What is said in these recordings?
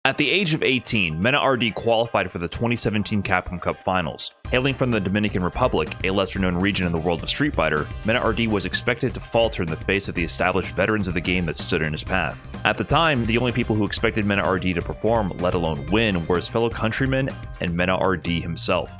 At the age of 18, MenaRD qualified for the 2017 Capcom Cup finals. Hailing from the Dominican Republic, a lesser-known region in the world of Street Fighter, MenaRD was expected to falter in the face of the established veterans of the game that stood in his path. At the time, the only people who expected MenaRD to perform, let alone win, were his fellow countrymen and MenaRD himself.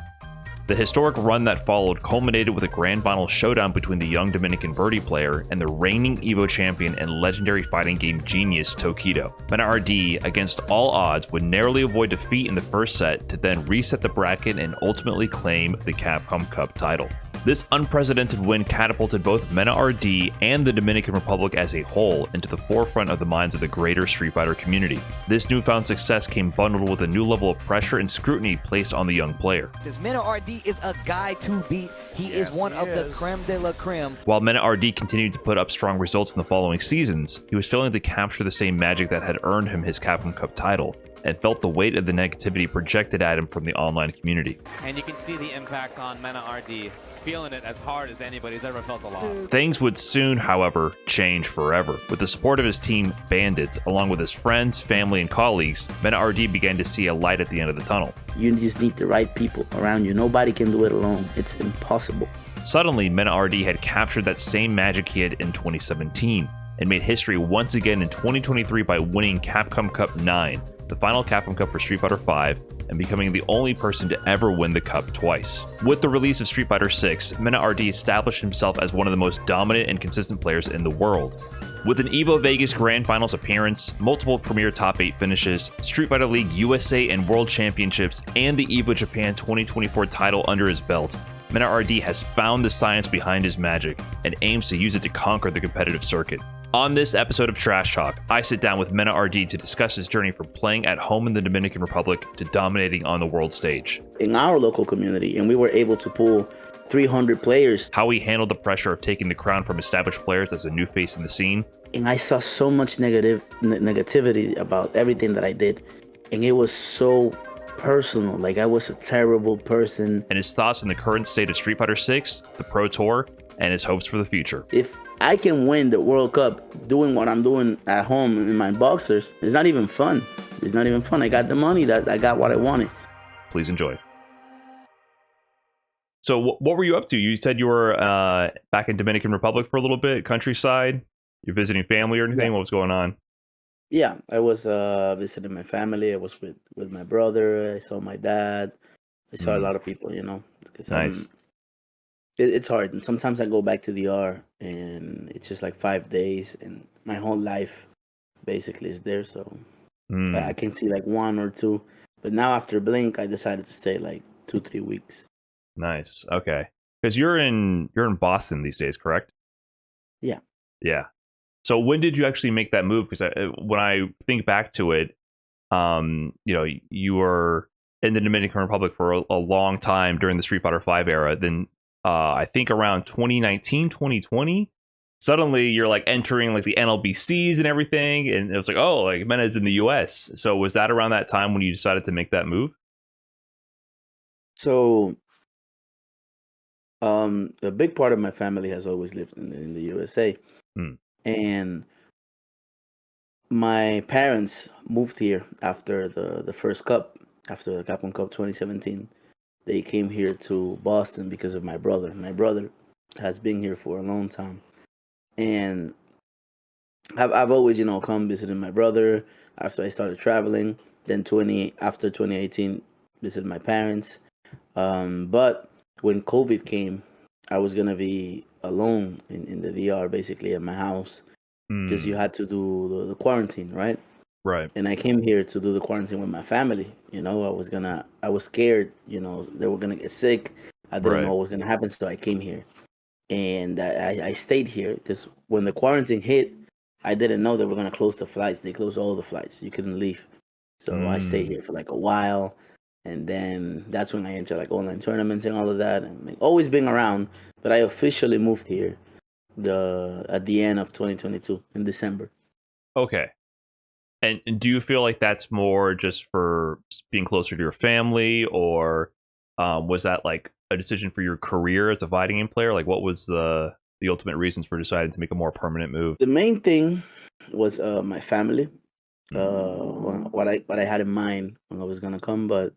The historic run that followed culminated with a grand final showdown between the young Dominican Birdie player and the reigning EVO champion and legendary fighting game genius Tokido. MenaRD, against all odds, would narrowly avoid defeat in the first set to then reset the bracket and ultimately claim the Capcom Cup title. This unprecedented win catapulted both MenaRD and the Dominican Republic as a whole into the forefront of the minds of the greater Street Fighter community. This newfound success came bundled with a new level of pressure and scrutiny placed on the young player. Because MenaRD is a guy to beat. He is one of the creme de la creme. While MenaRD continued to put up strong results in the following seasons, he was failing to capture the same magic that had earned him his Capcom Cup title, and felt the weight of the negativity projected at him from the online community. And you can see the impact on MenaRD, feeling it as hard as anybody's ever felt a loss. Things would soon, however, change forever. With the support of his team, Bandits, along with his friends, family, and colleagues, MenaRD began to see a light at the end of the tunnel. You just need the right people around you. Nobody can do it alone. It's impossible. Suddenly, MenaRD had captured that same magic he had in 2017, and made history once again in 2023 by winning Capcom Cup 9, the final Capcom Cup for Street Fighter V, and becoming the only person to ever win the cup twice. With the release of Street Fighter VI, MenaRD established himself as one of the most dominant and consistent players in the world. With an EVO Vegas Grand Finals appearance, multiple Premier Top 8 finishes, Street Fighter League USA and World Championships, and the EVO Japan 2024 title under his belt, MenaRD has found the science behind his magic and aims to use it to conquer the competitive circuit. On this episode of Trash Talk, I sit down with MenaRD to discuss his journey from playing at home in the Dominican Republic to dominating on the world stage. In our local community, and we were able to pull 300 players. How he handled the pressure of taking the crown from established players as a new face in the scene. And I saw so much negativity about everything that I did. And it was so personal. Like, I was a terrible person. And his thoughts on the current state of Street Fighter VI, the Pro Tour, and his hopes for the future. If I can win the World Cup doing what I'm doing at home in my boxers, it's not even fun. It's not even fun. I got the money, that I got what I wanted. Please enjoy. So what were you up to? You said you were back in Dominican Republic for a little bit, countryside. You're visiting family or anything? Yeah. What was going on? Yeah, I was visiting my family. I was with my brother. I saw my dad. I saw a lot of people, you know. Nice. It's hard. And sometimes I go back to DR and it's just like 5 days and my whole life basically is there. So I can see like 1 or 2. But now after Blink, I decided to stay like 2-3 weeks. Nice. Okay. Because you're in Boston these days, correct? Yeah. Yeah. So when did you actually make that move? Because when I think back to it, you know, you were in the Dominican Republic for a long time during the Street Fighter V era. Then I think around 2019, 2020, suddenly you're like entering like the NLBCs and everything. And it was like, oh, like Mena's in the US. So was that around that time when you decided to make that move? So a big part of my family has always lived in the USA. And my parents moved here after the first cup, after the Capcom Cup 2017. They came here to Boston because of my brother. My brother has been here for a long time. And I've always, you know, come visiting my brother after I started traveling. Then after 2018, visited my parents. But when COVID came, I was going to be alone in the DR, basically at my house. Because you had to do the quarantine, right? Right. And I came here to do the quarantine with my family. You know, I was scared, you know, they were going to get sick. I didn't know what was going to happen, so I came here. And I stayed here because when the quarantine hit, I didn't know they were going to close the flights. They closed all the flights. You couldn't leave. So I stayed here for like a while. And then that's when I entered like online tournaments and all of that. And like, always been around, but I officially moved here at the end of 2022 in December. Okay. And do you feel like that's more just for being closer to your family, or was that like a decision for your career as a fighting game player? Like, what was the ultimate reasons for deciding to make a more permanent move? The main thing was my family. what I had in mind when I was gonna come, but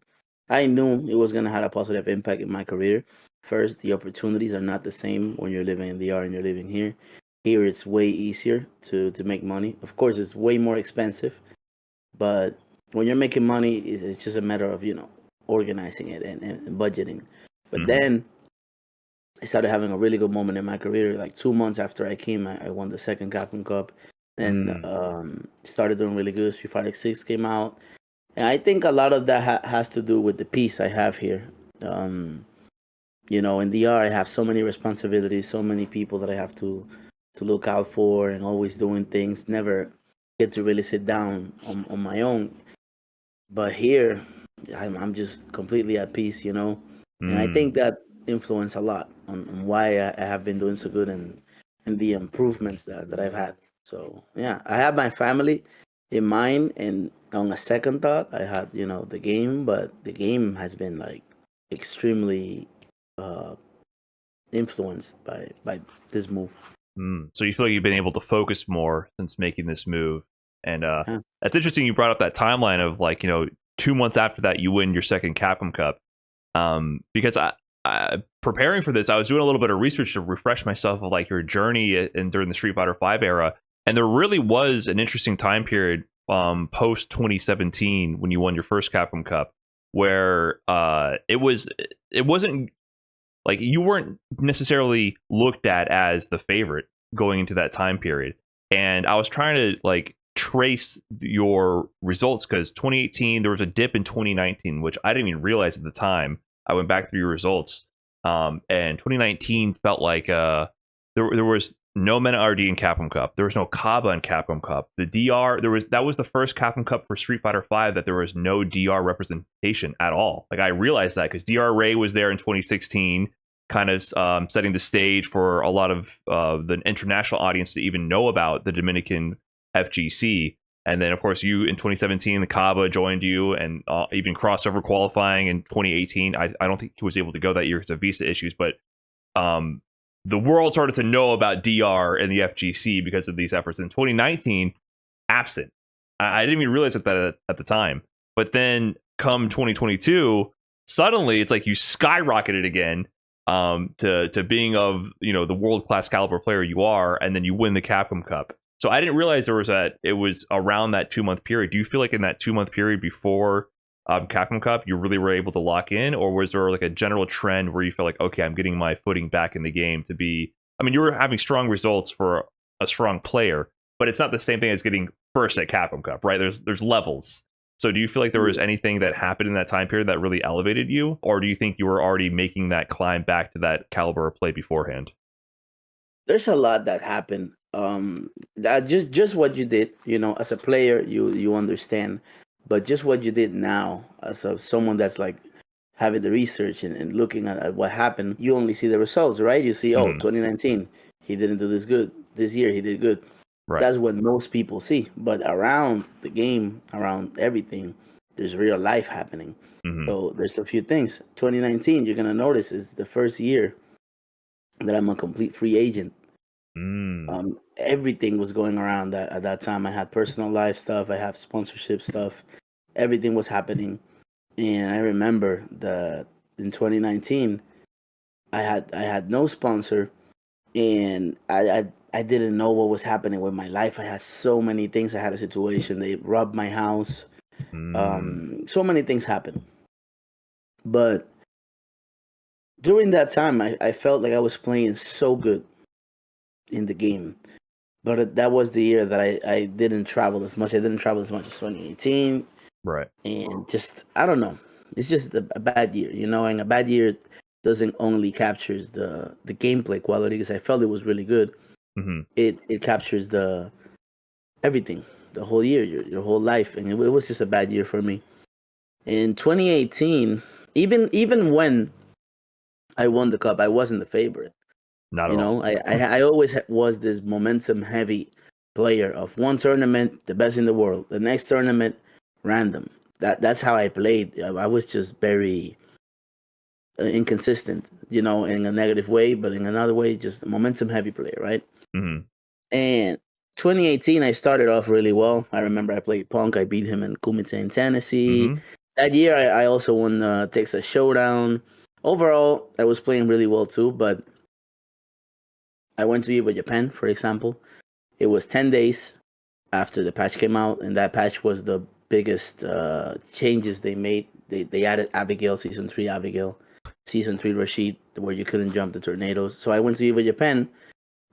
I knew it was gonna have a positive impact in my career. First, the opportunities are not the same when you're living in DR and you're living here. Here, it's way easier to make money. Of course, it's way more expensive, but when you're making money, it's just a matter of organizing it and budgeting. But then I started having a really good moment in my career. Like 2 months after I came, I won the second Capcom Cup, and started doing really good. Street Fighter 6 came out, and I think a lot of that has to do with the peace I have here. In DR, I have so many responsibilities, so many people that I have to look out for, and always doing things. Never get to really sit down on my own. But here, I'm just completely at peace, and I think that influenced a lot on why I have been doing so good and the improvements that I've had. So yeah, I have my family in mind, and on a second thought, I had the game, but the game has been like extremely uh, influenced by this move. So you feel like you've been able to focus more since making this move, and Yeah. that's interesting. You brought up that timeline of 2 months after that you win your second Capcom Cup. Because I preparing for this, I was doing a little bit of research to refresh myself of your journey and during the Street Fighter V era, and there really was an interesting time period post 2017 when you won your first Capcom Cup, where it wasn't like you weren't necessarily looked at as the favorite going into that time period. And I was trying to trace your results, because 2018 there was a dip in 2019, which I didn't even realize at the time. I went back through your results, and 2019 felt like there was no MenaRD in Capcom Cup. There was no Kaba in Capcom Cup. The DR that was the first Capcom Cup for Street Fighter V that there was no DR representation at all. I realized that because DR Ray was there in 2016, kind of setting the stage for a lot of the international audience to even know about the Dominican FGC. And then, of course, you in 2017, the Kaba joined you, and even crossover qualifying in 2018. I don't think he was able to go that year because of visa issues, but the world started to know about DR and the FGC because of these efforts. In 2019, absent. I didn't even realize that at the time. But then come 2022, suddenly it's like you skyrocketed again to being of the world-class caliber player you are, and then you win the Capcom Cup. So I didn't realize it was around that 2-month period. Do you feel like in that 2-month period before Capcom Cup, you really were able to lock in, or was there a general trend where you feel like, okay, I'm getting my footing back in the game to be? I mean, you were having strong results for a strong player, but it's not the same thing as getting first at Capcom Cup, right? There's levels. So do you feel like there was anything that happened in that time period that really elevated you, or do you think you were already making that climb back to that caliber of play beforehand? There's a lot that happened. That just what you did, as a player, you understand, but just what you did now, as someone that's having the research and looking at what happened, you only see the results, right? You see, 2019, he didn't do this good. This year, he did good. Right. That's what most people see. But around the game, around everything, there's real life happening. So there's a few things. 2019, you're gonna notice, is the first year that I'm a complete free agent. Everything was going around that at that time. I had personal life stuff, I have sponsorship stuff, everything was happening. And I remember that in 2019, I had no sponsor, and I didn't know what was happening with my life. I had so many things. I had a situation, they robbed my house. So many things happened. But during that time, I felt like I was playing so good in the game. But that was the year that I didn't travel as much. I didn't travel as much as 2018. Right. And just, I don't know. It's just a bad year, and a bad year doesn't only captures the gameplay quality, because I felt it was really good. It captures the everything, the whole year, your whole life. And it was just a bad year for me. In 2018, even when I won the cup, I wasn't the favorite. Not at all. I always was this momentum heavy player of one tournament, the best in the world. The next tournament, random. That's how I played. I was just very inconsistent, in a negative way, but in another way, just a momentum heavy player, right? And 2018, I started off really well. I remember I played Punk. I beat him in Kumite in Tennessee. Mm-hmm. That year, I also won Texas Showdown. Overall, I was playing really well too, but I went to Evo Japan, for example. It was 10 days after the patch came out, and that patch was the biggest changes they made. They added Abigail, Season 3 Abigail, Season 3 Rashid, where you couldn't jump the tornadoes. So I went to Evo Japan.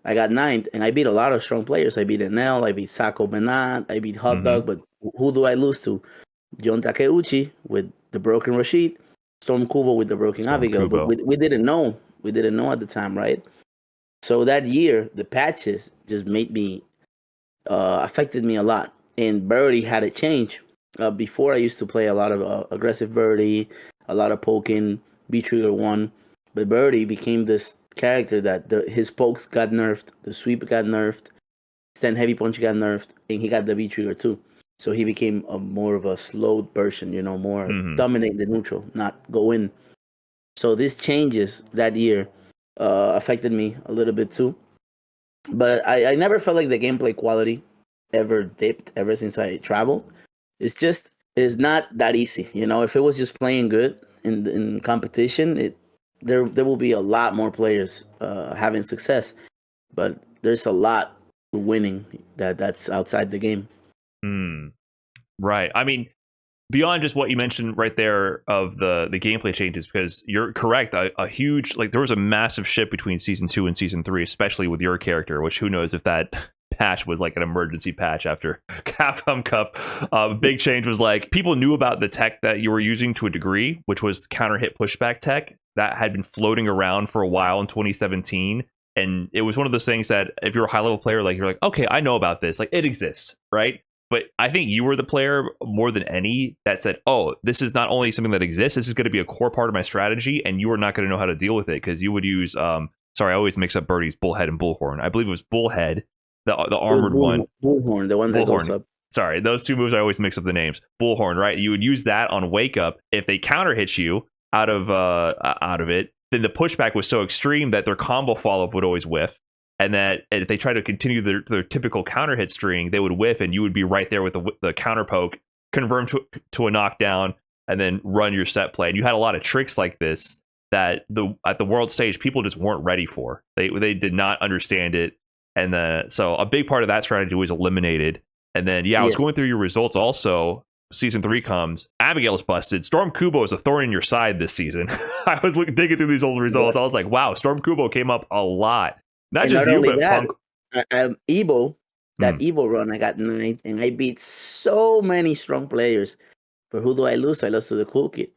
I got ninth, and I beat a lot of strong players. I beat Enel, I beat Sako Benat, I beat Hot Dog, but who do I lose to? John Takeuchi with the broken Rashid, Storm Kubo with the broken Abigail. But we didn't know. We didn't know at the time, right? So that year, the patches just made me affected me a lot. And Birdie had a change. Before I used to play a lot of aggressive Birdie, a lot of poking, B trigger one, but Birdie became this character that his pokes got nerfed, the sweep got nerfed, stand heavy punch got nerfed, and he got the B trigger too. So he became a more of a slow version, more dominate the neutral, not go in. So these changes that year affected me a little bit too. But I never felt like the gameplay quality ever dipped ever since I traveled. It's not that easy. If it was just playing good in competition, there will be a lot more players having success. But there's a lot winning that's outside the game. Right. I mean, beyond just what you mentioned right there of the gameplay changes, because you're correct, a huge, like, there was a massive shift between season 2 and season 3, especially with your character, which who knows if that patch was like an emergency patch after Capcom Cup. Big change was like people knew about the tech that you were using to a degree, which was counter hit pushback tech that had been floating around for a while in 2017. And it was one of those things that if you're a high level player, like, you're like, okay, I know about this, like, it exists, right? But I think you were the player more than any that said, oh, this is not only something that exists, this is going to be a core part of my strategy, and you are not going to know how to deal with it, because you would use, sorry, I always mix up Birdie's Bullhead and Bullhorn. I believe it was Bullhead, the armored one. Bullhorn, the one that goes up. Sorry, those two moves, I always mix up the names. Bullhorn, right? You would use that on Wake Up. If they counter hit you out of it, then the pushback was so extreme that their combo follow-up would always whiff. And that if they try to continue their typical counter hit string, they would whiff, and you would be right there with the counter poke, convert to a knockdown, and then run your set play. And you had a lot of tricks like this that at the world stage, people just weren't ready for. They did not understand it. And so a big part of that strategy was eliminated. And then, I was going through your results also. Season 3 comes, Abigail's busted. Storm Kubo is a thorn in your side this season. I was digging through these old results. I was like, wow, Storm Kubo came up a lot. Not you, but that, Punk. Evo, that Evo run, I got 9th, and I beat so many strong players. But who do I lose? I lost to the Cool Kid.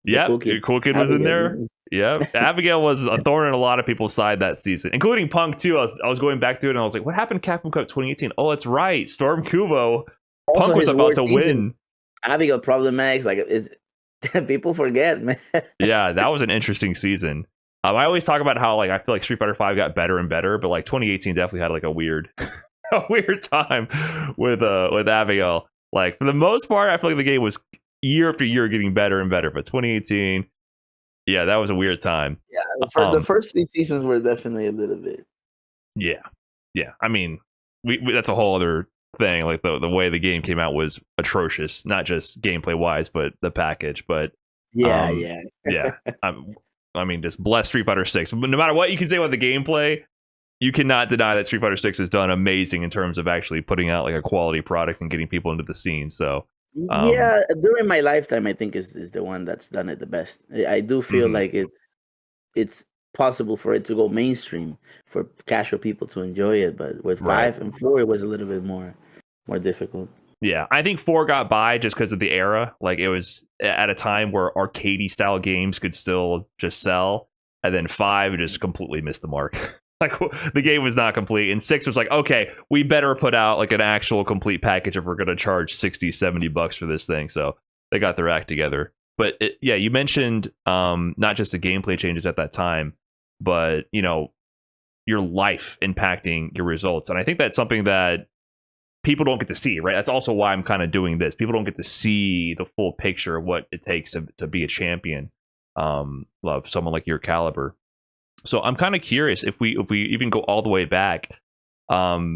Yeah, your Cool Kid was in there. Yeah, Abigail was a thorn in a lot of people's side that season, including Punk too. I was going back to it, and I was like, what happened to Capcom Cup 2018? Oh, that's right, Storm Kubo. Also, Punk was about to win. Abigail problematics, like, people forget, man. Yeah, that was an interesting season. I always talk about how, like, I feel like Street Fighter V got better and better, but like 2018 definitely had like a weird time with Abigail. Like, for the most part, I feel like the game was year after year getting better and better. But 2018, yeah, that was a weird time. Yeah, the first 3 seasons were definitely a little bit. Yeah. I mean, we that's a whole other thing. Like the way the game came out was atrocious, not just gameplay wise, but the package. But yeah. I mean, just bless Street Fighter 6. But no matter what you can say about the gameplay, you cannot deny that Street Fighter 6 has done amazing in terms of actually putting out like a quality product and getting people into the scene. So during my lifetime, I think is the one that's done it the best. I do feel like it's possible for it to go mainstream for casual people to enjoy it, but with 5 and 4, it was a little bit more difficult. Yeah, I think 4 got by just because of the era. Like, it was at a time where arcadey style games could still just sell, and then 5 just completely missed the mark. Like, the game was not complete, and 6 was like, okay, we better put out like an actual complete package if we're going to charge $60-$70 for this thing. So they got their act together. But you mentioned not just the gameplay changes at that time, but your life impacting your results, and I think that's something that people don't get to see, right? That's also why I'm kind of doing this. People don't get to see the full picture of what it takes to be a champion of someone like your caliber. So I'm kind of curious if we even go all the way back. How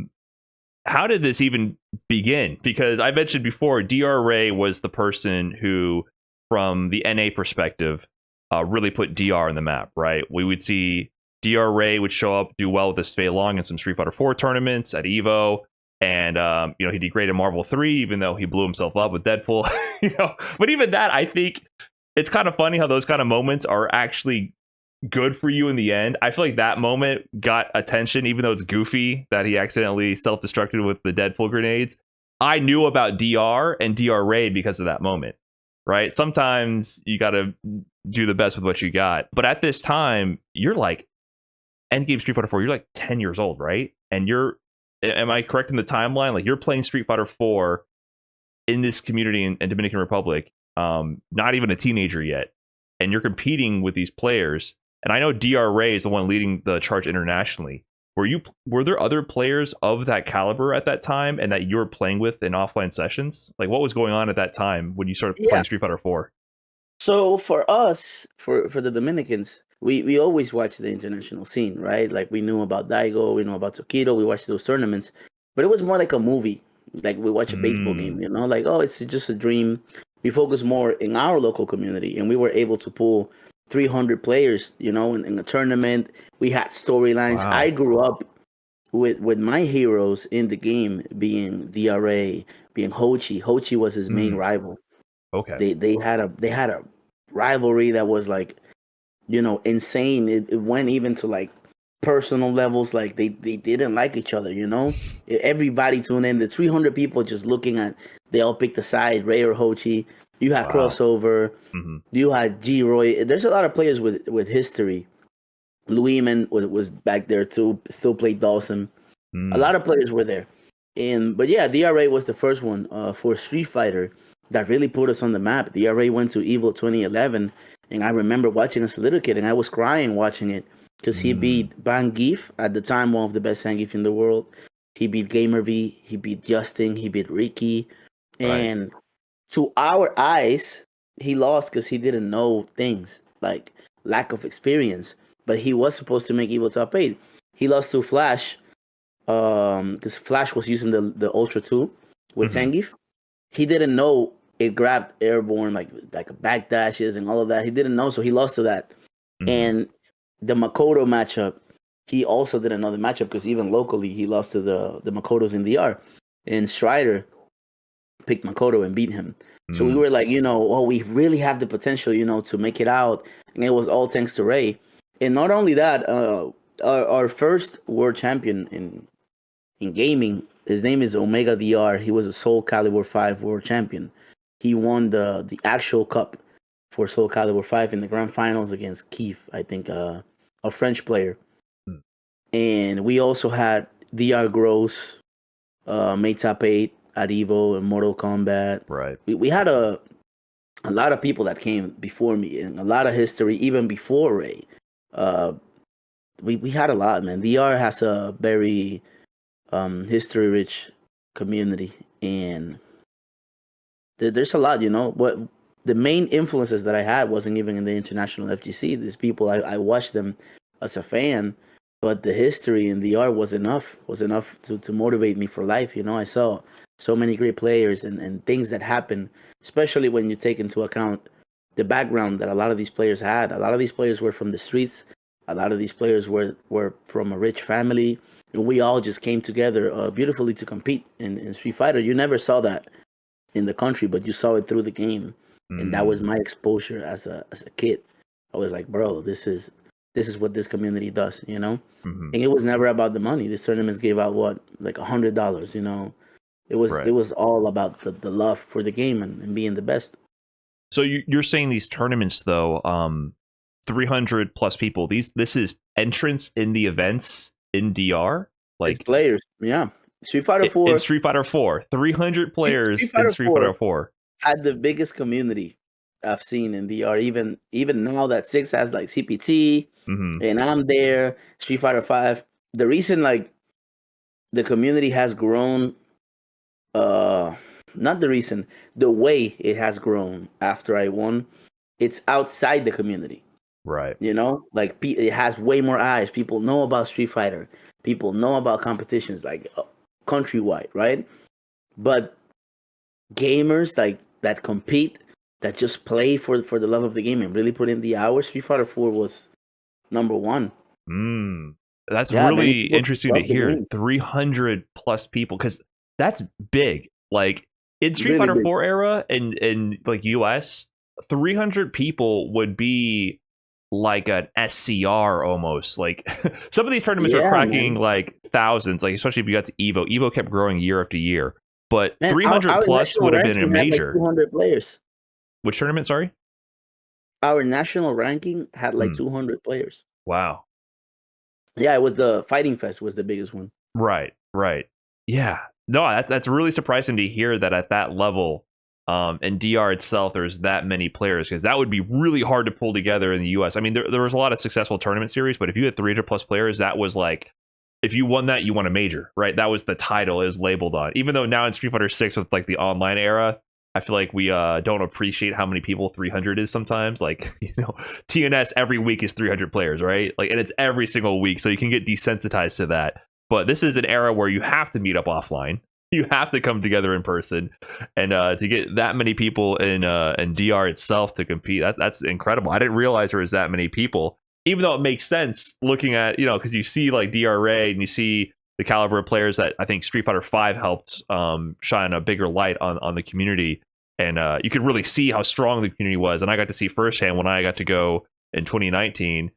how did this even begin? Because I mentioned before, DR Ray was the person who, from the NA perspective, really put DR on the map, right? We would see DR Ray would show up, do well with this Fei Long in some Street Fighter 4 tournaments at Evo. And, he did great in Marvel 3, even though he blew himself up with Deadpool. But even that, I think it's kind of funny how those kind of moments are actually good for you in the end. I feel like that moment got attention, even though it's goofy that he accidentally self-destructed with the Deadpool grenades. I knew about DR and DR Ray because of that moment, right? Sometimes you got to do the best with what you got. But at this time, you're like, Endgame Street Fighter 4, you're like 10 years old, right? And am I correct in the timeline? Like, you're playing Street Fighter 4 in this community in Dominican Republic, not even a teenager yet, and you're competing with these players. And I know DR Ray is the one leading the charge internationally. Were there other players of that caliber at that time, and that you were playing with in offline sessions? Like, what was going on at that time when you started playing Street Fighter 4? So for us, for the Dominicans, we always watched the international scene, right? Like, we knew about Daigo, we knew about Tokido, we watched those tournaments, but it was more like a movie. Like, we watch a baseball game, like, oh, it's just a dream. We focus more in our local community, and we were able to pull 300 players, in a tournament. We had storylines. Wow. I grew up with my heroes in the game being DRA, being Hochi. Hochi was his main rival. Okay. They had a rivalry that was like, insane. It went even to like personal levels. Like, they didn't like each other. Everybody tuned in. The 300 people just looking at. They all picked a side, Ray or Hochi. You had Crossover. You had G Roy. There's a lot of players with history. Louisman was back there too. Still played Dawson. A lot of players were there. But yeah, DRA was the first one for Street Fighter that really put us on the map. DRA went to Evo 2011, and I remember watching as a little kid, and I was crying watching it because he beat Bangif, at the time one of the best Zangief in the world. He beat Gamer V. He beat Justin. He beat Ricky. And to our eyes, he lost because he didn't know things, like lack of experience. But he was supposed to make Evo Top 8. He lost to Flash, because Flash was using the Ultra 2 with Zangief. He didn't know it grabbed airborne, like backdashes and all of that. He didn't know, so he lost to that. And the Makoto matchup, he also didn't know the matchup because even locally, he lost to the Makotos in DR. And Strider picked Makoto and beat him. So we were like, we really have the potential, to make it out. And it was all thanks to Ray. And not only that, our first world champion in gaming, his name is Omega DR. He was a Soul Calibur 5 world champion. He won the actual cup for Soul Calibur 5 in the grand finals against Keith, I think, a French player. And we also had DR Gross, made top 8 at Evo and Mortal Kombat. Right. We had a lot of people that came before me, and a lot of history even before Ray. We had a lot, man. DR has a very history-rich community, and there's a lot, But the main influences that I had wasn't even in the international FGC. These people, I watched them as a fan, but the history in DR was enough to motivate me for life. I saw so many great players and things that happen, especially when you take into account the background that a lot of these players had. A lot of these players were from the streets. A lot of these players were from a rich family. And we all just came together beautifully to compete in Street Fighter. You never saw that in the country, but you saw it through the game. And that was my exposure as a kid. I was like, bro, this is what this community does, And it was never about the money. These tournaments gave out like $100, It was all about the love for the game and being the best. So you're saying these tournaments, though, 300 plus people. This is entrance in the events in DR, like it's players. Yeah, Street Fighter 4. In Street Fighter 4, 300 players in Street Fighter 4 had the biggest community I've seen in DR. Even now that 6 has like CPT, and I'm there. Street Fighter 5. The reason like the community has grown, not the reason, the way it has grown after I won, it's outside the community. Right. Like it has way more eyes. People know about Street Fighter. People know about competitions. Like countrywide, right? But gamers like that compete, that just play for the love of the game and really put in the hours, Street Fighter 4 was number one. That's Yeah, many really people interesting to love the hear. game. 300 plus people, because that's big. Like in Street Really Fighter big. 4 era in like US, 300 people would be like an SCR almost. Like some of these tournaments are Yeah, cracking man. like thousands, like especially if you got to Evo. Evo kept growing year after year. But Man, 300 our plus national would have been a ranking had like major. 200 players. Which tournament, sorry? Our national ranking had like 200 players. Wow. Yeah, it was the Fighting Fest was the biggest one. Right. Yeah. No, that's really surprising to hear that at that level, in DR itself, there's that many players, because that would be really hard to pull together in the US. I mean, there was a lot of successful tournament series, but if you had 300 plus players, that was like, if you won that, you won a major, right? That was the title it was labeled on. Even though now in Street Fighter 6 with like the online era, I feel like we don't appreciate how many people 300 is sometimes. Like, TNS every week is 300 players, right? Like, and it's every single week, so you can get desensitized to that. But this is an era where you have to meet up offline. You have to come together in person, and to get that many people in DR itself to compete, that's incredible. I didn't realize there was that many people, even though it makes sense looking at, because you see like DRA and you see the caliber of players that I think Street Fighter 5 helped shine a bigger light on the community, and you could really see how strong the community was. And I got to see firsthand when I got to go in 2019.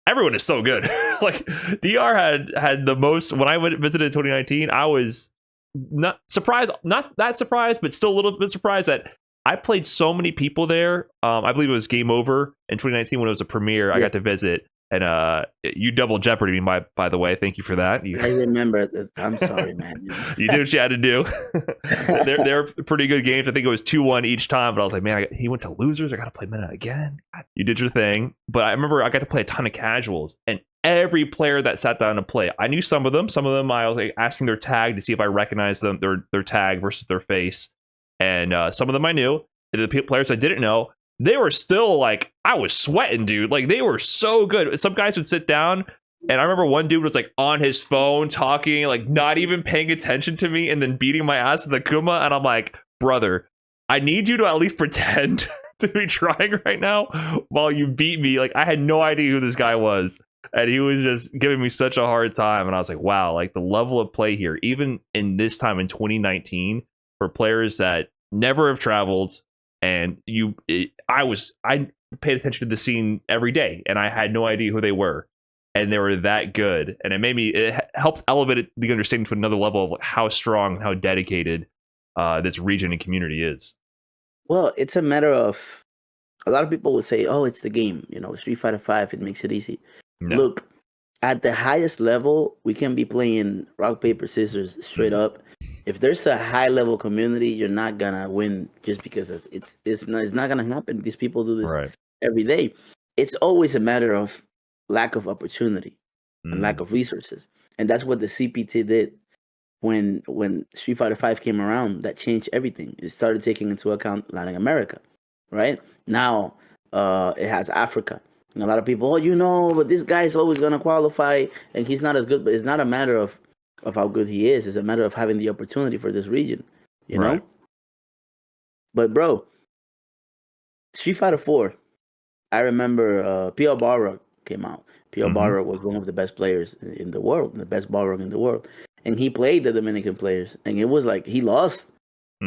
Everyone is so good. Like DR had the most. When I visited in 2019, I was not that surprised, but still a little bit surprised that I played so many people there. I believe it was Game Over in 2019 when it was a premiere. I got to visit, and you double Jeopardy me, by the way. Thank you for that. I remember. I'm sorry, man. You did what you had to do. they're pretty good games. I think it was 2-1 each time, but I was like, man, he went to losers. I got to play Mena again. You did your thing. But I remember I got to play a ton of casuals, and every player that sat down to play, I knew some of them. Some of them I was like asking their tag to see if I recognized them, their tag versus their face. And some of them I knew. And the players I didn't know, they were still like, I was sweating, dude. Like, they were so good. Some guys would sit down, and I remember one dude was like on his phone talking, like not even paying attention to me, and then beating my ass with the Kuma. And I'm like, brother, I need you to at least pretend to be trying right now while you beat me. Like, I had no idea who this guy was, and he was just giving me such a hard time. And I was like, wow, like the level of play here, even in this time in 2019, for players that never have traveled. And I paid attention to the scene every day, and I had no idea who they were, and they were that good. And it helped elevate the understanding to another level of how strong and how dedicated this region and community is. Well, it's a matter of, a lot of people would say, oh, it's the game, Street Fighter 5, it makes it easy. No. Look, at the highest level, we can be playing rock, paper, scissors straight up. If there's a high level community, you're not gonna win just because it's not gonna happen. These people do this every day. It's always a matter of lack of opportunity and lack of resources, and that's what the CPT did when Street Fighter 5 came around. That changed everything. It started taking into account Latin America, right? Now it has Africa. And a lot of people, but this guy is always gonna qualify, and he's not as good. But it's not a matter of how good he is. It's a matter of having the opportunity for this region, you know? But, bro, Street Fighter 4, I remember P.L. Balrog came out. P.L. Balrog was one of the best players in the world, the best Balrog in the world. And he played the Dominican players. And it was like he lost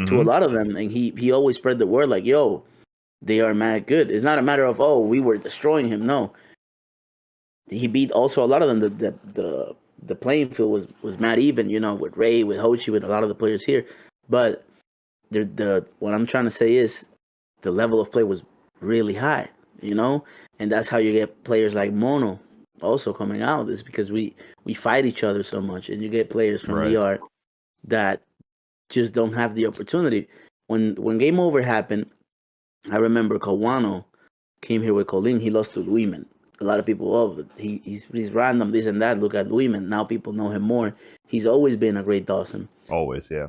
to a lot of them. And he always spread the word like, yo, they are mad good. It's not a matter of, we were destroying him. No. He beat also a lot of them. The playing field was mad even, with Ray, with Hochi, with a lot of the players here. But what I'm trying to say is the level of play was really high, and that's how you get players like Mono also coming out, is because we fight each other so much, and you get players from DR that just don't have the opportunity. When Game Over happened, I remember Kawano came here with Colin. He lost to Luiman. A lot of people, he's random, this and that. Look at Luiman. Now people know him more. He's always been a great Dawson. Always, yeah.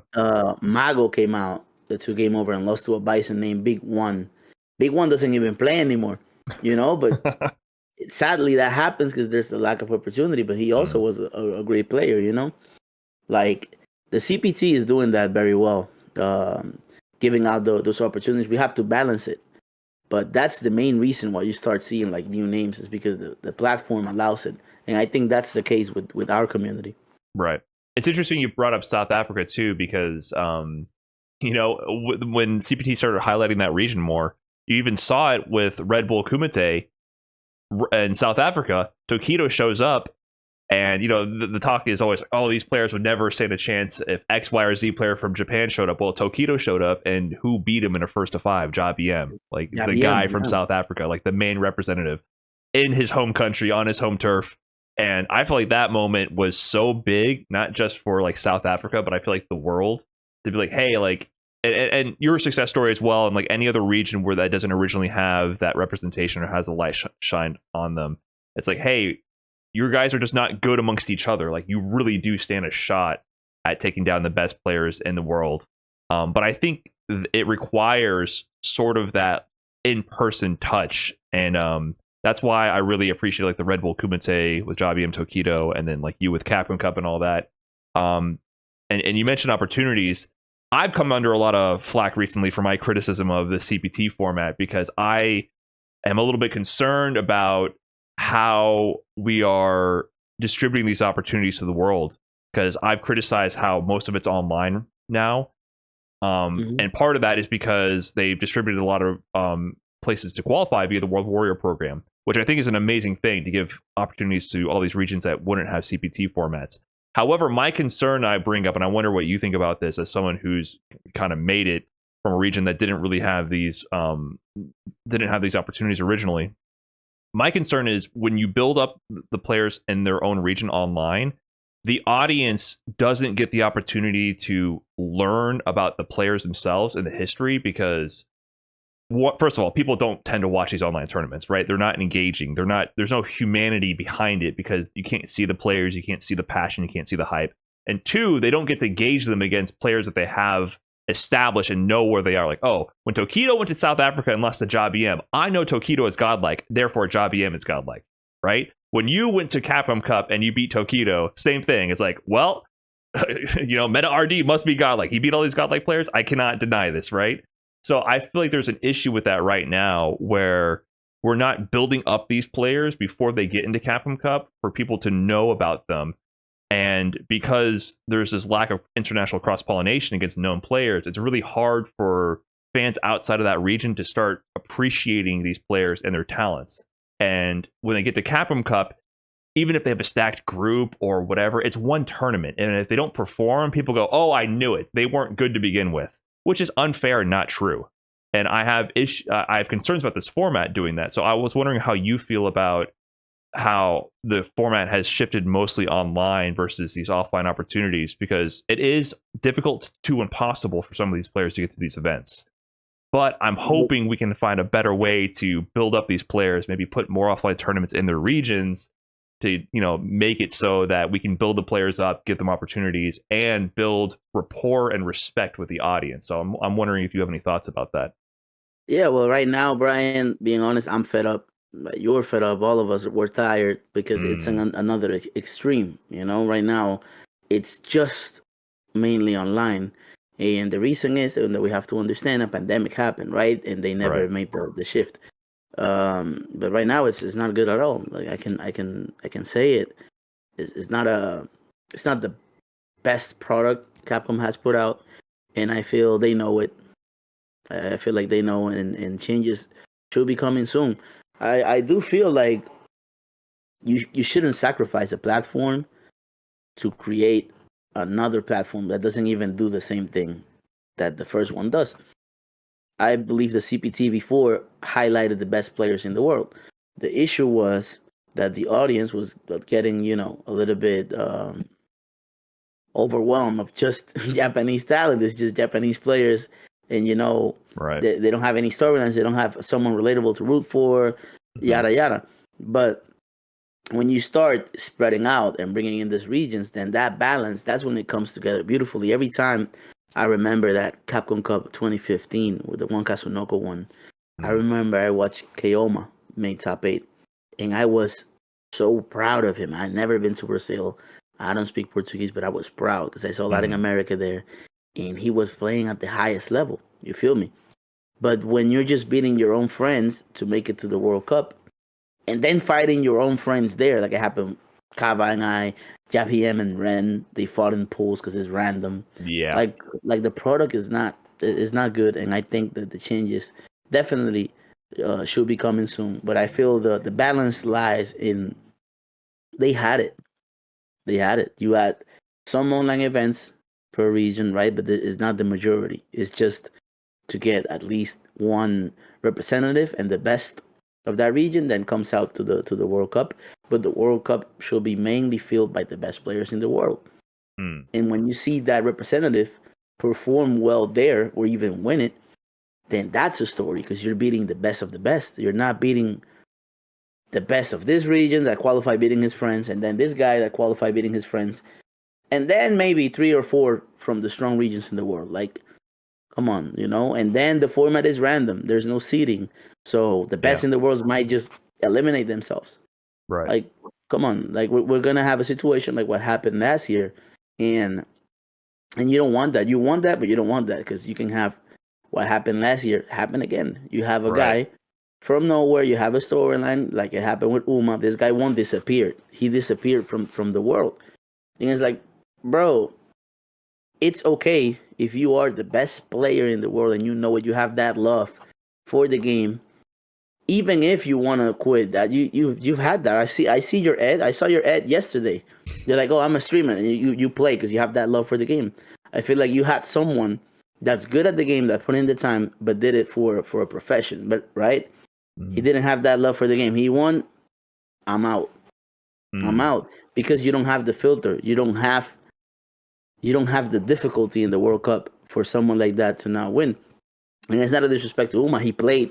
Mago came out to Game Over and lost to a Bison named Big One. Big One doesn't even play anymore, but sadly that happens because there's the lack of opportunity. But he also was a great player, Like, the CPT is doing that very well, giving out those opportunities. We have to balance it. But that's the main reason why you start seeing like new names is because the platform allows it. And I think that's the case with our community. Right. It's interesting you brought up South Africa too, because you know, when CPT started highlighting that region more, you even saw it with Red Bull Kumite in South Africa. Tokido shows up, and you know the talk is always, oh, these players would never stand a chance if X, Y, or Z player from Japan showed up. Well, Tokido showed up, and who beat him in a 1-to-5? Ja BM, like the guy from South Africa, like the main representative in his home country on his home turf. And I feel like that moment was so big, not just for like South Africa, but I feel like the world, to be like, hey, like, and your success story as well, and like any other region where that doesn't originally have that representation or has a light shined on them. It's like, hey, your guys are just not good amongst each other. Like, you really do stand a shot at taking down the best players in the world. But I think it requires sort of that in-person touch, and that's why I really appreciate like the Red Bull Kumite with Javi and Tokido, and then like you with Capcom Cup and all that. And you mentioned opportunities. I've come under a lot of flack recently for my criticism of the CPT format, because I am a little bit concerned about how we are distributing these opportunities to the world, because I've criticized how most of it's online now. And part of that is because they've distributed a lot of places to qualify via the World Warrior program, which I think is an amazing thing to give opportunities to all these regions that wouldn't have CPT formats. However, my concern I bring up, and I wonder what you think about this as someone who's kind of made it from a region that didn't really have these opportunities originally. My concern is when you build up the players in their own region online, the audience doesn't get the opportunity to learn about the players themselves and the history, because first of all, people don't tend to watch these online tournaments, right? They're not engaging. There's no humanity behind it, because you can't see the players, you can't see the passion, you can't see the hype. And two, they don't get to gauge them against players that they have established and know where they are. Like, oh, when Tokido went to South Africa and lost to Ja BM, I know Tokido is godlike, therefore Ja BM is godlike, right? When you went to Capcom Cup and you beat Tokido, same thing. It's like, well, you know, MenaRD must be godlike. He beat all these godlike players. I cannot deny this, right? So I feel like there's an issue with that right now, where we're not building up these players before they get into Capcom Cup for people to know about them. And because there's this lack of international cross-pollination against known players, it's really hard for fans outside of that region to start appreciating these players and their talents. And when they get to Capcom Cup, even if they have a stacked group or whatever, it's one tournament. And if they don't perform, people go, oh, I knew it. They weren't good to begin with, which is unfair and not true. And I have concerns about this format doing that. So I was wondering how you feel about how the format has shifted mostly online versus these offline opportunities, because it is difficult to impossible for some of these players to get to these events. But I'm hoping we can find a better way to build up these players, maybe put more offline tournaments in their regions to, you know, make it so that we can build the players up, give them opportunities, and build rapport and respect with the audience. So I'm wondering if you have any thoughts about that. Yeah, well, right now, Brian, being honest, I'm fed up. You're fed up. All of us, we're tired, because it's another extreme. You know, right now, it's just mainly online. And the reason is that we have to understand a pandemic happened, right? And they never made the shift. But right now, it's not good at all. Like I can say it. It's not the best product Capcom has put out, and I feel they know it. I feel like they know, and changes should be coming soon. I do feel like you shouldn't sacrifice a platform to create another platform that doesn't even do the same thing that the first one does. I believe the CPT before highlighted the best players in the world. The issue was that the audience was getting, you know, a little bit overwhelmed of just Japanese talent. It's just Japanese players, and you know, they don't have any storylines. They don't have someone relatable to root for, yada yada. But when you start spreading out and bringing in these regions, then that balance, that's when it comes together beautifully. Every time I remember that Capcom Cup 2015 with the one Kazunoko one, I remember I watched Keoma make top 8, and I was so proud of him. I'd never been to Brazil. I don't speak Portuguese, but I was proud because I saw Latin America there, and he was playing at the highest level. You feel me? But when you're just beating your own friends to make it to the World Cup, and then fighting your own friends there, like it happened, Kava and I, JPM and Ren, they fought in pools because it's random. Yeah. Like the product is not good, and I think that the changes definitely should be coming soon. But I feel the balance lies in they had it. They had it. You had some online events per region, right? But it's not the majority. It's just to get at least one representative and the best of that region then comes out to the World Cup. But the World Cup should be mainly filled by the best players in the world. And when you see that representative perform well there or even win it, then that's a story because you're beating the best of the best. You're not beating the best of this region that qualified beating his friends, and then this guy that qualified beating his friends, and then maybe 3 or 4 from the strong regions in the world. Like, come on, you know? And then the format is random. There's no seeding. So the best in the world might just eliminate themselves. Right. Like, come on. Like, we're going to have a situation like what happened last year. And you don't want that. You want that, but you don't want that because you can have what happened last year happen again. You have a guy from nowhere. You have a storyline like it happened with Uma. This guy won't disappear. He disappeared from the world. And it's like, bro, it's okay if you are the best player in the world and you know it. You have that love for the game. Even if you want to quit, that you've had that. I see your ad. I saw your ad yesterday. You're like, oh, I'm a streamer, and you play because you have that love for the game. I feel like you had someone that's good at the game that put in the time, but did it for a profession. But right, he didn't have that love for the game. He won. I'm out. I'm out because you don't have the filter. You don't have the difficulty in the World Cup for someone like that to not win. And it's not a disrespect to Uma. He played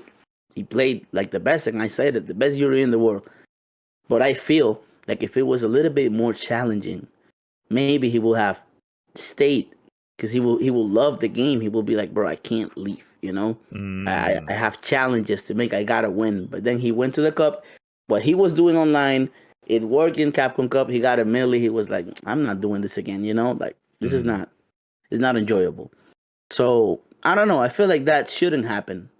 like the best, and I said it, the best Euro in the world. But I feel like if it was a little bit more challenging, maybe he will have stayed because he will love the game. He will be like, bro, I can't leave. You know, I have challenges to make. I gotta win. But then he went to the cup. What he was doing online, it worked in Capcom Cup. He got a milli. He was like, I'm not doing this again. You know, like this is not, it's not enjoyable. So I don't know. I feel like that shouldn't happen.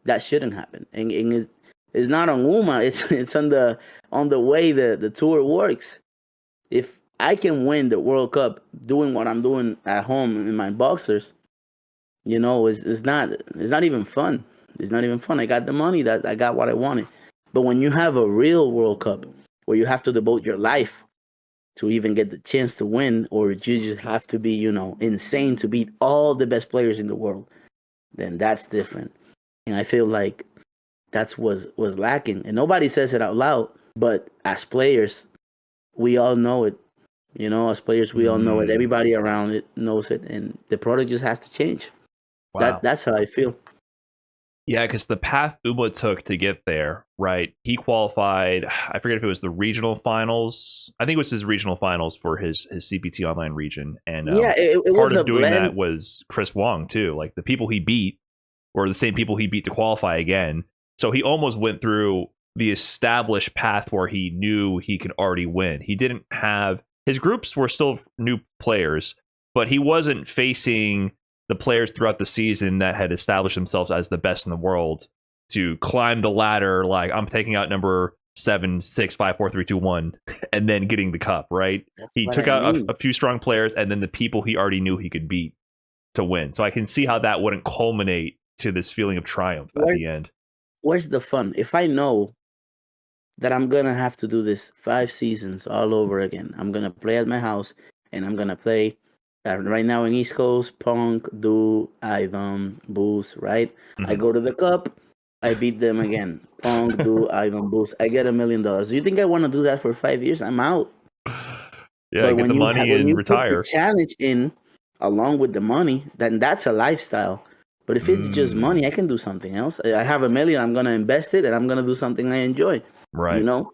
That shouldn't happen. And it's not on Uma. It's on the way the tour works. If I can win the World Cup doing what I'm doing at home in my boxers, you know, it's not even fun. It's not even fun. I got the money, that I got what I wanted. But when you have a real World Cup where you have to devote your life to even get the chance to win, or you just have to be, you know, insane to beat all the best players in the world, then that's different. And I feel like that's was lacking. And nobody says it out loud, but as players, we all know it. You know, as players, we all know it. Everybody around it knows it, and the product just has to change. Wow. That's how I feel. Yeah, because the path Uma took to get there, right? He qualified, I forget if it was the regional finals. I think it was his regional finals for his CPT online region. And yeah, it part was of a doing blend. that was Chris Wong, too. Like the people he beat were the same people he beat to qualify again. So he almost went through the established path where he knew he could already win. He didn't have, his groups were still new players, but he wasn't facing the players throughout the season that had established themselves as the best in the world to climb the ladder. Like, I'm taking out number 7, 6, 5, 4, 3, 2, 1, and then getting the cup, right? He took out a few strong players and then the people he already knew he could beat to win. So I can see how that wouldn't culminate to this feeling of triumph at the end. Where's the fun? If I know that I'm going to have to do this 5 seasons all over again, I'm going to play at my house and I'm going to play right now in East Coast, Punk, Do, Ivan, Boost, right? I go to the cup, I beat them again. Punk, Do, Ivan, Boost. I get $1 million. Do you think I want to do that for 5 years? I'm out. Yeah, but get the money and retire. Put the challenge in along with the money, then that's a lifestyle. But if it's just money, I can do something else. I have $1 million, I'm gonna invest it, and I'm gonna do something I enjoy. Right. You know.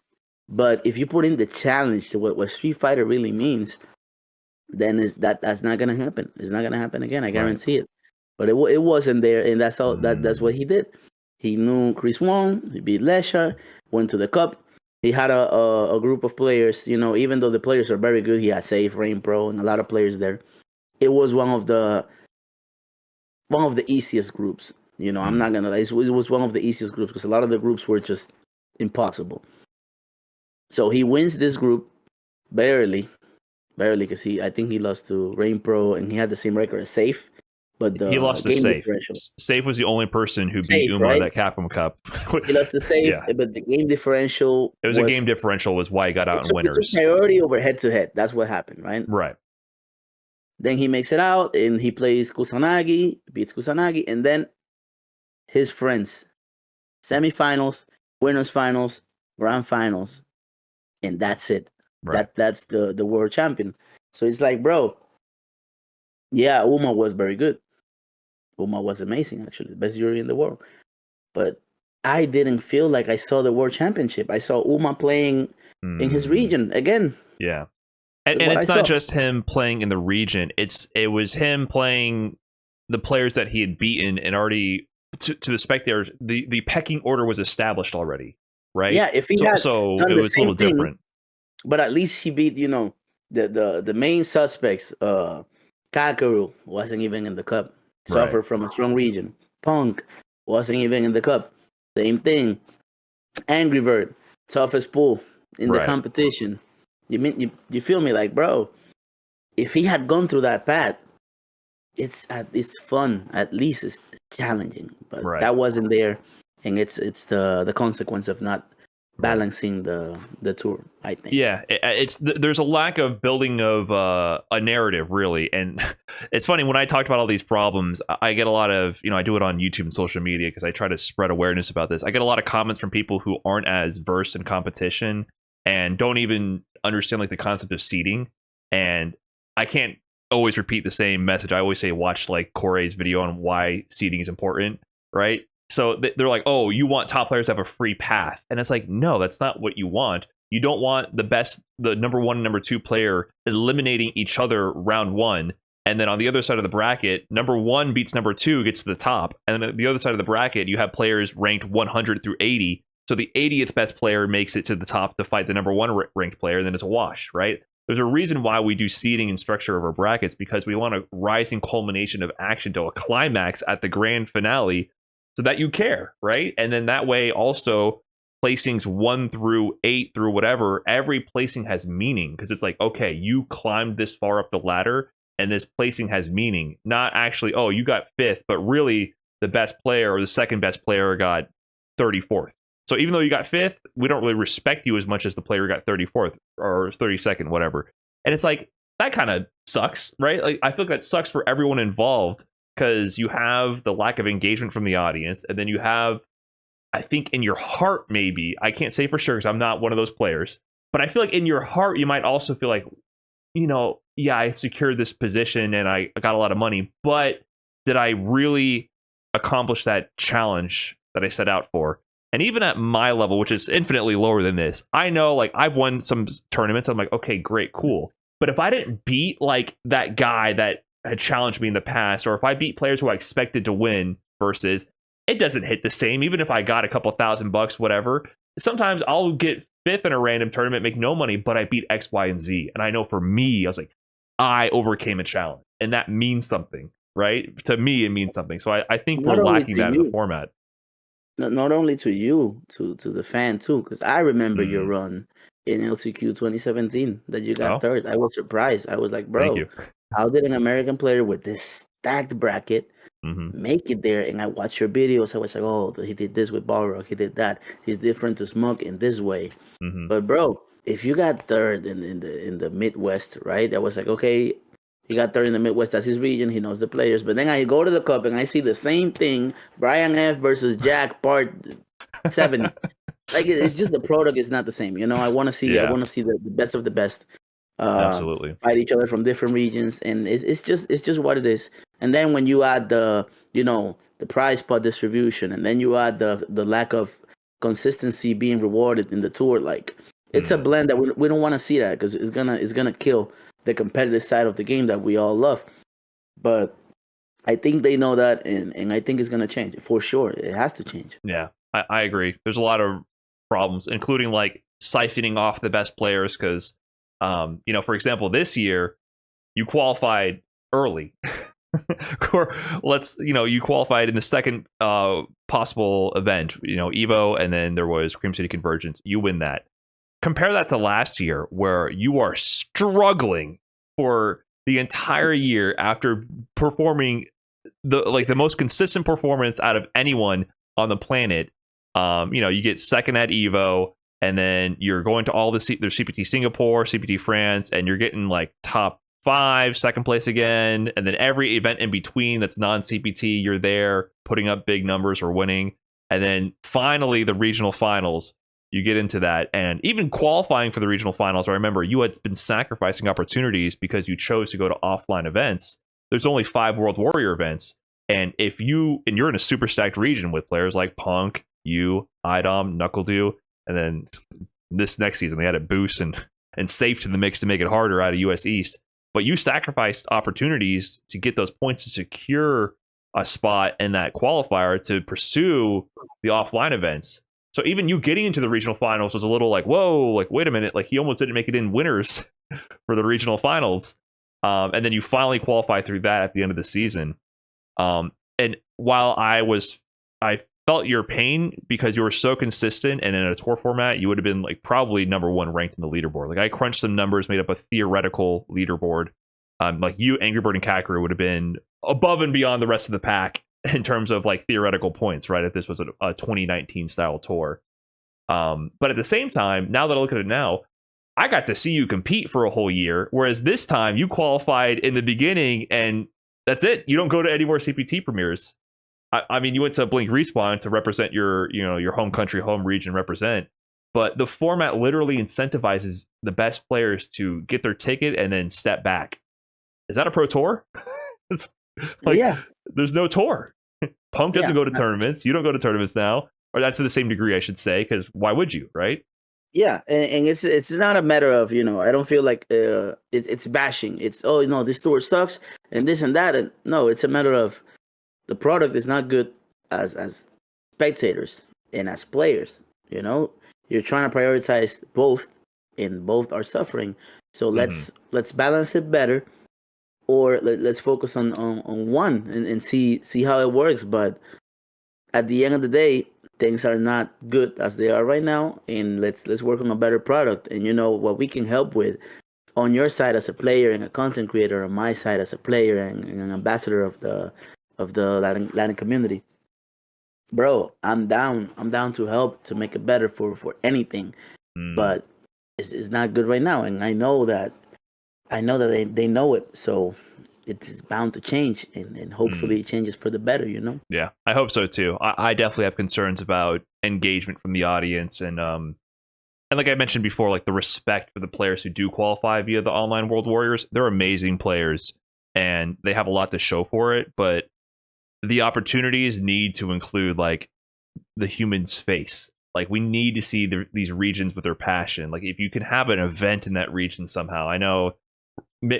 But if you put in the challenge to what Street Fighter really means, then that's not gonna happen. It's not gonna happen again. I guarantee it. But it wasn't there, and that's all. That's what he did. He knew Chris Wong. He beat Lesha. Went to the cup. He had a group of players, you know, even though the players are very good, he had Safe, Rain Pro, and a lot of players there. It was one of the easiest groups. You know, I'm not gonna lie, it was one of the easiest groups because a lot of the groups were just impossible. So he wins this group barely, because I think he lost to Rain Pro, and he had the same record as Safe. But the he lost to game Safe. differential. Safe was the only person who Safe, beat Uma right? in that Capcom Cup. He lost to Safe, Yeah. but the game differential It was a game differential was why he got out in It winners. took priority over head-to-head. That's what happened, right? Right. Then he makes it out, and he plays Kusanagi, beats Kusanagi, and then his friends, semifinals, winners finals, grand finals, and that's it. Right. That's the world champion. So it's like, bro, yeah, Uma was very good. Uma was amazing, actually, the best jury in the world. But I didn't feel like I saw the world championship. I saw Uma playing in his region again. Yeah. And it's not just him playing in the region. It was him playing the players that he had beaten and already to the spectators. The pecking order was established already, right? Yeah, if he had so done it the was a same little thing, different. but at least he beat, you know, the main suspects. Kakaru wasn't even in the cup. Suffered from a strong region. Punk wasn't even in the cup. Same thing. Angry Bird, toughest pool in the competition. You feel me? Like, bro, if he had gone through that path, it's fun. At least it's challenging, but that wasn't there, and it's the consequence of not balancing the tour, I think. Yeah, there's a lack of building of a narrative, really. And it's funny, when I talked about all these problems, I get a lot of, I do it on YouTube and social media because I try to spread awareness about this. I get a lot of comments from people who aren't as versed in competition and don't even understand like the concept of seeding. And I can't always repeat the same message. I always say watch like Corey's video on why seeding is important, right? So they're like, oh, you want top players to have a free path. And it's like, no, that's not what you want. You don't want the number one and number two player eliminating each other round one. And then on the other side of the bracket, number one beats number two, gets to the top. And then the other side of the bracket, you have players ranked 100 through 80. So the 80th best player makes it to the top to fight the number one ranked player. And then it's a wash, right? There's a reason why we do seeding and structure of our brackets, because we want a rising culmination of action to a climax at the grand finale, so that you care, right? And then that way also placings 1 through 8 through whatever, every placing has meaning, because it's like, okay, you climbed this far up the ladder and this placing has meaning. Not actually, oh, you got 5th, but really the best player or the second best player got 34th. So even though you got 5th, we don't really respect you as much as the player who got 34th or 32nd, whatever. And it's like, that kind of sucks, right? Like, I feel like that sucks for everyone involved, because you have the lack of engagement from the audience, and then you have, I think in your heart, maybe, I can't say for sure because I'm not one of those players, but I feel like in your heart you might also feel like, yeah, I secured this position and I got a lot of money, but did I really accomplish that challenge that I set out for? And even at my level, which is infinitely lower than this, I know, like, I've won some tournaments, I'm like, okay, great, cool. But if I didn't beat like that guy that had challenged me in the past, or if I beat players who I expected to win versus, it doesn't hit the same, even if I got a couple $1,000, whatever. Sometimes I'll get 5th in a random tournament, make no money, but I beat X, Y, and Z. And I know for me, I was like, I overcame a challenge, and that means something, right? To me, it means something. So I think we're lacking that in the format. Not only to you, to the fan too, because I remember your run in LCQ 2017 that you got 3rd. I was surprised. I was like, bro, how did an American player with this stacked bracket make it there? And I watched your videos. I was like, oh, he did this with Balrog. He did that. He's different to Smoke in this way. But bro, if you got 3rd in the Midwest, right? I was like, okay, he got 3rd in the Midwest. That's his region. He knows the players. But then I go to the Cup and I see the same thing: Brian F versus Jack, part 70. Like, it's just the product is not the same. I want to see. I want to see the best of the best. Absolutely. Fight each other from different regions, and it's just what it is. And then when you add the prize pot distribution, and then you add the lack of consistency being rewarded in the tour, like, it's a blend that we don't want to see, that because it's gonna kill the competitive side of the game that we all love. But I think they know that, and I think it's gonna change for sure. It has to change. Yeah, I agree. There's a lot of problems, including like siphoning off the best players because, for example, this year you qualified early. Or you qualified in the second possible event, Evo, and then there was Cream City Convergence. You win that. Compare that to last year where you are struggling for the entire year after performing the most consistent performance out of anyone on the planet. You get second at Evo, and then you're going to all there's CPT Singapore, CPT France, and you're getting like top 5, second place again, and then every event in between that's non-CPT, you're there putting up big numbers or winning. And then finally the regional finals, you get into that. And even qualifying for the regional finals, I remember you had been sacrificing opportunities because you chose to go to offline events. There's only 5 World Warrior events, and you're in a super stacked region with players like Punk, you, IDOM, NuckleDo, and then this next season they added Boost and Safe to the mix to make it harder out of US East. But you sacrificed opportunities to get those points to secure a spot in that qualifier to pursue the offline events. So even you getting into the regional finals was a little like, whoa, like, wait a minute, like he almost didn't make it in winners for the regional finals. And then you finally qualify through that at the end of the season. And while I felt your pain because you were so consistent, and in a tour format, you would have been like probably number 1 ranked in the leaderboard. Like I crunched some numbers, made up a theoretical leaderboard. Like you, Angry Bird, and Kakaroo would have been above and beyond the rest of the pack in terms of like theoretical points, right? If this was a 2019 style tour. But at the same time, now that I look at it now, I got to see you compete for a whole year. Whereas this time you qualified in the beginning and that's it. You don't go to any more CPT premieres. I mean, you went to Blink Respawn to represent your home country, home region represent. But the format literally incentivizes the best players to get their ticket and then step back. Is that a pro tour? It's like, yeah. There's no tour. Punk doesn't go to tournaments. You don't go to tournaments now. Or that's to the same degree, I should say, because why would you, right? Yeah, and it's not a matter of, I don't feel like it's bashing. It's, this tour sucks and this and that. And no, it's a matter of the product is not good as spectators and as players. You're trying to prioritize both, and both are suffering. So let's balance it better, or let's focus on one and see how it works. But at the end of the day, things are not good as they are right now, and let's work on a better product. And what we can help with on your side as a player and a content creator, on my side as a player and an ambassador of the Latin community. Bro, I'm down to help to make it better for anything. But it's not good right now, and I know that they know it, so it's bound to change, and hopefully it changes for the better, Yeah, I hope so too. I definitely have concerns about engagement from the audience, and like I mentioned before, like the respect for the players who do qualify via the online World Warriors. They're amazing players, and they have a lot to show for it, but the opportunities need to include like the human's face. Like we need to see these regions with their passion. Like if you can have an event in that region somehow, I know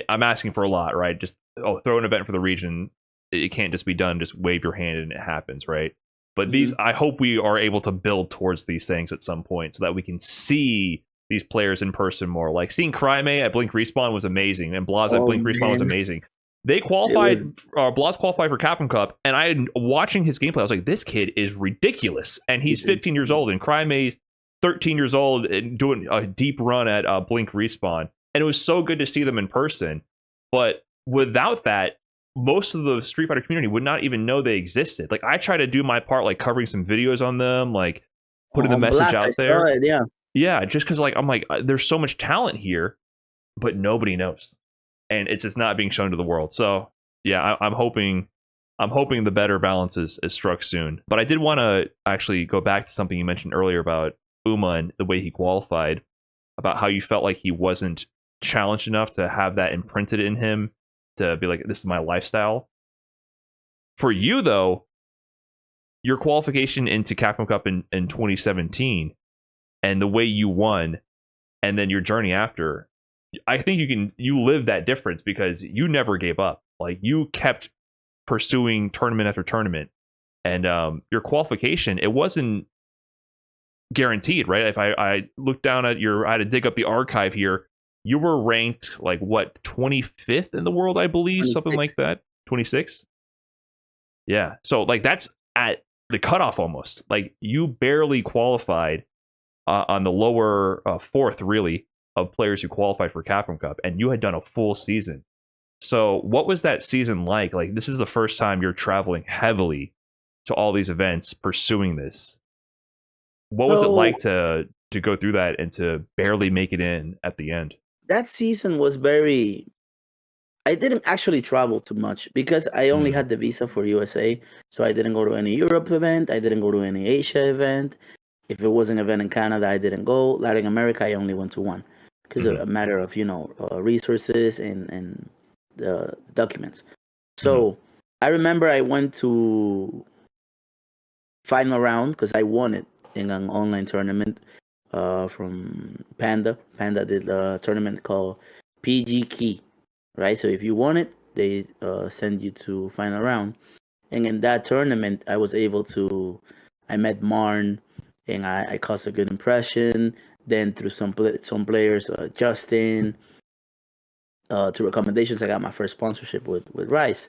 I'm asking for a lot, right? Just throw an event for the region. It can't just be done. Just wave your hand and it happens, right? But I hope we are able to build towards these things at some point so that we can see these players in person more. Like seeing Crime at Blink Respawn was amazing, and Blaz at Blink Respawn was amazing. They qualified, Blaz qualified for Capcom Cup, and watching his gameplay, I was like, this kid is ridiculous. And he's 15 years old, and Crime 13 years old, and doing a deep run at Blink Respawn. And it was so good to see them in person. But without that, most of the Street Fighter community would not even know they existed. Like, I try to do my part, like covering some videos on them, like putting the message out there. Yeah, just because I'm like, there's so much talent here, but nobody knows. And it's just not being shown to the world. So yeah, I'm hoping the better balance is struck soon. But I did want to actually go back to something you mentioned earlier about Uma and the way he qualified, about how you felt like he wasn't challenged enough to have that imprinted in him to be like, this is my lifestyle. For you though, your qualification into Capcom Cup in 2017 and the way you won, and then your journey after, I think you live that difference because you never gave up. Like you kept pursuing tournament after tournament, and your qualification, it wasn't guaranteed, right? If I look down at I had to dig up the archive here. You were ranked like what 25th in the world, I believe, something 26. like that. 26th. Yeah. So like that's at the cutoff almost. Like you barely qualified on the lower fourth, really, of players who qualified for Capcom Cup, and you had done a full season. So what was that season like? Like this is the first time you're traveling heavily to all these events, pursuing this. What was it So like to go through that and to barely make it in at the end? that season was very. I didn't actually travel too much because I only had the visa for USA. So I didn't go to any Europe event. I didn't go to any Asia event. If it was an event in Canada, I didn't go. Latin America, I only went to one because of a matter of resources and the documents. So I remember I went to final round because I won it in an online tournament from Panda. Panda did a tournament called PG Key, right? So if you won it, they send you to final round. And in that tournament, I was able to. I met Marn, and I caused a good impression. Then through some players, Justin, to recommendations, I got my first sponsorship with Rice.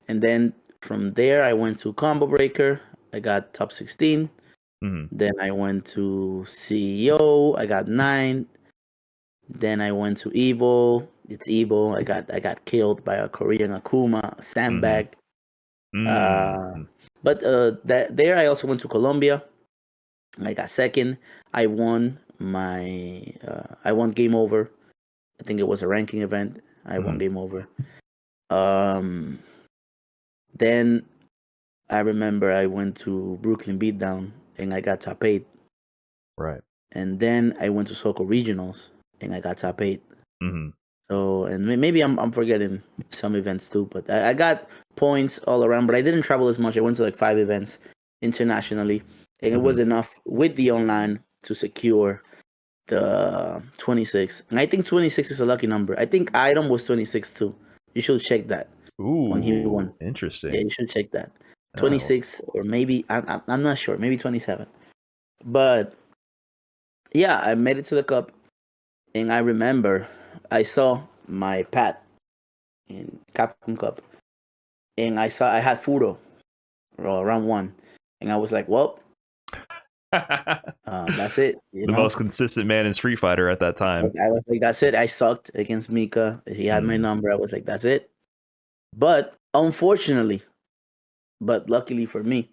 And then from there, I went to Combo Breaker. I got top 16. Then I went to CEO. I got 9. Then I went to Evo. It's Evo. I got killed by a Korean Akuma sandbag. But there I also went to Colombia. I got second. I won Game Over. I think it was a ranking event. I won Game Over. Then I remember I went to Brooklyn Beatdown and I got top 8. Right. And then I went to Soco Regionals and I got top 8. So, and maybe I'm forgetting some events too, but I got points all around, but I didn't travel as much. I went to like 5 events internationally, and it was enough with the online to secure the 26. And I think 26 is a lucky number. I think Item was 26 too. You should check that. Ooh, when he won. Interesting. Yeah, you should check that. 26 or maybe I'm not sure. Maybe 27. But yeah, I made it to the cup, and I remember I saw my pad in Capcom Cup, and I had Furo round 1, and I was like, well, that's it. The most consistent man in Street Fighter at that time. I was like, that's it. I sucked against Mika. He had my number. I was like, that's it. But unfortunately, but luckily for me,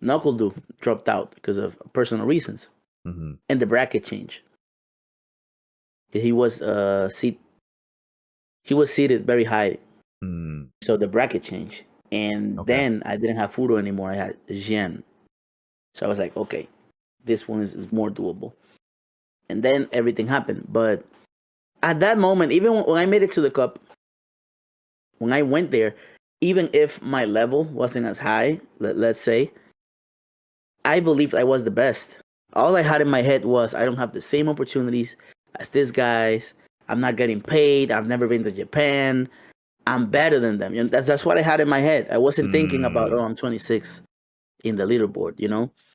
Knuckle dropped out because of personal reasons, and the bracket changed. He was seated very high, so the bracket changed, and then I didn't have Furo anymore. I had Jian, so I was like, okay, this one is more doable. And then everything happened. But at that moment, even when I made it to the cup, when I went there, even if my level wasn't as high, let's say, I believed I was the best. All I had in my head was I don't have the same opportunities as these guys. I'm not getting paid. I've never been to Japan. I'm better than them. You know, that's what I had in my head. I wasn't thinking about, I'm 26 in the leaderboard,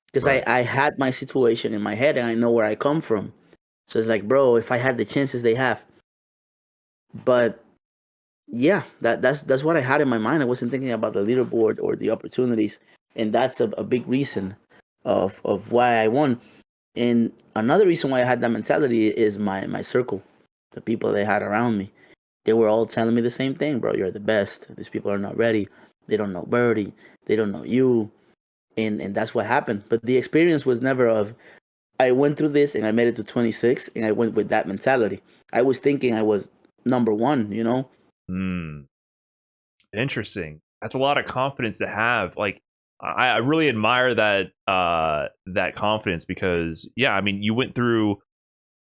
because I had my situation in my head and I know where I come from. So it's like, bro, if I had the chances they have. But yeah, that's what I had in my mind. I wasn't thinking about the leaderboard or the opportunities, and that's a big reason of why I won. And another reason why I had that mentality is my circle, the people they had around me. They were all telling me the same thing, bro. You're the best. These people are not ready. They don't know Birdie. They don't know you, and that's what happened. But the experience was never of. I went through this and I made it to 26, and I went with that mentality. I was thinking I was number 1, Interesting. That's a lot of confidence to have. Like, I really admire that that confidence because, yeah, I mean, you went through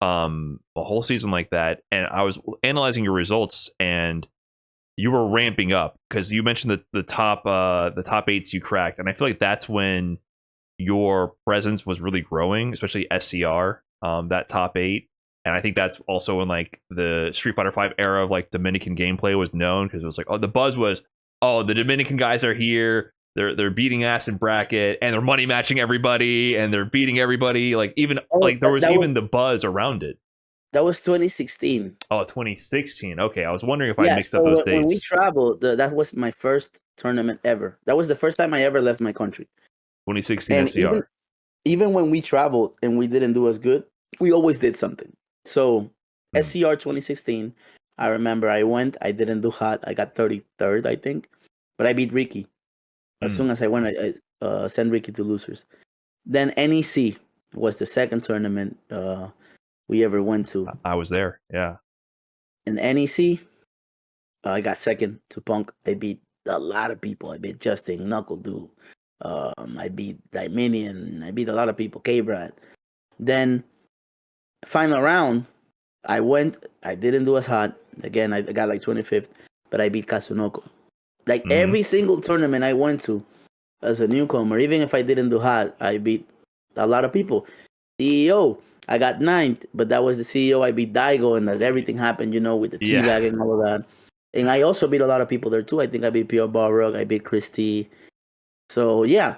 a whole season like that, and I was analyzing your results, and you were ramping up because you mentioned the top 8s you cracked, and I feel like that's when your presence was really growing, especially SCR, that top 8. And I think that's also when like the Street Fighter V era of like Dominican gameplay was known because it was like, oh, the buzz was, oh, the Dominican guys are here. they're beating ass in bracket, and they're money matching everybody, and they're beating everybody. Like even there was even the buzz around it. That was 2016. Oh, 2016. Okay, I was wondering if I mixed up so those when we dates. traveled, that was my first tournament ever. That was the first time I ever left my country. 2016 And SCR. even when we traveled and we didn't do as good, we always did something. So SCR 2016, I remember I went, I didn't do hot. I got 33rd, I think, but I beat Ricky. As soon as I went, I sent Ricky to losers. Then NEC was the second tournament we ever went to. I was there, yeah. In NEC, I got second to Punk. I beat a lot of people. I beat Justin, Knuckle Dude. I beat Dominion. I beat a lot of people. K-Brad. Then, final round, I went. I didn't do as hot. Again, I got like 25th, but I beat Kazunoko. Like every single tournament I went to as a newcomer, even if I didn't do hot, I beat a lot of people. CEO, I got 9th, but that was the CEO. I beat Daigo, and that everything happened, with the teabag and all of that. And I also beat a lot of people there too. I think I beat Pierre Barrug, I beat Christy. So yeah,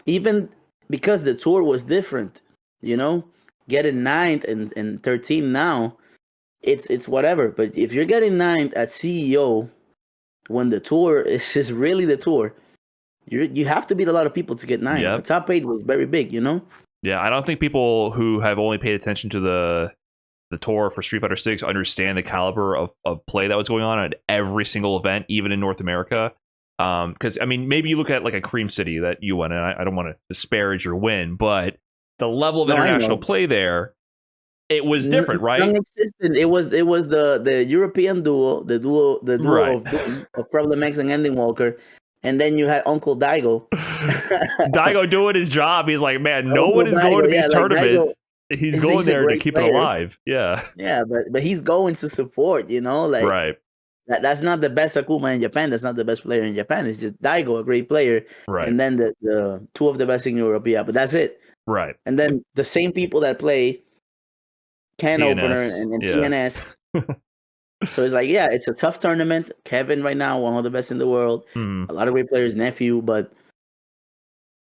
even because the tour was different, getting 9th and 13th now, it's whatever. But if you're getting 9th at CEO, when the tour is just really the tour, you have to beat a lot of people to get 9th. Yep. The top 8 was very big, Yeah, I don't think people who have only paid attention to the tour for Street Fighter 6 understand the caliber of play that was going on at every single event, even in North America. Because I mean, maybe you look at like a Cream City that you won, and I don't want to disparage your win, but the level of international play there, it was different, right? Non-existent. It was the European duo, the duo of Problem X and Ending Walker. And then you had Uncle Daigo. Daigo doing his job. He's like, man, no one is going to these tournaments. Like he's going there to keep it alive. Yeah. Yeah, but he's going to support, right. That's not the best Akuma in Japan. That's not the best player in Japan. It's just Daigo, a great player. Right. And then the two of the best in Europe. Yeah, but that's it. Right. And then the same people that play Can TNS, Opener and TNS. So it's like, yeah, it's a tough tournament. Kevin right now, one of the best in the world. A lot of great players, Nephew, but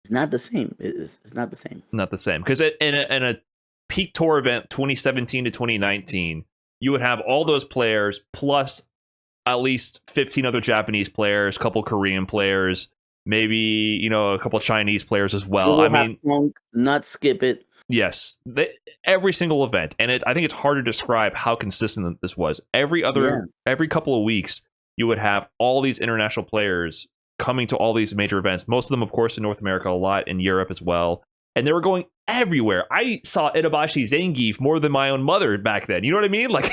it's not the same. It's not the same. Not the same. Because in a peak tour event, 2017 to 2019, you would have all those players plus at least 15 other Japanese players, a couple Korean players, maybe, a couple Chinese players as well. I mean, Punk, not skip it. Yes, every single event, and I think it's hard to describe how consistent this was. Every couple of weeks, you would have all these international players coming to all these major events. Most of them, of course, in North America, a lot in Europe as well, and they were going everywhere. I saw Itabashi Zangief more than my own mother back then. You know what I mean? Like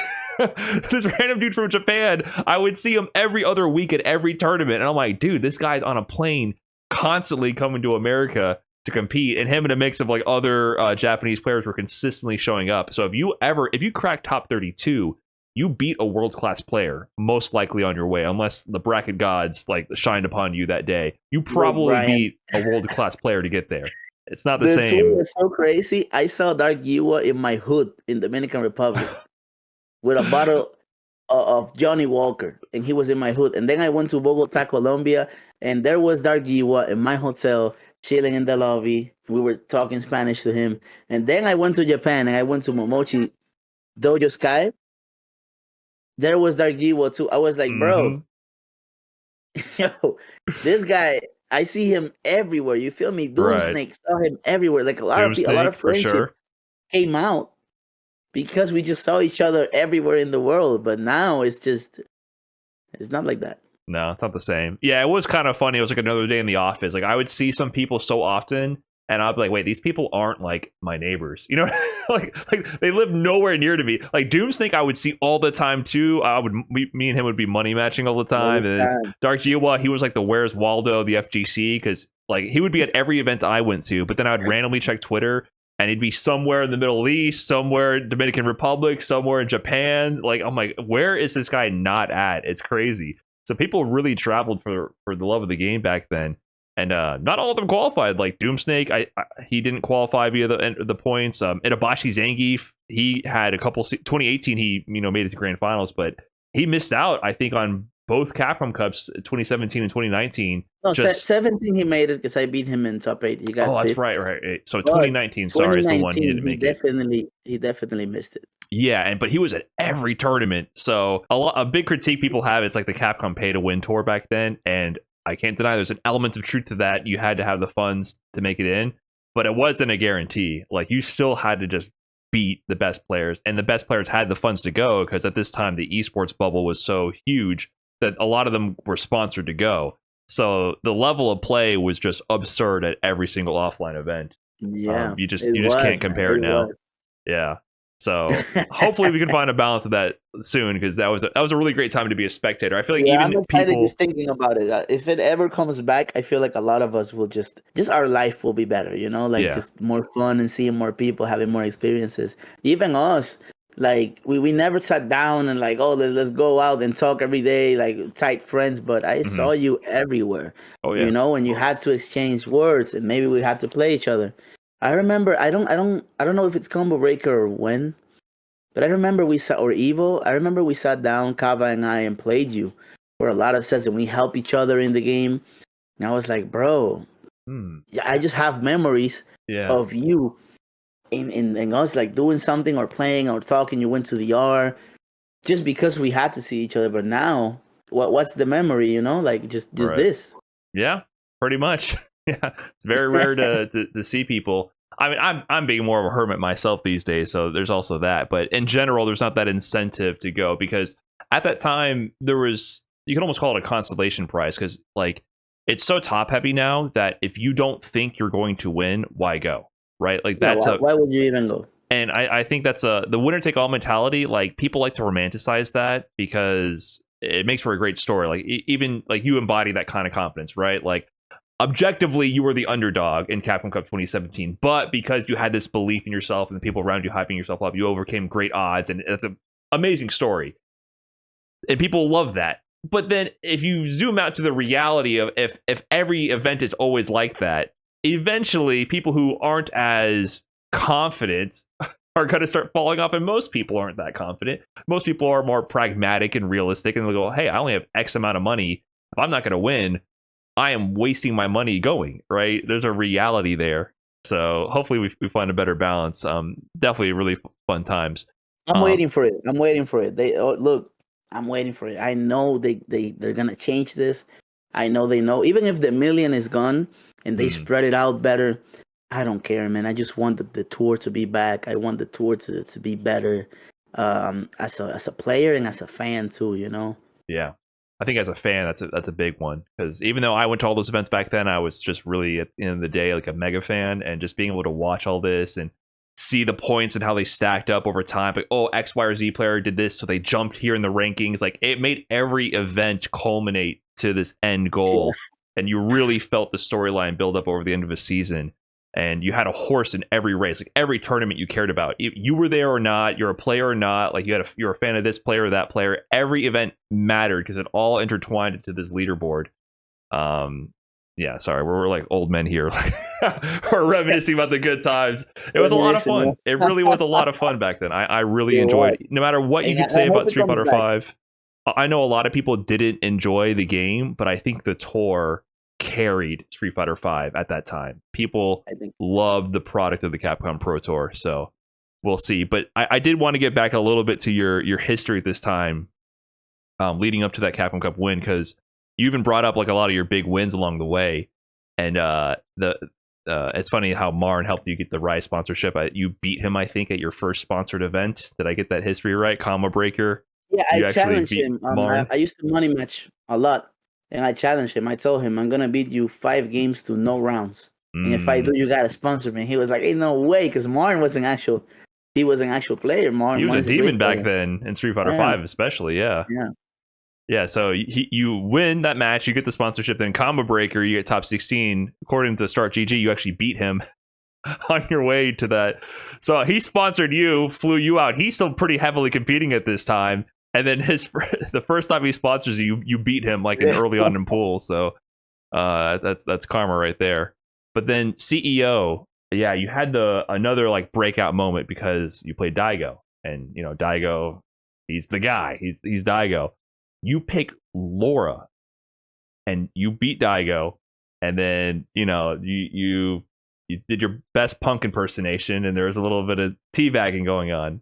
this random dude from Japan, I would see him every other week at every tournament, and I'm like, dude, this guy's on a plane constantly coming to America to compete, and him and a mix of like other Japanese players were consistently showing up. So if you crack top 32, you beat a world-class player, most likely on your way, unless the bracket gods like shined upon you that day. You probably beat a world-class player to get there. It's not the same. The tour was so crazy. I saw Dark Yiwa in my hood in Dominican Republic with a bottle of Johnny Walker, and he was in my hood. And then I went to Bogota, Colombia, and there was Dark Yiwa in my hotel, chilling in the lobby. We were talking Spanish to him. And then I went to Japan, and I went to Momochi Dojo Sky. There was Dark Yiwa too. I was like, bro, yo, this guy, I see him everywhere. You feel me? Doom Snake saw him everywhere. Like a lot of friendship came out because we just saw each other everywhere in the world. But now it's not like that. No, it's not the same. Yeah, it was kind of funny. It was like another day in the office. Like I would see some people so often, and I'd be like, wait, these people aren't like my neighbors. like they live nowhere near to me. Like Doomsnake, I would see all the time too. Me and him would be money matching all the time. And then Dark Jiwa, he was like the Where's Waldo, the FGC, because like he would be at every event I went to. But then I would randomly check Twitter, and he'd be somewhere in the Middle East, somewhere in Dominican Republic, somewhere in Japan. Like I'm like, where is this guy not at? It's crazy. So people really traveled for the love of the game back then, and not all of them qualified. Like Doomsnake, he didn't qualify via the points. Itabashi Zangief, he had a couple. 2018, he made it to grand finals, but he missed out, I think, on both Capcom Cups, 2017 and 2019. No, 17 he made it because I beat him in top 8. He got oh, that's fifth. right. So But 2019, sorry, is the one he didn't make it. He definitely missed it. Yeah, but he was at every tournament. So a big critique people have, it's like the Capcom pay to win tour back then, and I can't deny there's an element of truth to that. You had to have the funds to make it in, but it wasn't a guarantee. Like, you still had to just beat the best players, and the best players had the funds to go because at this time the esports bubble was so huge that a lot of them were sponsored to go. So the level of play was just absurd at every single offline event. Yeah, you just can't compare it now. Yeah. So hopefully we can find a balance of that soon, because that was a really great time to be a spectator. I feel like even I'm excited people just thinking about it. If it ever comes back, I feel like a lot of us will just our life will be better, just more fun and seeing more people, having more experiences. Even us, like we never sat down and like, oh, let's go out and talk every day like tight friends, but I saw you everywhere. Oh yeah. And you had to exchange words, and maybe we had to play each other. I remember, I don't know if it's Combo Breaker or when, but I remember we sat down, Kava and I, and played you for a lot of sets, and we helped each other in the game. And I was like, bro, I just have memories of you in us like doing something or playing or talking. You went to the R just because we had to see each other. But now, what's the memory? Like just right. This. Yeah, pretty much. Yeah, it's very rare to see people. I mean, I'm being more of a hermit myself these days, so there's also that. But in general, there's not that incentive to go, because at that time there was, you can almost call it a consolation prize, because like it's so top heavy now that if you don't think you're going to win, why go? Right? Like that's why would you even go? And I think that's the winner take all mentality. Like, people like to romanticize that because it makes for a great story. Like, even like you embody that kind of confidence, right? Like, objectively, you were the underdog in Capcom Cup 2017, but because you had this belief in yourself and the people around you hyping yourself up, you overcame great odds, and that's an amazing story. And people love that. But then if you zoom out to the reality of if every event is always like that, eventually people who aren't as confident are going to start falling off, and most people aren't that confident. Most people are more pragmatic and realistic, and they'll go, hey, I only have X amount of money. If I'm not going to win, I am wasting my money going, right? There's a reality there. So hopefully we find a better balance. Definitely really fun times. I'm waiting for it. I'm waiting for it. I'm waiting for it. I know they're going to change this. I know they know. Even if the million is gone and they spread it out better, I don't care, man. I just want the tour to be back. I want the tour to be better as a player and as a fan too, Yeah. I think as a fan, that's a big one, because even though I went to all those events back then, I was just really, at the end of the day, like a mega fan, and just being able to watch all this and see the points and how they stacked up over time. Like, oh, X, Y, or Z player did this, so they jumped here in the rankings. Like, it made every event culminate to this end goal, and you really felt the storyline build up over the end of a season. And you had a horse in every race, like every tournament you cared about. You were there or not, you're a player or not, like you're a fan of this player or that player. Every event mattered because it all intertwined into this leaderboard. Yeah, sorry, we're like old men here. We're reminiscing about the good times. It was a lot of fun. It really was a lot of fun back then. I really enjoyed it. No matter what you could say about Street Fighter V. I know a lot of people didn't enjoy the game, but I think the tour carried Street Fighter V at that time. People loved the product of the Capcom Pro Tour, so we'll see. But I did want to get back a little bit to your history at this time, leading up to that Capcom Cup win, because you even brought up like a lot of your big wins along the way. And it's funny how Marn helped you get the Rise sponsorship. You beat him, I think, at your first sponsored event. Did I get that history right? Combo Breaker. Yeah, I challenged him. I used to money match a lot. And I challenged him. I told him, I'm going to beat you 5 games to no rounds. And if I do, you got to sponsor me. He was like, hey, no way. Because Martin was an actual player. He was a demon back then in Street Fighter V, especially. Yeah. Yeah. So you win that match. You get the sponsorship. Then Combo Breaker, you get top 16. According to Start GG, you actually beat him on your way to that. So he sponsored you, flew you out. He's still pretty heavily competing at this time. And then the first time he sponsors you beat him like early on in pool. So that's karma right there. But then CEO, yeah, you had another like breakout moment because you played Daigo, and Daigo, he's the guy. He's Daigo. You pick Laura, and you beat Daigo, and then you did your best punk impersonation, and there was a little bit of teabagging going on,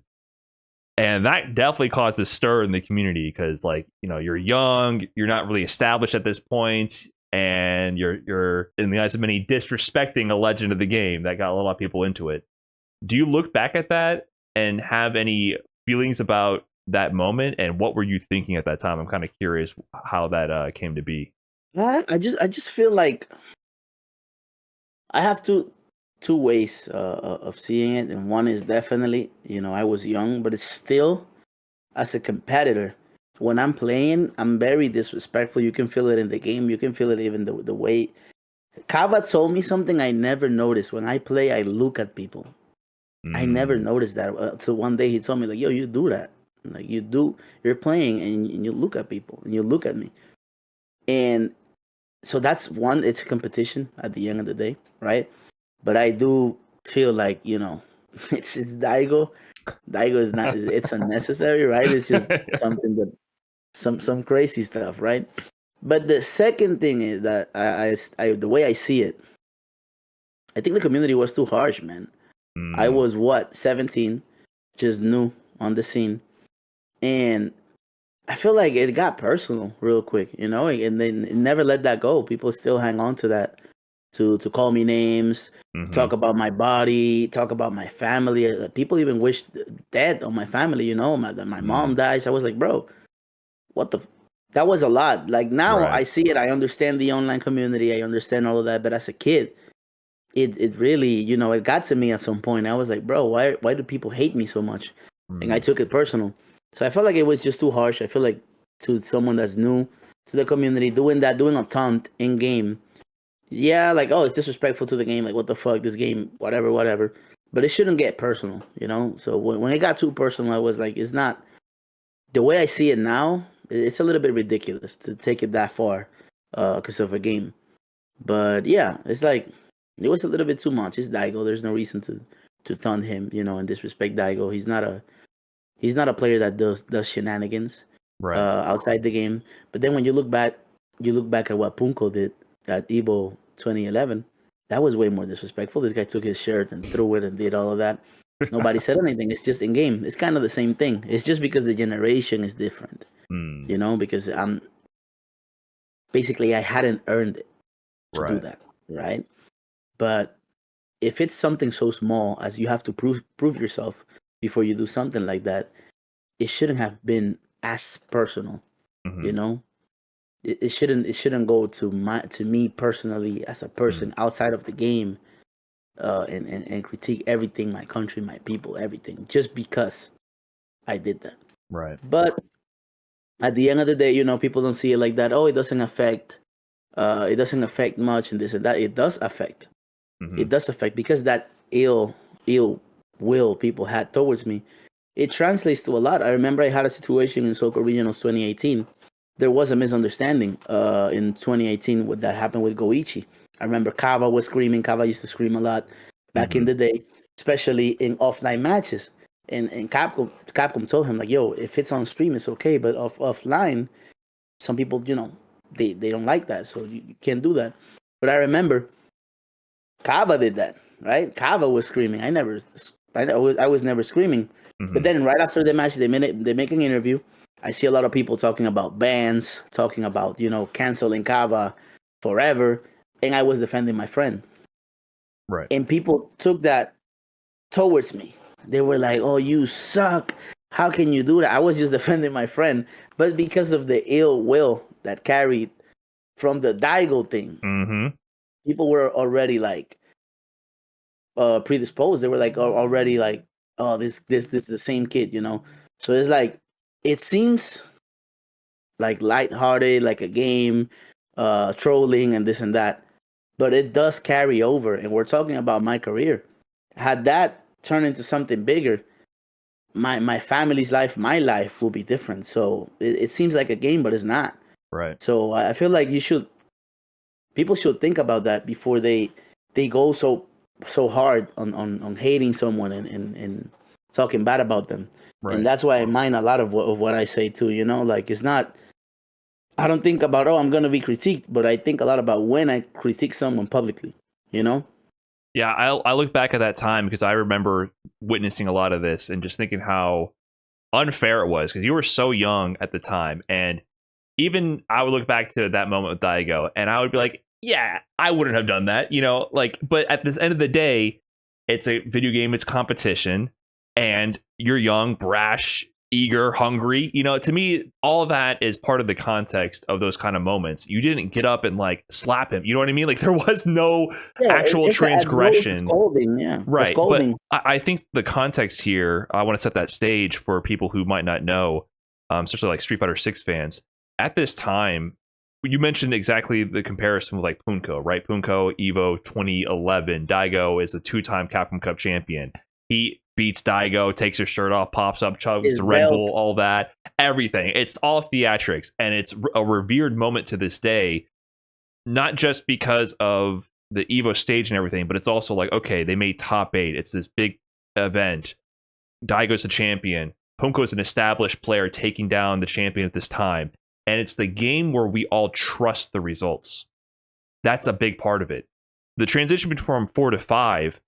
and that definitely caused a stir in the community because, like, you're young, you're not really established at this point, and you're in the eyes of many disrespecting a legend of the game. That got a lot of people into it. Do you look back at that and have any feelings about that moment, and what were you thinking at that time? I'm kind of curious how that came to be. I just feel like I have two ways of seeing it, and one is definitely, I was young, but it's still, as a competitor, when I'm playing, I'm very disrespectful. You can feel it in the game. You can feel it even the way. Kava told me something I never noticed. When I play, I look at people. I never noticed that until one day he told me, like, yo, you do that. Like, you're playing and you look at people and you look at me. And so that's one, it's a competition at the end of the day, right? But I do feel like, it's Daigo. Daigo is not, it's unnecessary, right? It's just something that, some crazy stuff, right? But the second thing is that I the way I see it, I think the community was too harsh, man. I was 17, just new on the scene, and I feel like it got personal real quick, and then it never let that go. People still hang on to that, to call me names, talk about my body, talk about my family. People even wish death on my family. My mom dies. I was like, bro, what the. That was a lot. Like, now Right. I see it. I understand the online community. I understand all of that. But as a kid, it really, it got to me at some point. I was like, bro, why do people hate me so much? And I took it personal. So I felt like it was just too harsh. I feel like, to someone that's new to the community, doing a taunt in game, yeah, like, oh, it's disrespectful to the game. Like, what the fuck, this game, whatever. But it shouldn't get personal, So when it got too personal, I was like, it's not, the way I see it now, it's a little bit ridiculous to take it that far because of a game. But yeah, it's like, it was a little bit too much. It's Daigo. There's no reason to taunt him, and disrespect Daigo. He's not a player that does shenanigans Right. outside the game. But then when you look back at what Punko did at Evo 2011, that was way more disrespectful. This guy took his shirt and threw it and did all of that. Nobody said anything. It's just in game. It's kind of the same thing. It's just because the generation is different, because basically I hadn't earned it to do that, right? But if it's something so small as you have to prove yourself before you do something like that, it shouldn't have been as personal, It shouldn't go to me personally as a person outside of the game, and critique everything, my country, my people, everything, just because I did that. Right. But at the end of the day, people don't see it like that. Oh, it doesn't affect much and this and that. It does affect. It does affect, because that ill will people had towards me, it translates to a lot. I remember I had a situation in Soco Regionals 2018. There was a misunderstanding in 2018 with that happened with Goichi. I remember Kava was screaming. Kava used to scream a lot back in the day, especially in offline matches. And Capcom told him, like, yo, if it's on stream, it's okay, but offline, some people, they don't like that, so you can't do that. But I remember Kava did that, right? Kava was screaming. I was never screaming. But then right after the match, they make an interview. I see a lot of people talking about bans, talking about, canceling Kava forever. And I was defending my friend. Right. And people took that towards me. They were like, oh, you suck. How can you do that? I was just defending my friend. But because of the ill will that carried from the Daigo thing, people were already like predisposed. They were like already like, oh, this the same kid, So it's like, it seems like lighthearted, like a game, trolling and this and that, but it does carry over. And we're talking about my career. Had that turned into something bigger, my family's life, my life will be different. So it seems like a game, but it's not. Right. So I feel like people should think about that before they go so hard on hating someone and talking bad about them. Right. And that's why I mind a lot of what I say too. Like, it's not. I don't think about, oh, I'm gonna be critiqued, but I think a lot about when I critique someone publicly. You know? Yeah, I look back at that time because I remember witnessing a lot of this and just thinking how unfair it was because you were so young at the time. And even I would look back to that moment with Daigo and I would be like, yeah, I wouldn't have done that, you know, like, but at the end of the day, it's a video game, it's competition, and you're young, brash, eager, hungry. You know, to me, all of that is part of the context of those kind of moments. You didn't get up and like slap him. You know what I mean? Like there was no actual transgression. Scolding, yeah. Right. Scolding. But I think the context here, I want to set that stage for people who might not know, especially like Street Fighter 6 fans. At this time, you mentioned exactly the comparison with like Punko, right? Punko, Evo 2011. Daigo is the 2-time Capcom Cup champion. He beats Daigo, takes his shirt off, pops up, chugs the Red Bull, all that, everything. It's all theatrics, and it's a revered moment to this day, not just because of the Evo stage and everything, but it's also like, okay, they made top 8. It's this big event. Daigo's the champion. Punko's an established player taking down the champion at this time. And it's the game where we all trust the results. That's a big part of it. The transition from 4 to 5,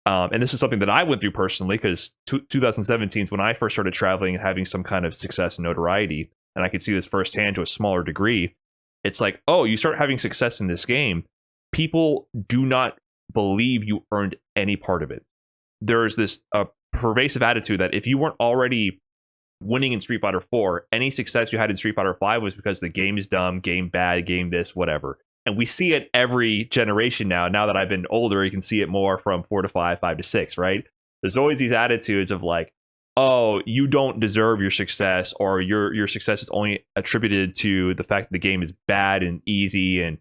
and this is something that I went through personally, because 2017 is when I first started traveling and having some kind of success and notoriety, and I could see this firsthand to a smaller degree. It's like, oh, you start having success in this game, people do not believe you earned any part of it. There's this pervasive attitude that if you weren't already winning in Street Fighter 4, any success you had in Street Fighter 5 was because the game is dumb, game bad, game this, whatever. And we see it every generation now. Now that I've been older, you can see it more from 4 to 5, 5 to 6, right? There's always these attitudes of like, oh, you don't deserve your success, or your success is only attributed to the fact that the game is bad and easy and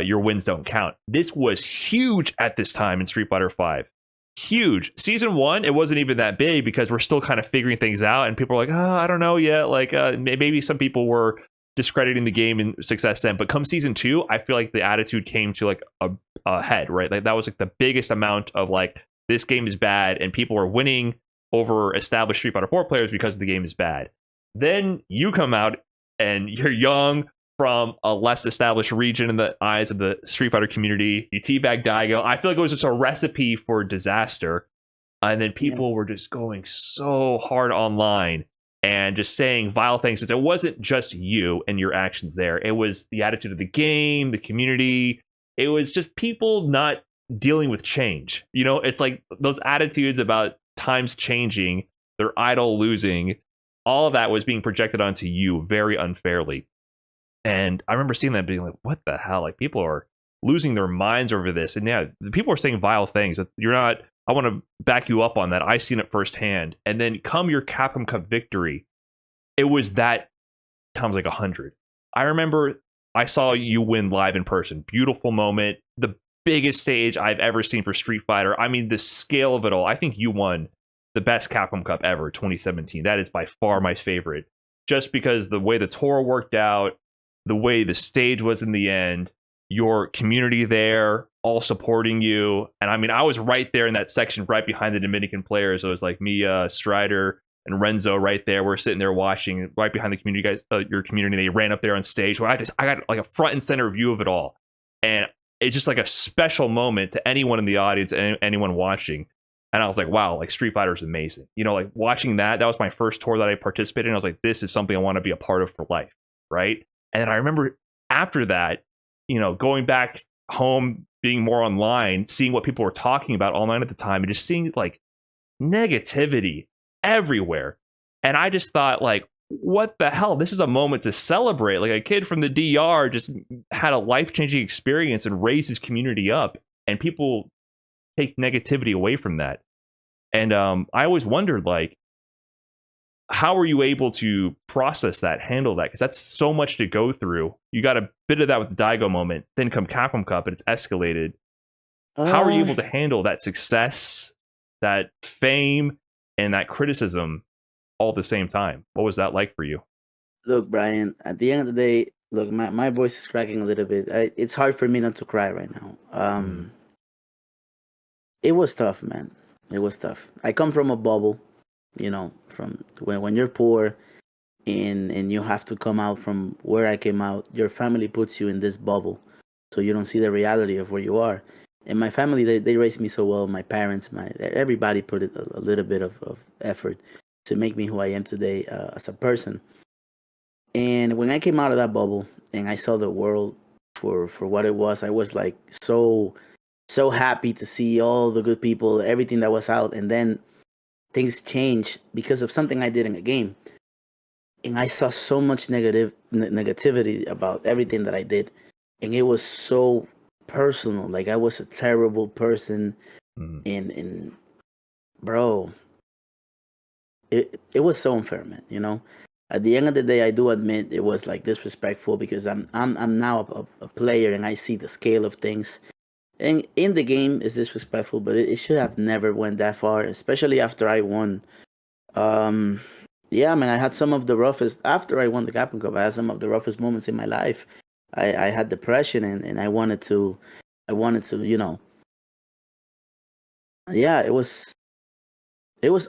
your wins don't count. This was huge at this time in Street Fighter 5. Huge. Season 1, it wasn't even that big because we're still kind of figuring things out, and people are like, oh, I don't know yet. Like maybe some people were discrediting the game in success then, but come season 2, I feel like the attitude came to like a head, right? Like that was like the biggest amount of like, this game is bad, and people are winning over established Street Fighter 4 players because the game is bad. Then you come out and you're young from a less established region in the eyes of the Street Fighter community. You teabag Daigo. I feel like it was just a recipe for disaster. And then people were just going so hard online and just saying vile things. It wasn't just you and your actions there. It was the attitude of the game, the community. It was just people not dealing with change. You know, it's like those attitudes about times changing, their idol losing, all of that was being projected onto you very unfairly. And I remember seeing that being like, what the hell? Like, people are losing their minds over this. And yeah, people are saying vile things. You're not, I want to back you up on that. I seen it firsthand. And then come your Capcom Cup victory, it was that times like 100. I remember I saw you win live in person. Beautiful moment. The biggest stage I've ever seen for Street Fighter. I mean, the scale of it all. I think you won the best Capcom Cup ever, 2017. That is by far my favorite. Just because the way the tour worked out, the way the stage was in the end, your community there, all supporting you. And I mean, I was right there in that section, right behind the Dominican players. It was like Mia, Strider, and Renzo right there. We're sitting there watching, right behind the community guys, your community. They ran up there on stage. Well, I got like a front and center view of it all. And it's just like a special moment to anyone in the audience and anyone watching. And I was like, wow, like Street Fighter is amazing. You know, like watching that was my first tour that I participated in. I was like, this is something I want to be a part of for life, right? And then I remember after that, you know, going back home, being more online, seeing what people were talking about online at the time, and just seeing like negativity everywhere. And I just thought, like, what the hell? This is a moment to celebrate. Like, a kid from the DR just had a life-changing experience and raised his community up, and people take negativity away from that. And I always wondered, like, how are you able to process that, handle that? Because that's so much to go through. You got a bit of that with the Daigo moment, then come Capcom Cup, and it's escalated. How are you able to handle that success, that fame, and that criticism all at the same time? What was that like for you? Look, Brian, at the end of the day, look, my voice is cracking a little bit. It's hard for me not to cry right now. It was tough, man. It was tough. I come from a bubble, you know, from when you're poor, and you have to come out from where I came out. Your family puts you in this bubble, so you don't see the reality of where you are. And my family, they raised me so well. My parents, everybody put it a little bit of effort to make me who I am today as a person. And when I came out of that bubble and I saw the world for what it was, I was like so happy to see all the good people, everything that was out, and then things changed because of something I did in a game, and I saw so much negativity about everything that I did, and it was so personal. Like I was a terrible person, and bro, it was so unfair, man. You know, at the end of the day, I do admit it was like disrespectful because I'm now a player and I see the scale of things. And in the game is disrespectful, but it should have never went that far, especially after I won. Um, yeah, man, I had some of the roughest after I won the Capcom Cup. I had some of the roughest moments in my life. I had depression and I wanted to, yeah, it was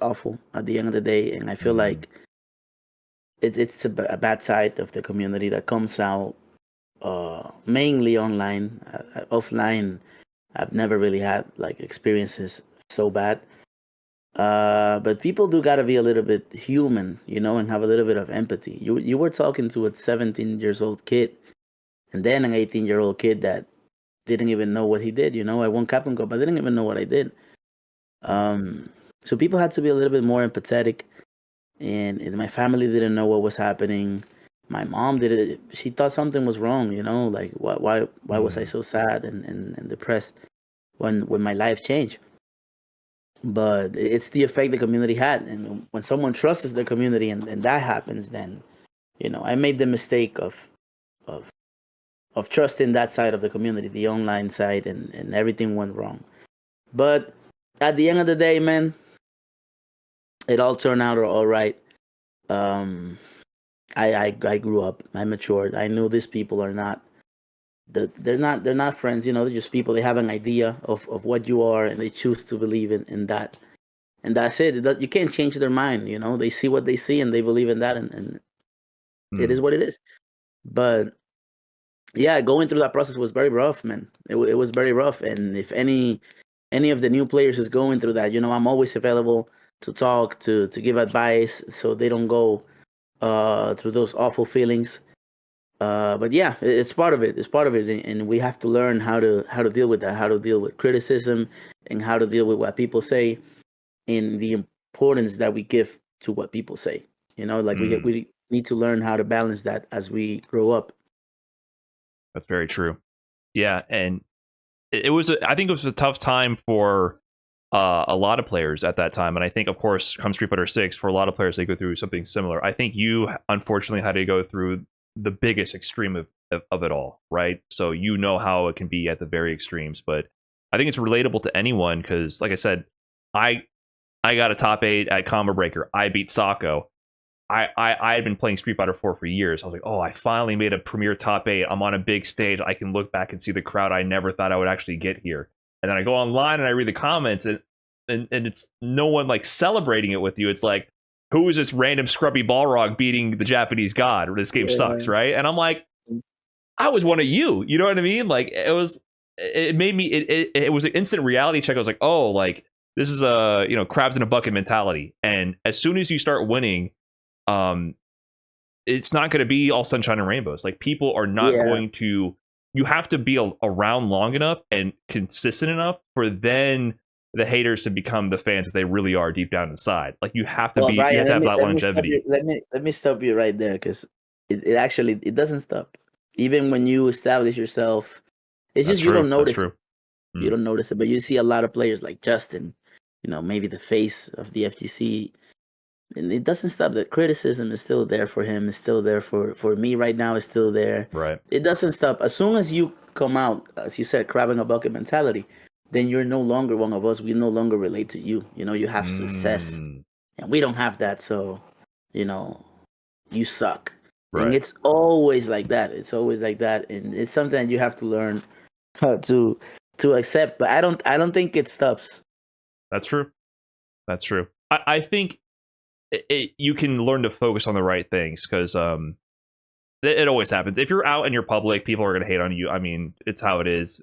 awful at the end of the day, and I feel like it's a bad side of the community that comes out mainly online. Offline, I've never really had like experiences so bad. But people do gotta be a little bit human, and have a little bit of empathy. You were talking to a 17 years old kid, and then an 18-year-old kid that didn't even know what he did. I won Capcom Cup, I didn't even know what I did. Um, so people had to be a little bit more empathetic, and my family didn't know what was happening. My mom did it. She thought something was wrong. Like why was I so sad and depressed when my life changed? But it's the effect the community had, and when someone trusts the community and that happens, then I made the mistake of of trusting that side of the community, the online side, and everything went wrong. But at the end of the day, man, it all turned out all right. um I grew up, I matured, I knew these people are not they're not friends. They're just people. They have an idea of what you are, and they choose to believe in that, and that's it. You can't change their mind. They see what they see and they believe in that, and it is what it is. But yeah, going through that process was very rough, man. It was very rough, and if any of the new players is going through that, I'm always available to talk, to give advice, so they don't go through those awful feelings. But yeah, it's part of it. It's part of it, and we have to learn how to deal with that, how to deal with criticism, and how to deal with what people say, and the importance that we give to what people say. Like we need to learn how to balance that as we grow up. That's very true. Yeah, and it was I think it was a tough time for a lot of players at that time, and I think, of course, come Street Fighter 6, for a lot of players, they go through something similar. I think you unfortunately had to go through the biggest extreme of it all, right? So how it can be at the very extremes, but I think it's relatable to anyone because, like I said, I I got a top 8 at Combo Breaker. I beat Sako. I had been playing Street Fighter 4 for years. I was like, oh, I finally made a premier top 8. I'm on a big stage. I can look back and see the crowd I never thought I would actually get here. And then I go online and I read the comments, and it's no one like celebrating it with you. It's like, who is this random scrubby Balrog beating the Japanese god? This game sucks, right? And I'm like, I was one of you. You know what I mean? Like, it made me, it was an instant reality check. I was like, oh, like, this is a, crabs in a bucket mentality. And as soon as you start winning, it's not going to be all sunshine and rainbows. Like, people are not going to, you have to be around long enough and consistent enough for then the haters to become the fans that they really are deep down inside. Like, you have to Well, be, Brian, you have to have that longevity. let me stop you right there, because it actually it doesn't stop. Even when you establish yourself, it's That's just you true. don't That's notice it. true. You don't notice it, but you see a lot of players like Justin, maybe the face of the FGC, and it doesn't stop. The criticism is still there for him. It's still there for me right now. It's still there. Right. It doesn't stop. As soon as you come out, as you said, crab in a bucket mentality, then you're no longer one of us. We no longer relate to you. You have success, and we don't have that. So, you know, you suck. And Right. it's always like that. It's always like that, and it's something that you have to learn to accept. But I don't think it stops. That's true. That's true. I think you can learn to focus on the right things, because it always happens. If you're out and you're public, people are going to hate on you. I mean, it's how it is.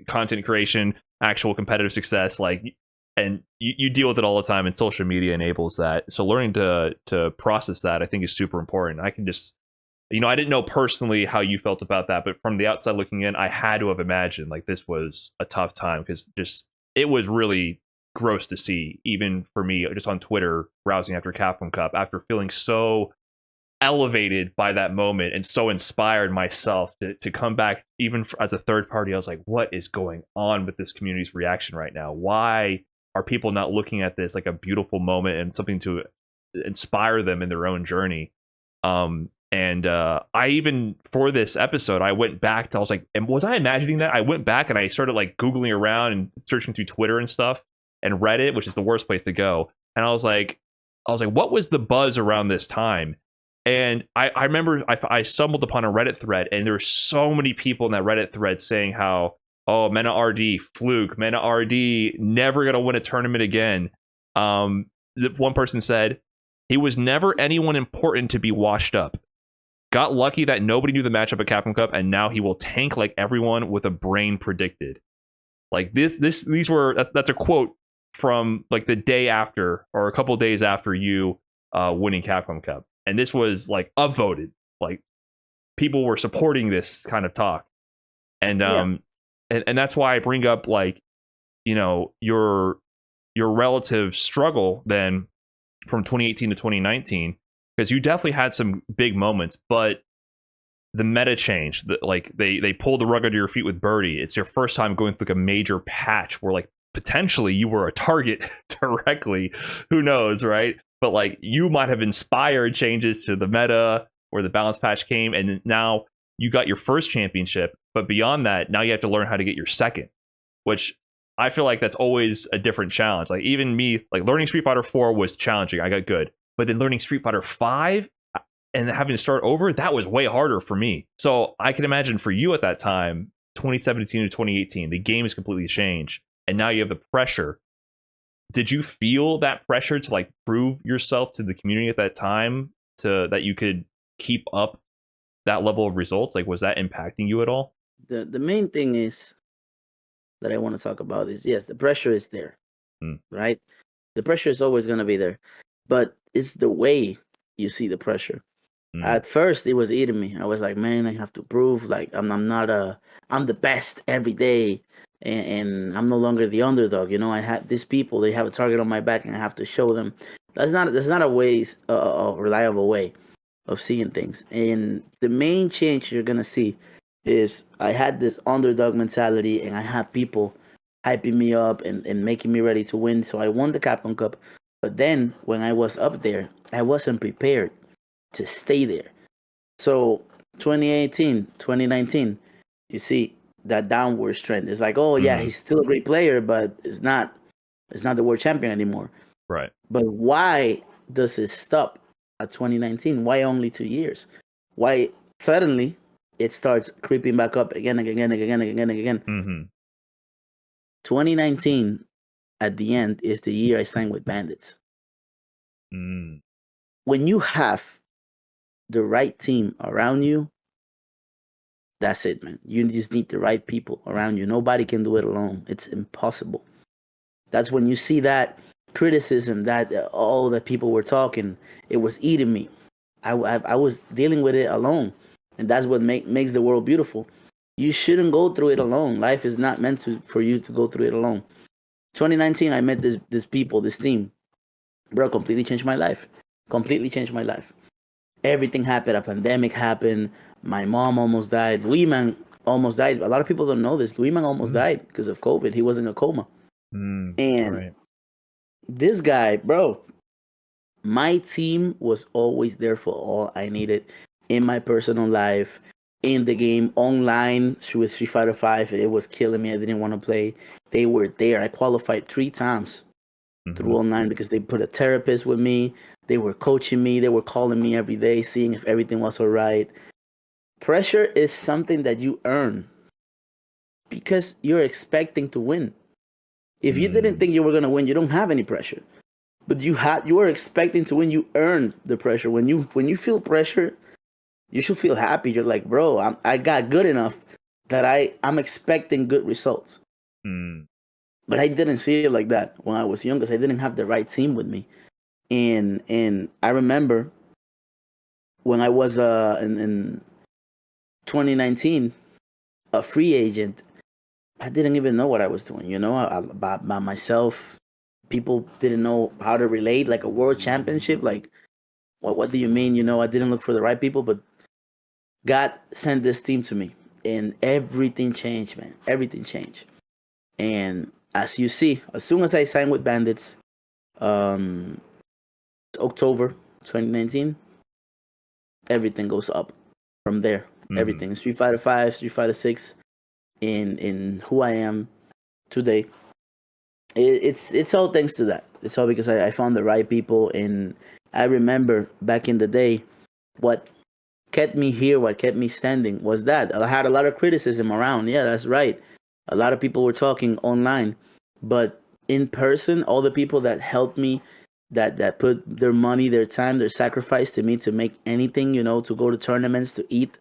Content creation, actual competitive success, like, and you deal with it all the time, and social media enables that. So learning to process that, I think, is super important. I can just, I didn't know personally how you felt about that, but from the outside looking in, I had to have imagined like this was a tough time, because just it was really gross to see, even for me, just on Twitter, browsing after Capcom Cup, after feeling so elevated by that moment and so inspired myself to come back, even as a third party. I was like, what is going on with this community's reaction right now? Why are people not looking at this like a beautiful moment and something to inspire them in their own journey? And I even, for this episode, I went back to, I was like, was I imagining that? I went back and I started like Googling around and searching through Twitter and stuff, and Reddit, which is the worst place to go. And I was like, what was the buzz around this time? And I remember I stumbled upon a Reddit thread, and there were so many people in that Reddit thread saying how, oh, MenaRD, fluke, MenaRD, never going to win a tournament again. One person said, he was never anyone important to be washed up. Got lucky that nobody knew the matchup at Capcom Cup, and now he will tank like everyone with a brain predicted. Like these were, that's a quote from like the day after, or a couple days after you winning Capcom Cup. And this was like upvoted. Like people were supporting this kind of talk. And and that's why I bring up, like, your relative struggle then from 2018 to 2019, because you definitely had some big moments, but the meta changed. Like they pulled the rug under your feet with Birdie. It's your first time going through like a major patch where like potentially you were a target directly. Who knows, right? But like you might have inspired changes to the meta where the balance patch came, and now you got your first championship. But beyond that, now you have to learn how to get your second, which I feel like that's always a different challenge. Like even me, like learning Street Fighter 4 was challenging. I got good. But then learning Street Fighter 5 and having to start over, that was way harder for me. So I can imagine for you at that time, 2017 to 2018, the game has completely changed. And now you have the pressure. Did you feel that pressure to like prove yourself to the community at that time, to that you could keep up that level of results? Like, was that impacting you at all? The main thing is that I want to talk about is, yes, the pressure is there, right? The pressure is always going to be there, but it's the way you see the pressure. At first, it was eating me. I was like, man, I have to prove like I'm the best every day, and I'm no longer the underdog. I had these people; they have a target on my back, and I have to show them. That's not a reliable way of seeing things. And the main change you're gonna see is I had this underdog mentality, and I had people hyping me up and making me ready to win. So I won the Capcom Cup. But then when I was up there, I wasn't prepared to stay there. So 2018, 2019, you see that downward trend. It's like, oh yeah, he's still a great player, but it's not the world champion anymore. Right. But why does it stop at 2019? Why only 2 years? Why suddenly it starts creeping back up again and again and again and again and again? 2019 at the end is the year I signed with Bandits. When you have the right team around you, that's it, man. You just need the right people around you. Nobody can do it alone. It's impossible. That's when you see that criticism that all the people were talking, it was eating me. I was dealing with it alone, and that's what makes the world beautiful. You shouldn't go through it alone. Life is not meant for you to go through it alone. 2019, I met this people, this team. Bro, completely changed my life. Completely changed my life. Everything happened. A pandemic happened. My mom almost died. Luiman almost died. A lot of people don't know this. Luiman almost died because of COVID. He was in a coma. And this guy, bro, my team was always there for all I needed in my personal life, in the game, online, with Street Fighter 5. It was killing me. I didn't want to play. They were there. I qualified 3 times through online because they put a therapist with me. They were coaching me. They were calling me every day, seeing if everything was all right. Pressure is something that you earn because you're expecting to win. If you didn't think you were going to win, you don't have any pressure. but you are expecting to win. You earn the pressure. When you feel pressure, you should feel happy. You're like, bro, I got good enough that I'm expecting good results. Mm. But I didn't see it like that when I was young because I didn't have the right team with me. And I remember when I was in 2019 a free agent, I didn't even know what I was doing. By myself. People didn't know how to relate like a world championship. Like, what do you mean? I didn't look for the right people, but God sent this team to me, and everything changed, man. Everything changed. And as you see, as soon as I signed with Bandits, um, October 2019, everything goes up from there. Everything. Street Fighter 5, Street Fighter 6, in who I am today. It's all thanks to that. It's all because I found the right people, and I remember back in the day, what kept me here, what kept me standing was that I had a lot of criticism around. Yeah, that's right. A lot of people were talking online, but in person, all the people that helped me, that put their money, their time, their sacrifice to me to make anything, to go to tournaments, to eat,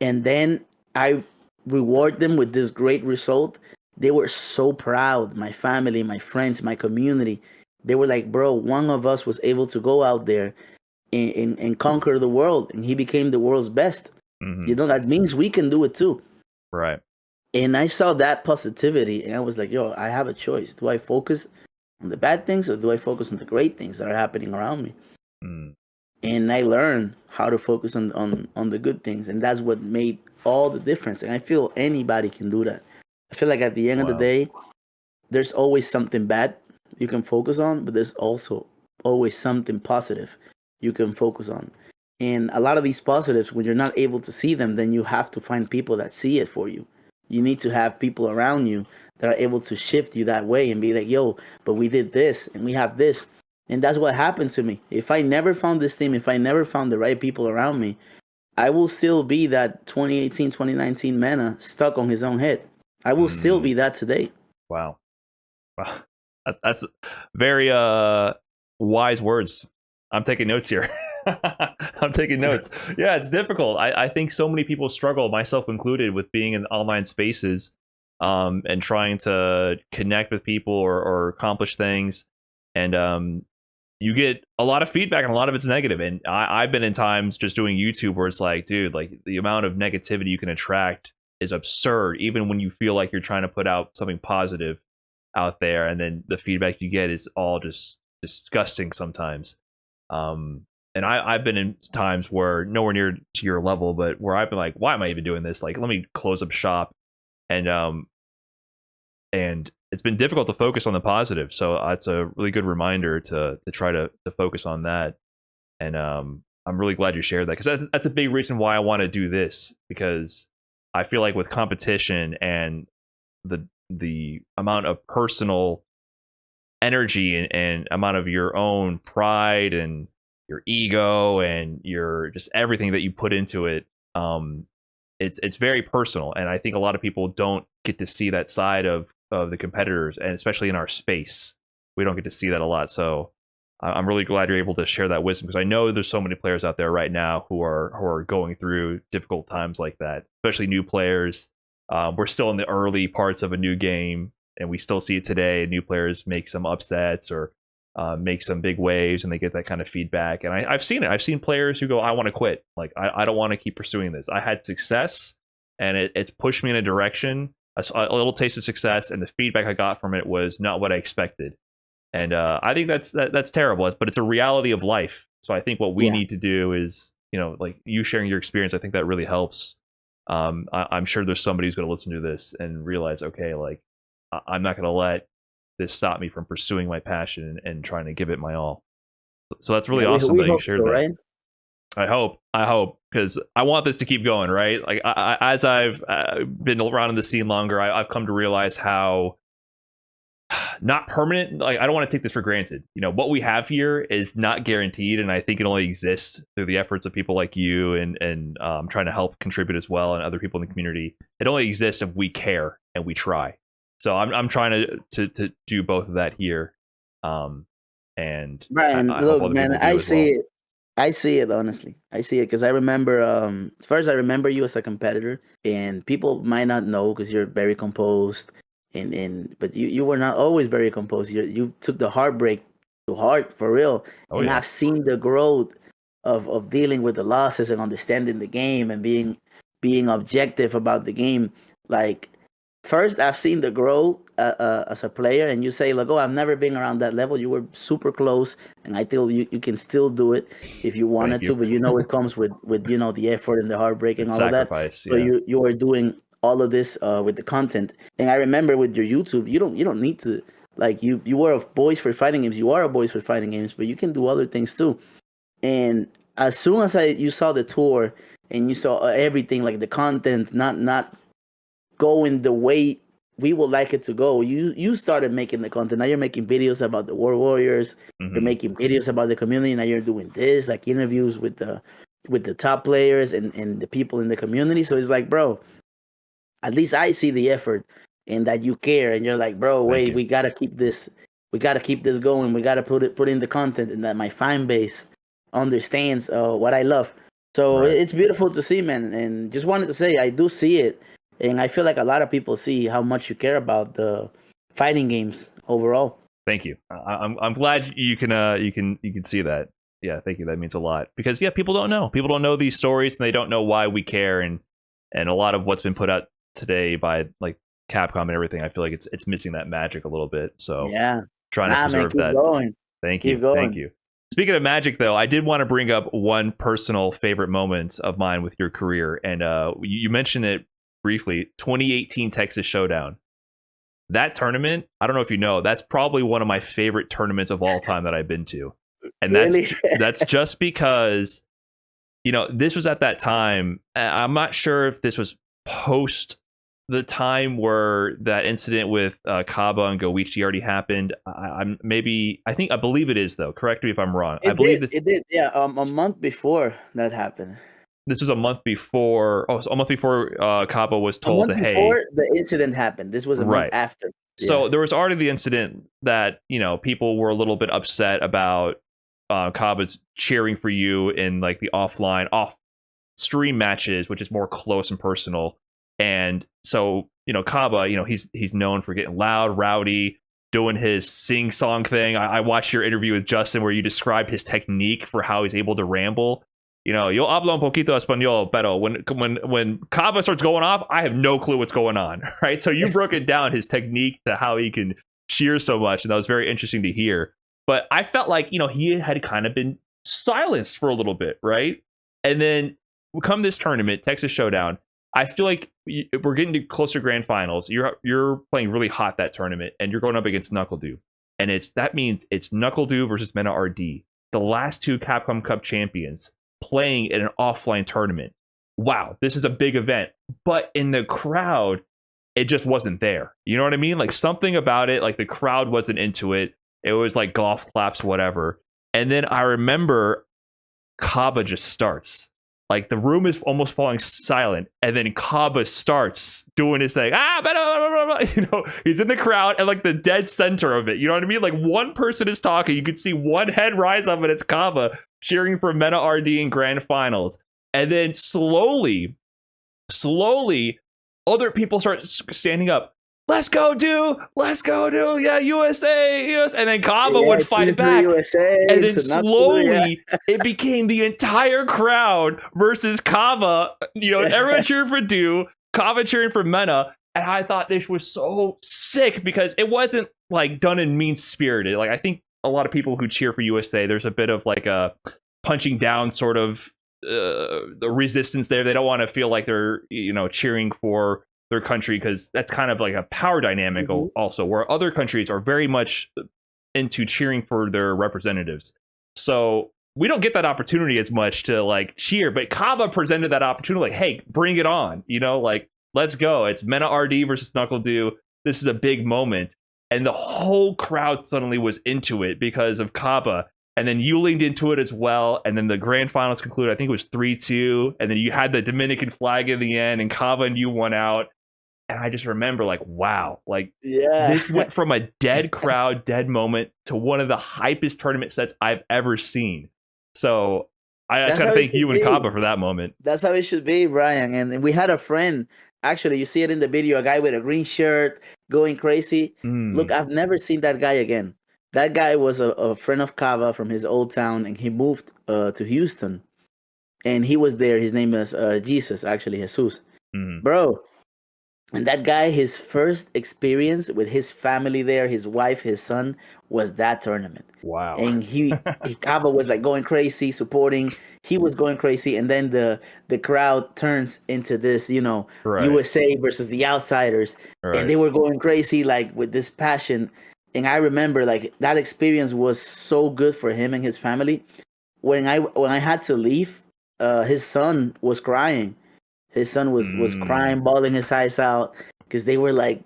and then I reward them with this great result. They were so proud. My family, my friends, my community. They were like, bro, one of us was able to go out there and conquer the world, and he became the world's best. That means we can do it too. Right. And I saw that positivity, and I was like, yo, I have a choice. Do I focus on the bad things, or do I focus on the great things that are happening around me? And I learned how to focus on the good things, and that's what made all the difference. And I feel anybody can do that. I feel like at the end of the day, there's always something bad you can focus on, but there's also always something positive you can focus on. And a lot of these positives, when you're not able to see them, then you have to find people that see it for you. You need to have people around you that are able to shift you that way and be like, yo, but we did this and we have this. And that's what happened to me. If I never found this team, if I never found the right people around me, I will still be that 2018, 2019 Mena stuck on his own head. I will still be that today. Wow. Wow. That's very wise words. I'm taking notes here. I'm taking notes. Yeah, it's difficult. I think so many people struggle, myself included, with being in online spaces and trying to connect with people or accomplish things. And you get a lot of feedback, and a lot of it's negative. And I've been in times just doing YouTube where it's like, dude, like the amount of negativity you can attract is absurd, even when you feel like you're trying to put out something positive out there, and then the feedback you get is all just disgusting sometimes. And I've been in times where nowhere near to your level, but where I've been like, why am I even doing this? Like, let me close up shop. And it's been difficult to focus on the positive. So it's a really good reminder to try to focus on that. And I'm really glad you shared that, because that's a big reason why I want to do this, because I feel like with competition and the amount of personal energy and amount of your own pride and your ego and your just everything that you put into it, it's very personal. And I think a lot of people don't get to see that side of the competitors, and especially in our space, we don't get to see that a lot. So I'm really glad you're able to share that wisdom, because I know there's so many players out there right now who are going through difficult times like that, especially new players. We're still in the early parts of a new game, and we still see it today. New players make some upsets or make some big waves, and they get that kind of feedback. And I've seen it. I've seen players who go, I want to quit. Like, I don't want to keep pursuing this. I had success, and it's pushed me in a direction, a little taste of success, and the feedback I got from it was not what I expected. And I think that's terrible, but it's a reality of life. So I think what we need to do is, like you sharing your experience, I think that really helps. I'm sure there's somebody who's going to listen to this and realize, okay, like I'm not going to let this stop me from pursuing my passion and trying to give it my all. So that's really awesome that you shared that. Right? I hope, because I want this to keep going, right? Like as I've been around in the scene longer, I've come to realize how not permanent. Like, I don't want to take this for granted. What we have here is not guaranteed, and I think it only exists through the efforts of people like you and trying to help contribute as well, and other people in the community. It only exists if we care and we try. So I'm trying to do both of that here. and Brian, I hope look, other man, people do I as well. see it. I see it honestly. I see it because I remember. First, I remember you as a competitor, and people might not know because you're very composed, and but you were not always very composed. You took the heartbreak to heart for real, Oh and yeah, I've seen the growth of dealing with the losses and understanding the game and being objective about the game. Like first, I've seen the growth as a player, and you say like, "Oh, I've never been around that level." You were super close, and I feel you can still do it if you thank wanted you. to, but it comes with the effort and the heartbreak and It's all of that. sacrifice, So yeah. you are doing all of this with the content. And I remember with your YouTube, you don't need to like you were a voice for fighting games. You are a voice for fighting games, but you can do other things too. And as soon as you saw the tour and you saw everything like the content not going the way we would like it to go, you started making the content. Now you're making videos about the War Warriors. You're Hmm. making videos about the community. Now you're doing this, like interviews with the top players and the people in the community. So it's like, bro, at least I see the effort and that you care. And you're like, bro, Thank wait, you. we gotta keep this. We gotta keep this going. We gotta put in the content, and that my fan base understands what I love. So Right. it's beautiful to see, man. And just wanted to say, I do see it, and I feel like a lot of people see how much you care about the fighting games overall. Thank you. I'm glad you can see that. Yeah, thank you. That means a lot because yeah, people don't know. People don't know these stories and they don't know why we care and a lot of what's been put out today by like Capcom and everything. I feel like it's missing that magic a little bit. So Yeah, trying to nah, man, preserve keep that. going, Thank keep you. Thank going. you. Speaking of magic, though, I did want to bring up one personal favorite moment of mine with your career, and you mentioned it briefly. 2018 Texas Showdown. That tournament, I don't know if you know, that's probably one of my favorite tournaments of all time that I've been to. And Really? that's just because, this was at that time. I'm not sure if this was post the time where that incident with Kaba and Goichi already happened. I believe it is though. Correct me if I'm wrong. I It believe did. this It did. Yeah, a month before that happened. this was a month before. Oh, so a month before Kaba was A told month that, hey, before the incident happened. This was a month right. after. Yeah. So there was already the incident that people were a little bit upset about Kaba's cheering for you in like the off stream matches, which is more close and personal. And so Kaba, he's known for getting loud, rowdy, doing his sing song thing. I watched your interview with Justin where you described his technique for how he's able to ramble. Yo hablo un poquito español, pero when Kaba starts going off, I have no clue what's going on, right? So you broke it down, his technique to how he can cheer so much, and that was very interesting to hear. But I felt like, he had kind of been silenced for a little bit, right? And then come this tournament, Texas Showdown, I feel like we're getting to closer grand finals. You're playing really hot that tournament, and you're going up against NuckleDu. And that means it's NuckleDu versus MenaRD, the last two Capcom Cup champions, playing in an offline tournament. Wow, this is a big event. But in the crowd, it just wasn't there. You know what I mean? Like something about it, like the crowd wasn't into it. It was like golf claps, whatever. And then I remember Kaba just starts. Like the room is almost falling silent, and then Kaba starts doing his thing. He's in the crowd and like the dead center of it. You know what I mean? Like one person is talking, you can see one head rise up, and it's Kaba cheering for MenaRD in grand finals. And then slowly, other people start standing up. Let's go, do. Yeah, USA. And then Kaba would fight it back. USA, and then slowly, it became the entire crowd versus Kaba. Everyone cheering for Do, Kaba cheering for Mena. And I thought this was so sick because it wasn't like done in mean spirited. Like I think a lot of people who cheer for USA, there's a bit of like a punching down sort of the resistance there. They don't want to feel like they're cheering for their country because that's kind of like a power dynamic also, where other countries are very much into cheering for their representatives. So we don't get that opportunity as much to like cheer, but Kaba presented that opportunity like, hey, bring it on, like let's go. It's MenaRD versus NuckleDu. This is a big moment. And the whole crowd suddenly was into it because of Kaba. And then you leaned into it as well. And then the grand finals concluded, I think it was 3-2. And then you had the Dominican flag in the end, and Kaba and you won out. And I just remember like, wow, like Yeah. this went from a dead crowd, dead moment to one of the hypest tournament sets I've ever seen. So I just got to thank you and Kaba for that moment. That's how it should be, Brian. And we had a friend, actually, you see it in the video, a guy with a green shirt going crazy. Look, I've never seen that guy again. That guy was a friend of Kava from his old town, and he moved to Houston. And he was there. His name is Jesus, actually, Jesus. Bro, and that guy, his first experience with his family there, his wife, his son, was that tournament. Wow. And Kava was like going crazy, supporting. He was going crazy, and then the crowd turns into this, USA versus the outsiders, and they were going crazy like with this passion. And I remember like that experience was so good for him and his family. When I had to leave, his son was crying. His son was crying, bawling his eyes out, because they were like,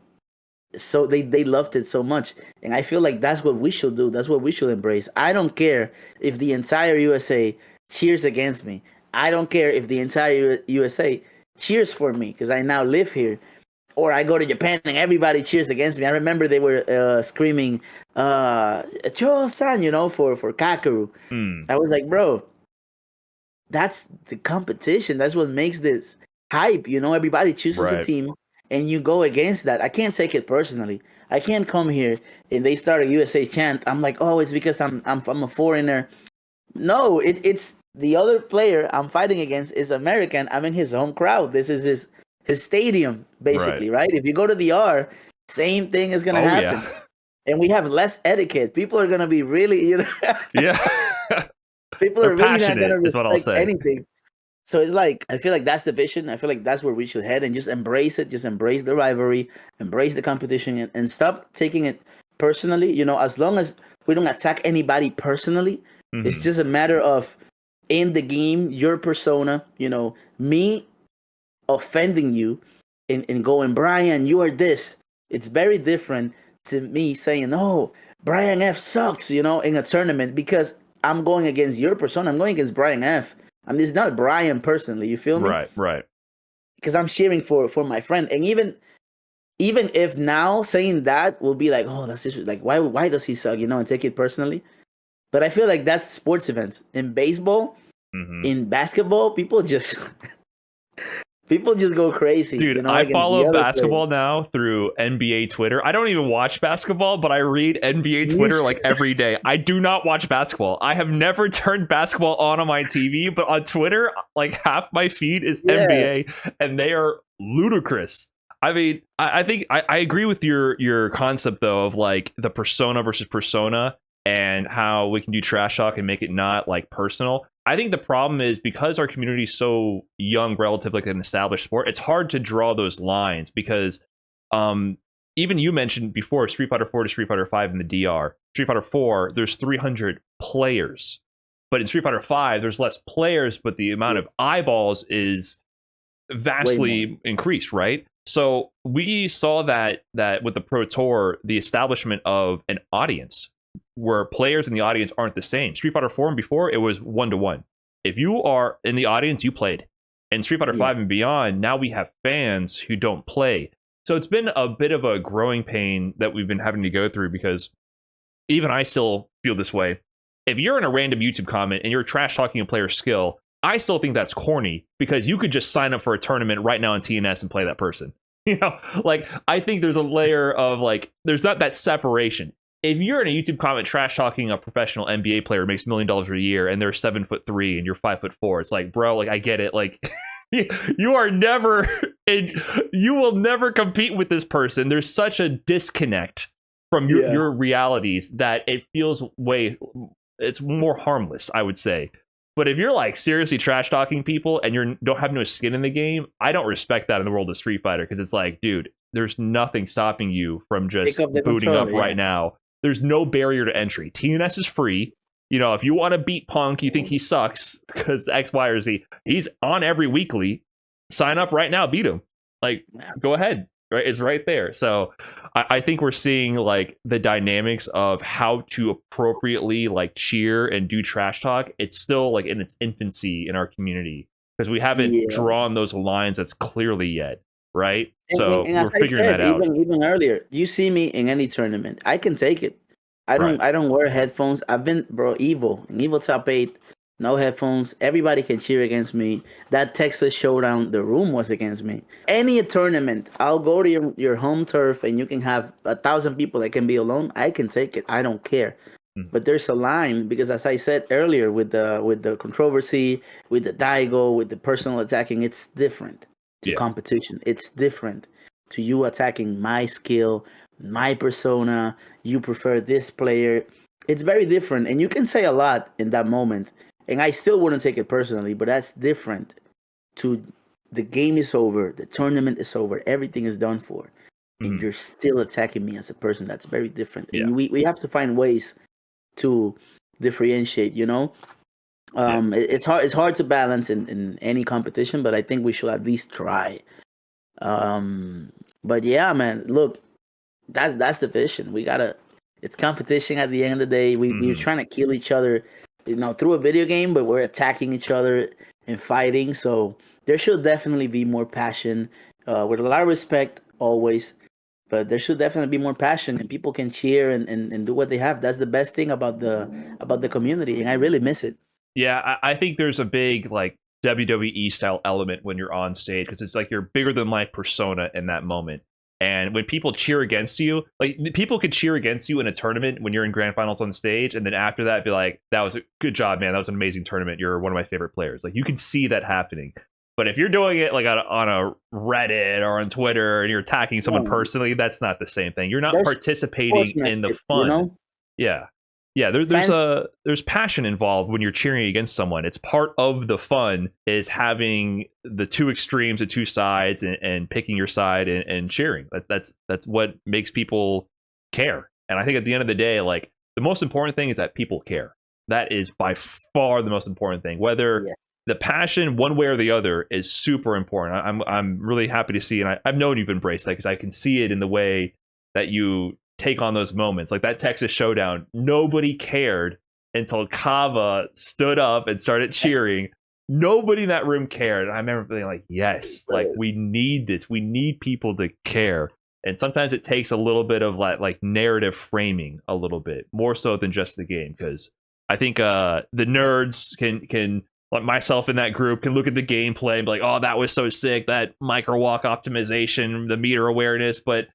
so they loved it so much. And I feel like that's what we should do. That's what we should embrace. I don't care if the entire USA cheers against me. I don't care if the entire USA cheers for me, because I now live here. Or I go to Japan and everybody cheers against me. I remember they were screaming, Cho-san, for Kakeru. I was like, bro, that's the competition. That's what makes this hype. Everybody chooses a team and you go against that. I can't take it personally. I can't come here and they start a USA chant. I'm like, oh, it's because I'm a foreigner. No, it's the other player I'm fighting against is American. I'm in his home crowd. This is his stadium, basically, right? If you go to the R, same thing is gonna happen. Yeah. And we have less etiquette. People are gonna be really, people are really not gonna respect anything. So it's like, I feel like that's the vision. I feel like that's where we should head, and just embrace it. Just embrace the rivalry, embrace the competition, and stop taking it personally. As long as we don't attack anybody personally, it's just a matter of, in the game, your persona, me offending you and going, Brian, you are this. It's very different to me saying, oh, Brian F sucks, in a tournament, because I'm going against your persona. I'm going against Brian F. It's not Brian personally. You feel me? Right. Because I'm cheering for my friend. And even if now saying that will be like, oh, that's just like, why does he suck? And take it personally. But I feel like that's sports events. In baseball, in basketball, people just go crazy. Dude, I follow basketball now through NBA Twitter. I don't even watch basketball, but I read NBA Twitter like every day. I do not watch basketball. I have never turned basketball on my TV, but on Twitter, like half my feed is NBA, and they are ludicrous. I mean, I think I agree with your concept, though, of like the persona versus persona and how we can do trash talk and make it not like personal. I think the problem is, because our community is so young relative like an established sport, it's hard to draw those lines, because even you mentioned before Street Fighter 4 to Street Fighter 5 in the DR. Street Fighter 4, there's 300 players. But in Street Fighter 5, there's less players, but the amount of eyeballs is vastly increased, right? So we saw that with the Pro Tour, the establishment of an audience where players in the audience aren't the same. Street Fighter 4 and before, it was 1-to-1. If you are in the audience, you played. And Street Fighter 5 and beyond, now we have fans who don't play. So it's been a bit of a growing pain that we've been having to go through, because even I still feel this way. If you're in a random YouTube comment and you're trash talking a player's skill, I still think that's corny, because you could just sign up for a tournament right now in TNS and play that person. Like, I think there's a layer of like, there's not that separation. If you're in a YouTube comment trash talking a professional NBA player who makes $1 million a year and they're 7'3" and you're 5'4", it's like, bro, like, I get it. Like, you are never, you will never compete with this person. There's such a disconnect from your realities that it feels it's more harmless, I would say. But if you're like seriously trash talking people and you don't have no skin in the game, I don't respect that in the world of Street Fighter, because it's like, dude, there's nothing stopping you from just booting up right now. There's no barrier to entry. TNS is free. If you want to beat Punk, you think he sucks because X, Y, or Z, he's on every weekly. Sign up right now, beat him. Like, go ahead. Right, it's right there. So I think we're seeing like the dynamics of how to appropriately like cheer and do trash talk. It's still like in its infancy in our community, because we haven't drawn those lines as clearly yet. right? And, So and we're as I figuring said, that out. even earlier, you see me in any tournament, I can take it. Right. I don't wear headphones. I've been Evo top 8, no headphones. Everybody can cheer against me. That Texas Showdown, the room was against me. Any tournament, I'll go to your home turf and you can have 1,000 people that can be alone. I can take it. I don't care. Mm. But there's a line because, as I said earlier, with the controversy, with the Daigo, with the personal attacking, it's different to Yeah. competition. It's different to you attacking my skill, my persona. You prefer this player. It's very different, and you can say a lot in that moment. And I still wouldn't take it personally, but that's different. To the game is over, the tournament is over, everything is done for, and Mhm. you're still attacking me as a person. That's very different, Yeah. and we have to find ways to differentiate, Yeah. it's hard to balance in any competition, but I think we should at least try. But yeah, man, look, that's the vision. It's competition at the end of the day. We're Mhm. trying to kill each other, through a video game, but we're attacking each other and fighting. So there should definitely be more passion, with a lot of respect always. But there should definitely be more passion, and people can cheer and do what they have. That's the best thing about the community, and I really miss it. Yeah, I think there's a big like WWE style element when you're on stage because it's like you're bigger than life persona in that moment. And when people cheer against you, like people could cheer against you in a tournament when you're in grand finals on stage, and then after that be like, "That was a good job, man. That was an amazing tournament. You're one of my favorite players." Like you can see that happening. But if you're doing it like on a Reddit or on Twitter and you're attacking someone No, personally, that's not the same thing. You're not there's participating in the sportsmanship, fun. Yeah. Yeah, Fans, there's passion involved when you're cheering against someone. It's part of the fun is having the two extremes, the two sides, and picking your side and cheering. That's what makes people care. And I think at the end of the day, like the most important thing is that people care. That is by far the most important thing. Whether yeah. the passion, one way or the other, is super important. I'm really happy to see, and I've known you've embraced that because I can see it in the way that you take on those moments. Like that Texas Showdown, nobody cared until Kava stood up and started cheering. Nobody in that room cared. And I remember being like, yes, like we need this. We need people to care. And sometimes it takes a little bit of like narrative framing a little bit more so than just the game. Because I think the nerds can like myself in that group can look at the gameplay and be like, oh, that was so sick, that micro walk optimization, the meter awareness. But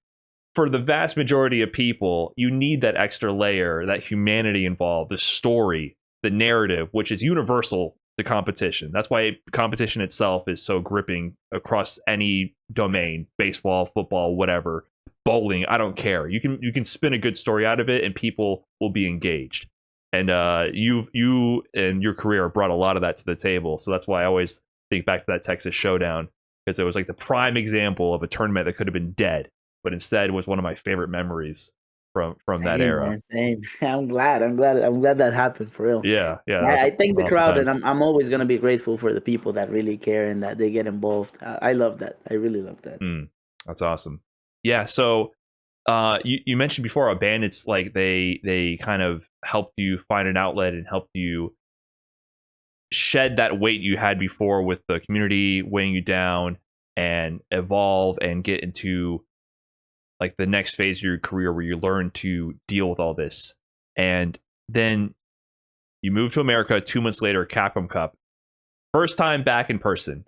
for the vast majority of people, you need that extra layer, that humanity involved, the story, the narrative, which is universal to competition. That's why competition itself is so gripping across any domain, baseball, football, whatever, bowling, I don't care. You can spin a good story out of it and people will be engaged. And you and your career brought a lot of that to the table. So that's why I always think back to that Texas Showdown, because it was like the prime example of a tournament that could have been dead but instead was one of my favorite memories from that Same, era. man, same. I'm glad that happened for real. Yeah, that I was thank an the awesome crowd, time. and I'm always gonna be grateful for the people that really care and that they get involved. I love that. I really love that. That's awesome. Yeah, so you mentioned before how bandits like they kind of helped you find an outlet and helped you shed that weight you had before with the community weighing you down and evolve and get into like the next phase of your career where you learn to deal with all this. And then you move to America 2 months later, Capcom Cup. First time back in person.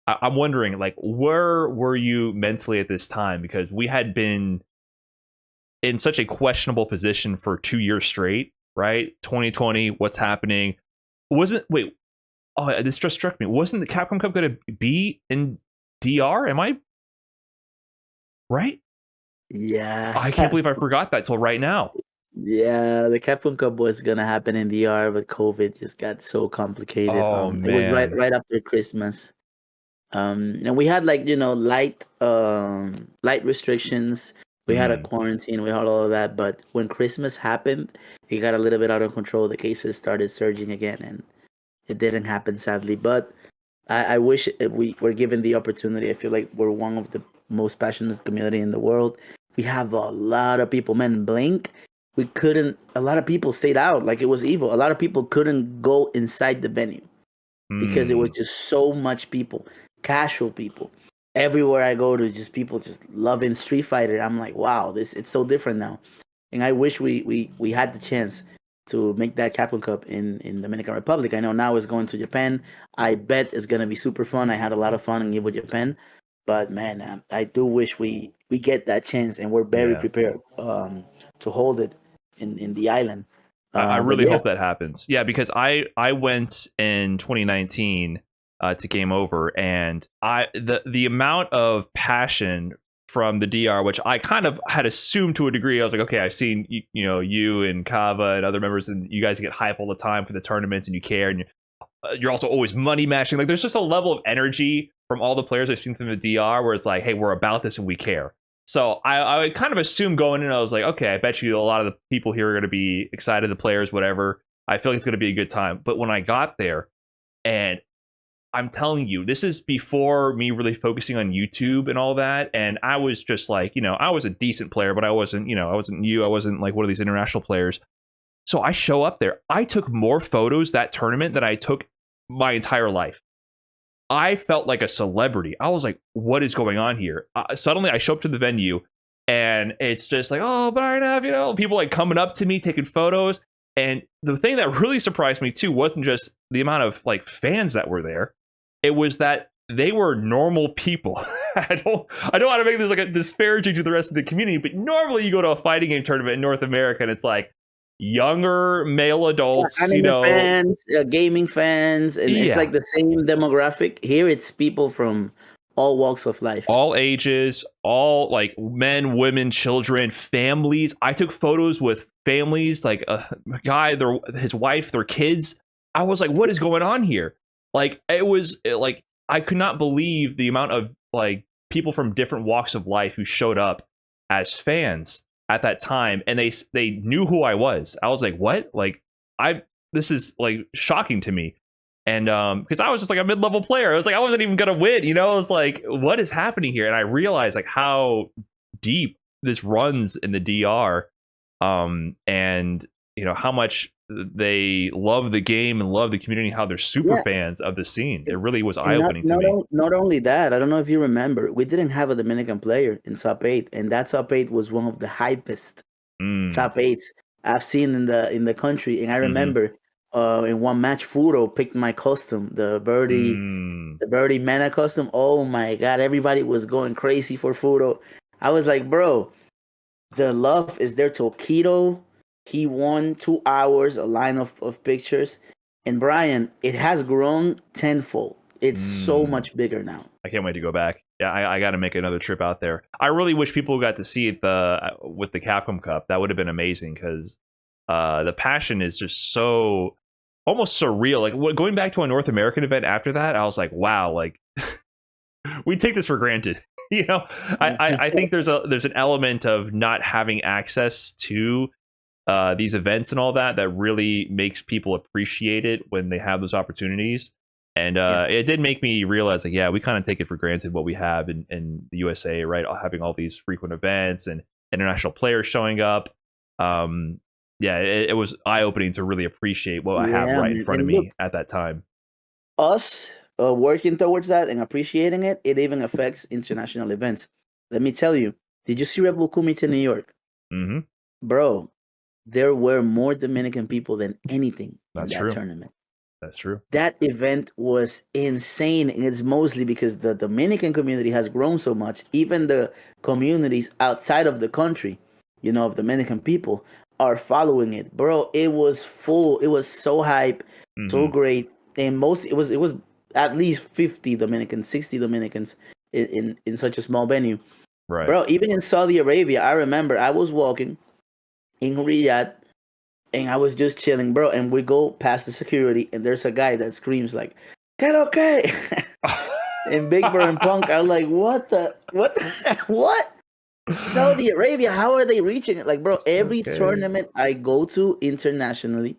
I'm wondering, like, where were you mentally at this time? Because we had been in such a questionable position for 2 years straight, right? 2020, what's happening? Wait, oh, this just struck me. Wasn't the Capcom Cup going to be in DR? Am I right? Yeah. I can't believe I forgot that till right now. Yeah, the Capcom Cup was gonna happen in DR, but COVID just got so complicated. Oh It was man. right after Christmas. And we had like light restrictions. We had a Mm, quarantine. We had all of that. But when Christmas happened, it got a little bit out of control. The cases started surging again, and it didn't happen sadly. But I wish we were given the opportunity. I feel like we're one of the most passionate community in the world. We have a lot of people. Man, blink. We couldn't. A lot of people stayed out. Like it was evil. A lot of people couldn't go inside the venue because it was mm, just so much people, casual people. everywhere I go to, just people just loving Street Fighter. I'm like, wow, it's so different now. And I wish we had the chance to make that Capcom Cup in Dominican Republic. I know now it's going to Japan. I bet it's gonna be super fun. I had a lot of fun in Evo Japan, but man, I do wish we get that chance, and we're very prepared to hold it in the island. I really hope that happens. Yeah, because I went in 2019 to Game Over, and the amount of passion from the DR, which I kind of had assumed to a degree. I was like, okay, I've seen you and Kava and other members, and you guys get hype all the time for the tournaments, and you care, and you're also always money matching. Like, there's just a level of energy from all the players I've seen from the DR where it's like, hey, we're about this and we care. So I kind of assumed going in, I was like, okay, I bet you a lot of the people here are going to be excited, the players, whatever. I feel like it's going to be a good time. But when I got there, and I'm telling you, this is before me really focusing on YouTube and all that. And I was just like, I was a decent player, but I wasn't I wasn't like one of these international players. So I show up there. I took more photos that tournament than I took my entire life. I felt like a celebrity. I was like, what is going on here? Suddenly I show up to the venue and it's just like, oh, Brian, people like coming up to me, taking photos. And the thing that really surprised me too wasn't just the amount of like fans that were there. It was that they were normal people. I don't want to make this like a disparaging to the rest of the community, but normally you go to a fighting game tournament in North America and it's like younger male adults, fans, gaming fans, and it's like the same demographic. Here it's people from all walks of life, all ages, all like men, women, children, families. I took photos with families, like a guy, his wife, their kids. I was like, what is going on here? Like, it was like, I could not believe the amount of like people from different walks of life who showed up as fans at that time, and they knew who I was. I was like, what? Like, this is like shocking to me. And because I was just like a mid-level player. I was like, I wasn't even gonna win, I was like, what is happening here? And I realized like how deep this runs in the DR, and how much they love the game and love the community, how they're super fans of the scene. It really was eye-opening to me. Not only that, I don't know if you remember, we didn't have a Dominican player in top 8, and that top 8 was one of the hypest top 8s I've seen in the country. And I remember in one match, Furo picked my custom, the Birdie Mena custom. Oh my god, everybody was going crazy for Furo. I was like, bro, the love is there. Tokido, he won 2 hours, a line of pictures. And Brian, it has grown tenfold. It's so much bigger now. I can't wait to go back. Yeah, I got to make another trip out there. I really wish people got to see it with the Capcom Cup. That would have been amazing, because the passion is just so almost surreal. Like, going back to a North American event after that, I was like, wow, like we take this for granted. I think there's an element of not having access to these events and all that really makes people appreciate it when they have those opportunities. And it did make me realize, like, yeah, we kind of take it for granted what we have in the USA, right? Having all these frequent events and international players showing up. It was eye-opening to really appreciate what I have right in front of me at that time. Us working towards that and appreciating it, it even affects international events. Let me tell you, did you see Red Bull Kumite in New York? Mm-hmm. Bro, there were more Dominican people than anything in that tournament. That's true. That event was insane, and it's mostly because the Dominican community has grown so much. Even the communities outside of the country, of Dominican people, are following it. Bro, it was full. It was so hype, so great. And it was at least 50 Dominicans, 60 Dominicans in such a small venue. Right. Bro, even in Saudi Arabia, I remember I was walking in Riyadh, and I was just chilling, bro. And we go past the security, and there's a guy that screams like, "Get okay!" And Big Bird and Punk are like, "What? Saudi Arabia? How are they reaching it?" Like, bro, every tournament I go to internationally,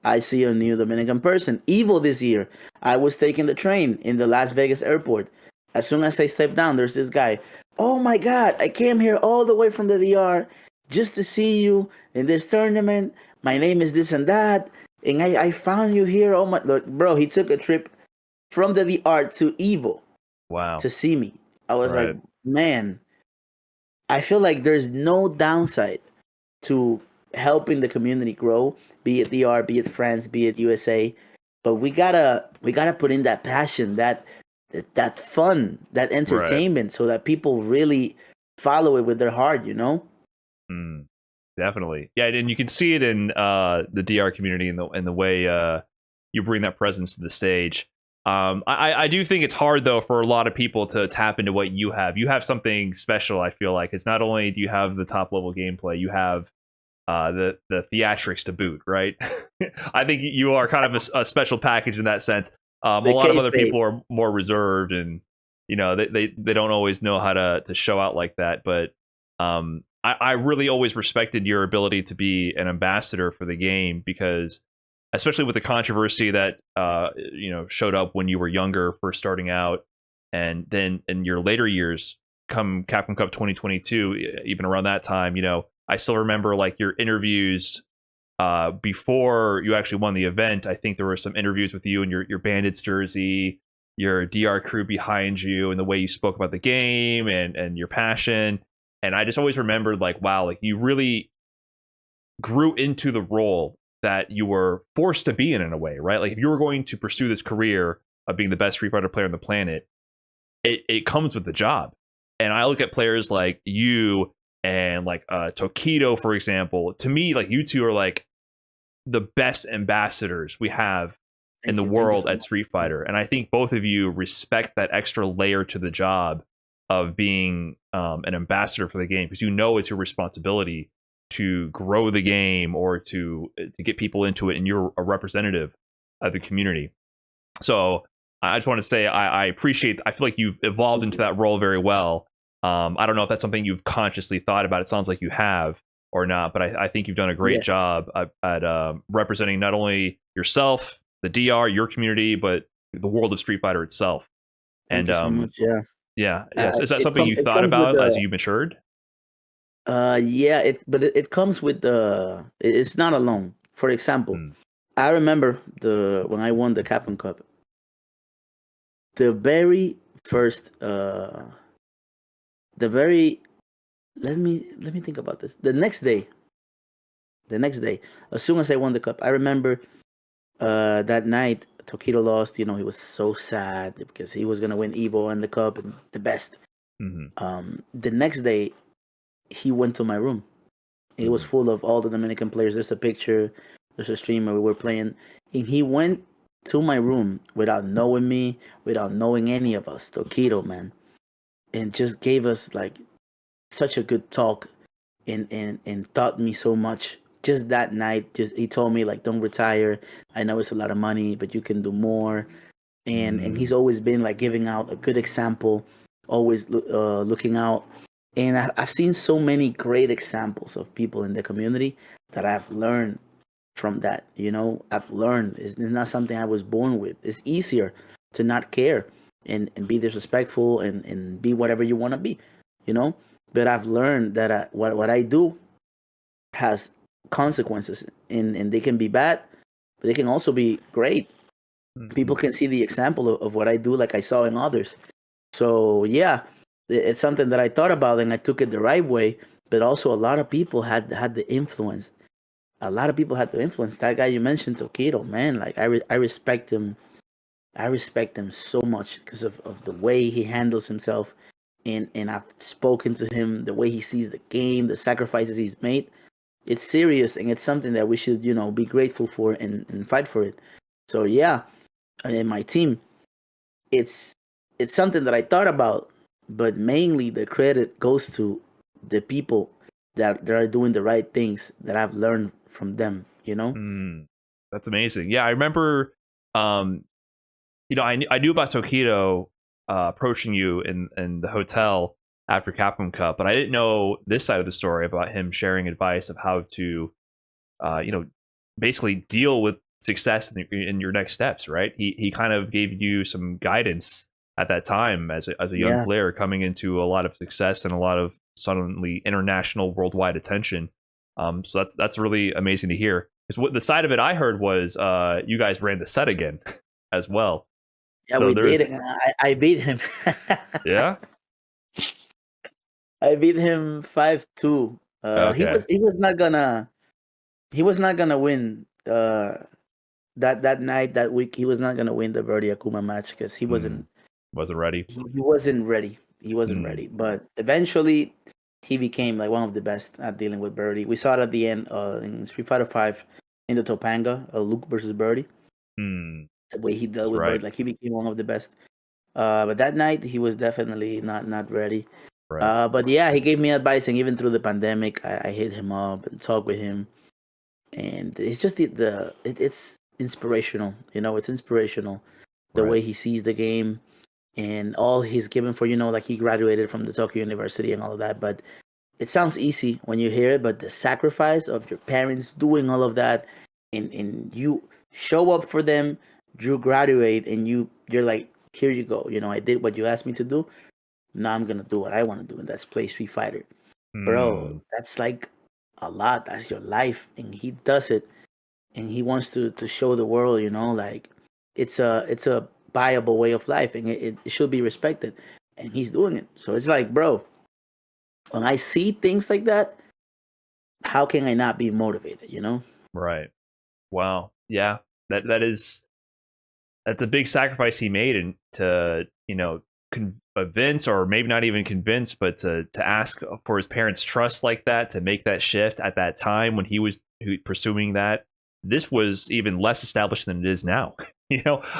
I see a new Dominican person. Evo this year, I was taking the train in the Las Vegas airport. As soon as I stepped down, there's this guy. Oh my God, I came here all the way from the DR just to see you in this tournament. My name is this and that, and I found you here. Oh my, look, bro, he took a trip from the DR to Evo. Wow. To see me. I was like, man, I feel like there's no downside to helping the community grow, be it DR, be it France, be it USA. But we gotta put in that passion, that fun, that entertainment, so that people really follow it with their heart. Definitely, yeah, and you can see it in the DR community in the way you bring that presence to the stage. I do think it's hard though for a lot of people to tap into what you have. You have something special. I feel like it's not only do you have the top level gameplay, you have the theatrics to boot, right? I think you are kind of a special package in that sense. A lot of other people are more reserved, and they don't always know how to show out like that. But I really always respected your ability to be an ambassador for the game, because especially with the controversy that showed up when you were younger, first starting out, and then in your later years, come Capcom Cup 2022, even around that time, I still remember like your interviews before you actually won the event. I think there were some interviews with you in your Bandits jersey, your DR crew behind you, and the way you spoke about the game and your passion. And I just always remembered like, wow, like you really grew into the role that you were forced to be in a way, right? Like if you were going to pursue this career of being the best Street Fighter player on the planet, it comes with the job. And I look at players like you and like Tokido, for example. To me, like you two are like the best ambassadors we have in the world at Street Fighter. And I think both of you respect that extra layer to the job of being an ambassador for the game, because it's your responsibility to grow the game or to get people into it, and you're a representative of the community. So I just want to say I appreciate. I feel like you've evolved into that role very well. I don't know if that's something you've consciously thought about. It sounds like you have or not, but I think you've done a great job at representing not only yourself, the DR, your community, but the world of Street Fighter itself. Thank you so much. Yeah. Is that something you've thought about as you matured? But it comes with it's not alone. For example, I remember when I won the Capcom Cup, the very first let me think about this. The next day, as soon as I won the cup, I remember that night Tokido lost. He was so sad because he was gonna win Evo and the cup and the best. The next day, he went to my room. It was full of all the Dominican players. There's a picture. There's a stream where we were playing. And he went to my room without knowing me, without knowing any of us, Tokido, man. And just gave us like such a good talk and taught me so much. Just that night, he told me like, don't retire. I know it's a lot of money, but you can do more. And he's always been like giving out a good example, always looking out. And I've seen so many great examples of people in the community that I've learned from that. I've learned it's not something I was born with. It's easier to not care and be disrespectful and be whatever you want to be, But I've learned that what I do has consequences, and they can be bad, but they can also be great. People can see the example of what I do, like I saw in others. So yeah. It's something that I thought about and I took it the right way, but also a lot of people had the influence. A lot of people had the influence. That guy you mentioned, Tokido, man, like I respect him. I respect him so much because of the way he handles himself, and I've spoken to him, the way he sees the game, the sacrifices he's made. It's serious, and it's something that we should, be grateful for and fight for it. So yeah, and my team, it's something that I thought about. But mainly the credit goes to the people that are doing the right things that I've learned from them, That's amazing. Yeah, I remember, I knew about Tokido approaching you in the hotel after Capcom Cup, but I didn't know this side of the story about him sharing advice of how to, basically deal with success in your next steps, right? He kind of gave you some guidance at that time as a young player coming into a lot of success and a lot of suddenly international worldwide attention. So that's really amazing to hear. Because what the side of it I heard was you guys ran the set again as well. Yeah, so we did. I beat him. Yeah. I beat him 5-2. Okay. He was not gonna win that night, that week. He was not gonna win the Birdie Akuma match because Wasn't ready. he wasn't ready. He wasn't ready. But eventually he became like one of the best at dealing with Birdie. We saw it at the end in Street Fighter 5 in the Topanga, Luke versus Birdie. The way he dealt That's with right. Birdie, like he became one of the best. But that night he was definitely not ready. Right. But yeah, he gave me advice, and even through the pandemic, I hit him up and talked with him, and it's just it's inspirational. You know, it's inspirational the Right. way he sees the game and all he's given for. You know, like he graduated from the Tokyo University and all of that. But it sounds easy when you hear it, but the sacrifice of your parents doing all of that, and you show up for them, you graduate, and you're like, here you go. You know, I did what you asked me to do. Now I'm gonna do what I want to do, and that's play Street Fighter. Bro, that's like a lot. That's your life, and he does it, and he wants to show the world, you know, like it's a viable way of life, and it should be respected, and he's doing it. So it's like, bro, when I see things like that, how can I not be motivated? You know? Right. Wow. Yeah. That's a big sacrifice he made, and to convince, or maybe not even convince, but to ask for his parents' trust like that, to make that shift at that time when he was pursuing that. This was even less established than it is now.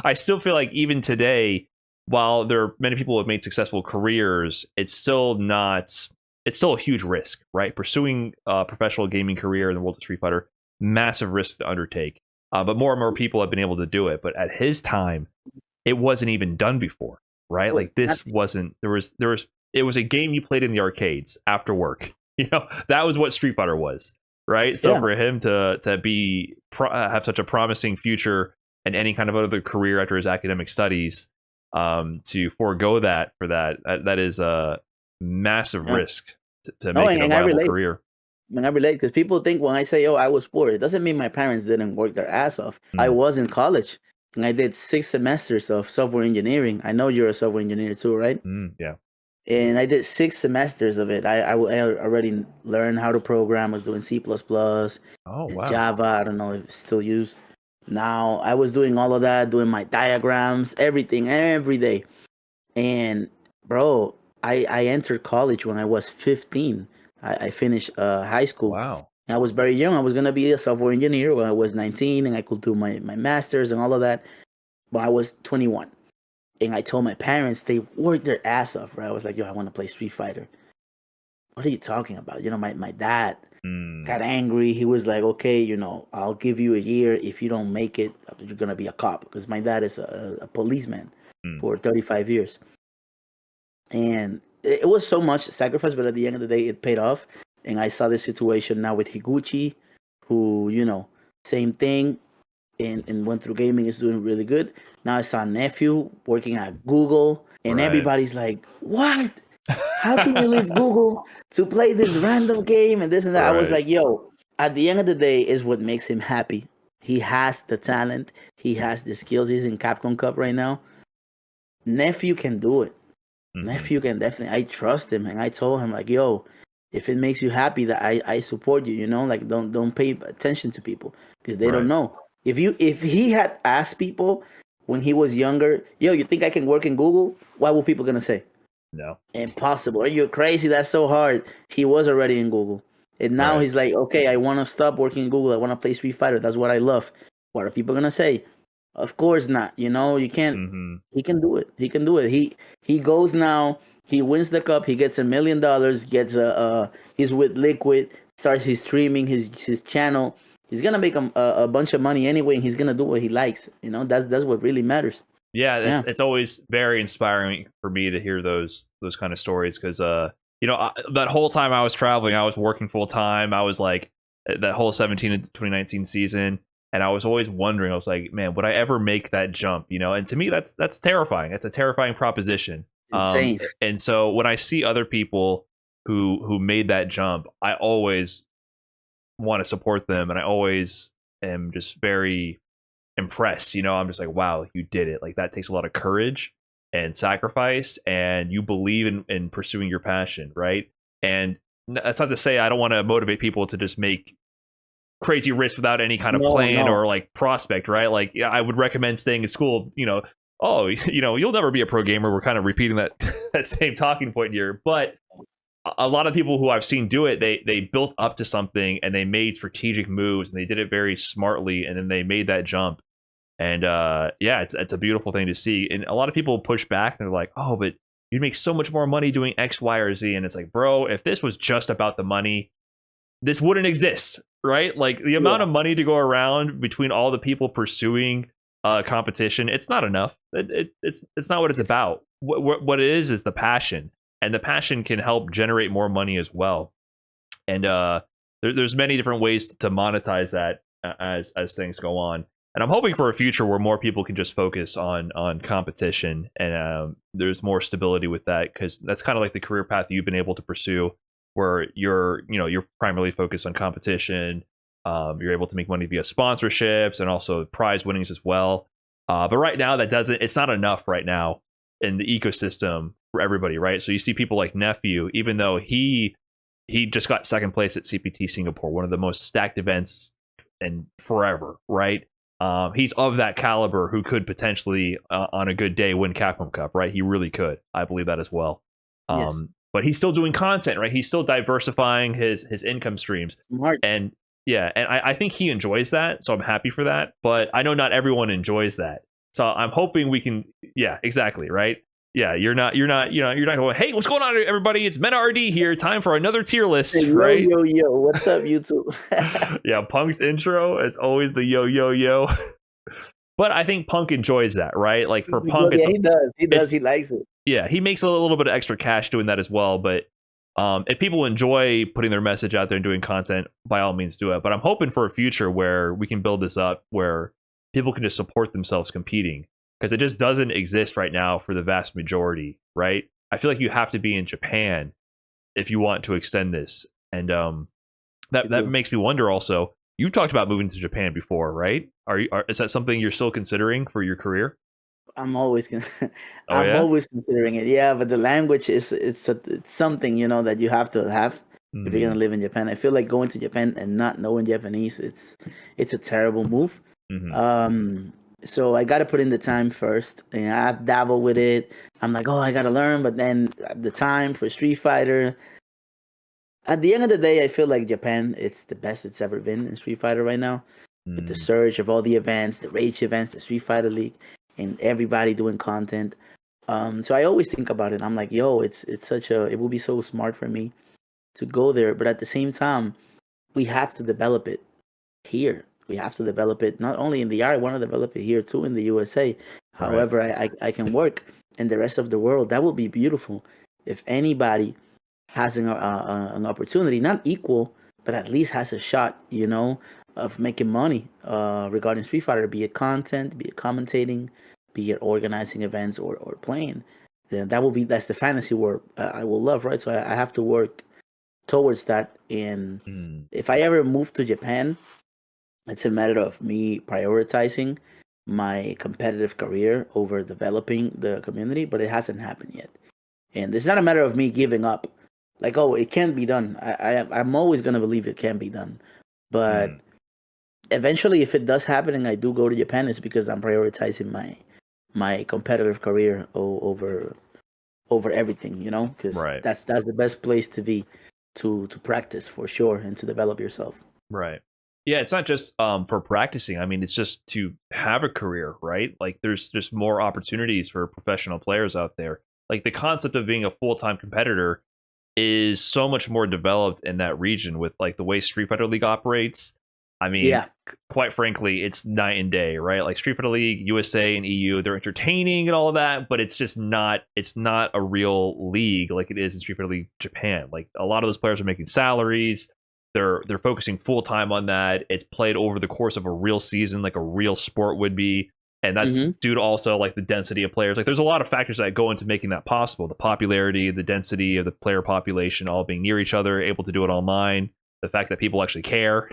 I still feel like even today, while there are many people who have made successful careers, it's still a huge risk, right? Pursuing a professional gaming career in the world of Street Fighter, massive risk to undertake. But more and more people have been able to do it. But at his time, it wasn't even done before, right? Like this wasn't. It was a game you played in the arcades after work. That was what Street Fighter was, right? So for him to have such a promising future and any kind of other career after his academic studies, to forego that for that is a massive risk to make it a viable career. I relate because people think when I say, "Oh, I was poor," it doesn't mean my parents didn't work their ass off. I was in college and I did 6 semesters of software engineering. I know you're a software engineer too, right? Yeah. And I did 6 semesters of it. I already learned how to program. I was doing C++, Oh, wow. Java. I don't know if it's still used now. I was doing all of that, doing my diagrams, everything, every day. And bro, I entered college when I was 15. I finished high school. Wow. I was very young. I was going to be a software engineer when I was 19, and I could do my master's and all of that. But I was 21. And I told my parents, they worked their ass off, right? I was like, yo, I want to play Street Fighter. What are you talking about? My dad got angry. He was like, okay, I'll give you a year. If you don't make it, you're going to be a cop. Because my dad is a policeman for 35 years. And it was so much sacrifice, but at the end of the day, it paid off. And I saw this situation now with Higuchi, who, same thing, and went through gaming, is doing really good. Now I saw a nephew working at Google, and everybody's like, what? How can you leave Google to play this random game and this and that? I was like, yo, at the end of the day, is what makes him happy. He has the talent. He has the skills. He's in Capcom Cup right now. Nephew can do it. Nephew can definitely. I trust him, and I told him like, "Yo, if it makes you happy, that I support you. Like don't pay attention to people because they don't know. If he had asked people when he was younger, yo, you think I can work in Google? What were people gonna say? No, impossible. Are you crazy? That's so hard. He was already in Google, and now he's like, okay, I want to stop working in Google. I want to play Street Fighter. That's what I love. What are people gonna say? Of course not. You can't. He can do it. He can do it. He goes now. He wins the cup. He gets $1 million. Gets he's with Liquid. Starts his streaming his channel. He's gonna make a bunch of money anyway, and he's gonna do what he likes. That's what really matters. Yeah, it's always very inspiring for me to hear those kind of stories because that whole time I was traveling, I was working full time. I was like that whole 17 to 2019 season. And I was always wondering, I was like, man, would I ever make that jump? And to me, that's terrifying. It's a terrifying proposition. Insane. And so when I see other people who made that jump, I always want to support them. And I always am just very impressed. I'm just like, wow, you did it. Like that takes a lot of courage and sacrifice, and you believe in pursuing your passion, right? And that's not to say I don't want to motivate people to just make crazy risks without any kind of No, plan no. or like prospect, right? Like, yeah, I would recommend staying in school, oh, you'll never be a pro gamer. We're kind of repeating that that same talking point here. But a lot of people who I've seen do it, they built up to something and they made strategic moves and they did it very smartly, and then they made that jump. And yeah, it's a beautiful thing to see. And a lot of people push back and they're like, oh, but you'd make so much more money doing X, Y, or Z. And it's like, bro, if this was just about the money, this wouldn't exist, right? Like the amount of money to go around between all the people pursuing competition, it's not enough. It's not what it's about. What it is the passion, and the passion can help generate more money as well. And there's many different ways to monetize that as things go on. And I'm hoping for a future where more people can just focus on competition, and there's more stability with that, because that's kind of like the career path you've been able to pursue, where you're primarily focused on competition. You're able to make money via sponsorships and also prize winnings as well. But right now, it's not enough right now in the ecosystem for everybody, right? So you see people like Nephew, even though he just got second place at CPT Singapore, one of the most stacked events in forever, right? He's of that caliber who could potentially, on a good day, win Capcom Cup, right? He really could. I believe that as well. Yes. But he's still doing content, right? He's still diversifying his income streams. Smart. And yeah, and I think he enjoys that, so I'm happy for that. But I know not everyone enjoys that. So I'm hoping we can, yeah, exactly, right? Yeah, you're not going, hey, what's going on, everybody? It's MenaRD here. Time for another tier list, Hey, right? Yo, what's up, YouTube? Yeah, Punk's intro, it's always the yo. But I think Punk enjoys that, right? Like for Punk, yeah, he does. He likes it. Yeah, he makes a little bit of extra cash doing that as well. But if people enjoy putting their message out there and doing content, by all means do it. But I'm hoping for a future where we can build this up, where people can just support themselves competing, because it just doesn't exist right now for the vast majority, right? I feel like you have to be in Japan if you want to extend this. And that makes me wonder also, you talked about moving to Japan before, right? Is that something you're still considering for your career? I'm always yeah? always considering it. Yeah, but the language it's something, that you have to have if you're gonna live in Japan. I feel like going to Japan and not knowing Japanese, it's a terrible move. So I got to put in the time first, and I've dabbled with it. I'm like, oh, I got to learn, but then the time for Street Fighter. At the end of the day, I feel like Japan, it's the best it's ever been in Street Fighter right now, with the surge of all the events, the Rage events, the Street Fighter League, and everybody doing content. So I always think about it. I'm like, yo, it will be so smart for me to go there, but at the same time, we have to develop it here. We have to develop it not only in the art, I want to develop it here too in the USA. However, I can work in the rest of the world. That will be beautiful. If anybody has an opportunity, not equal, but at least has a shot, of making money regarding Street Fighter, be it content, be it commentating, be it organizing events or playing, then that's the fantasy world I will love, right? So I have to work towards that. And if I ever move to Japan, it's a matter of me prioritizing my competitive career over developing the community, but it hasn't happened yet. And it's not a matter of me giving up. Like, oh, it can be done. I'm always going to believe it can be done. But eventually, if it does happen and I do go to Japan, it's because I'm prioritizing my competitive career over everything, because that's the best place to be to practice for sure and to develop yourself. Right. Yeah, it's not just for practicing. I mean, it's just to have a career, right? Like there's just more opportunities for professional players out there. Like the concept of being a full-time competitor is so much more developed in that region with like the way Street Fighter League operates. I mean, quite frankly, it's night and day, right? Like Street Fighter League, USA and EU, they're entertaining and all of that, but it's just not a real league like it is in Street Fighter League Japan. Like a lot of those players are making salaries. They're focusing full time on that. It's played over the course of a real season, like a real sport would be. And that's due to also like the density of players. Like there's a lot of factors that go into making that possible. The popularity, the density of the player population, all being near each other, able to do it online. The fact that people actually care,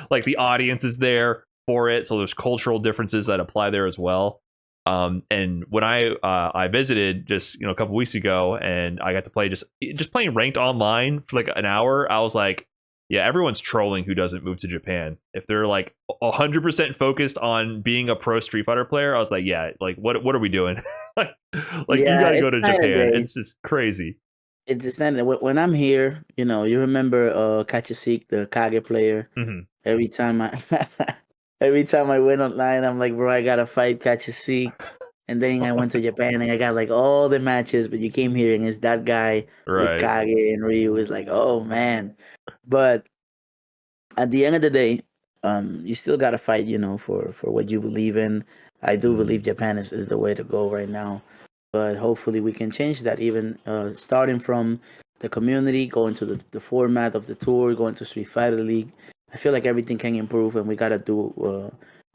like the audience is there for it. So there's cultural differences that apply there as well. And when I visited just a couple weeks ago, and I got to play just playing ranked online for like an hour, I was like, yeah, everyone's trolling who doesn't move to Japan. If they're like 100% focused on being a pro Street Fighter player, I was like, yeah, like what are we doing? like you Yeah, got to go it's to night and Japan. day. It's just crazy. It's not when I'm here. You remember Kachasik, the Kage player. Hmm. Every time I every time I went online, I'm like, bro, I gotta fight Kachasik. And then I went to Japan and I got like all the matches, but you came here and it's that guy with Right. Kage and Ryu. Is like, oh man. But at the end of the day, you still gotta fight, for what you believe in. I do believe Japan is the way to go right now, but hopefully we can change that. Even starting from the community, going to the format of the tour, going to Street Fighter League. I feel like everything can improve, and we gotta do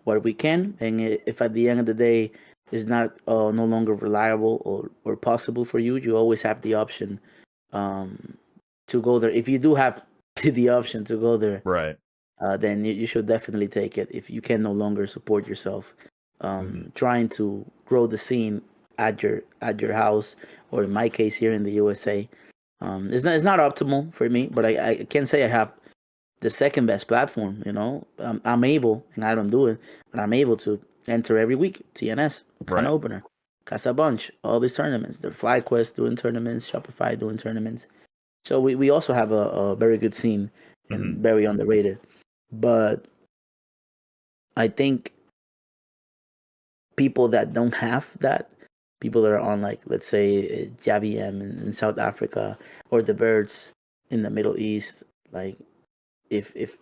what we can. And if at the end of the day it's not no longer reliable or possible for you, you always have the option um, to go there. If you do have the option to go there, Right. then you should definitely take it. If you can no longer support yourself, Hmm. trying to grow the scene at your house, or in my case here in the USA, it's not optimal for me. But I can say I have the second best platform. I'm able, and I don't do it, but I'm able to enter every week. TNS, Con Right. Opener, Casa Bunch, all these tournaments. The FlyQuest doing tournaments, Shopify doing tournaments. So we also have a very good scene and Hmm. very underrated. But I think people that don't have that, people that are on, like, let's say JVM in South Africa, or the Birds in the Middle East, like, if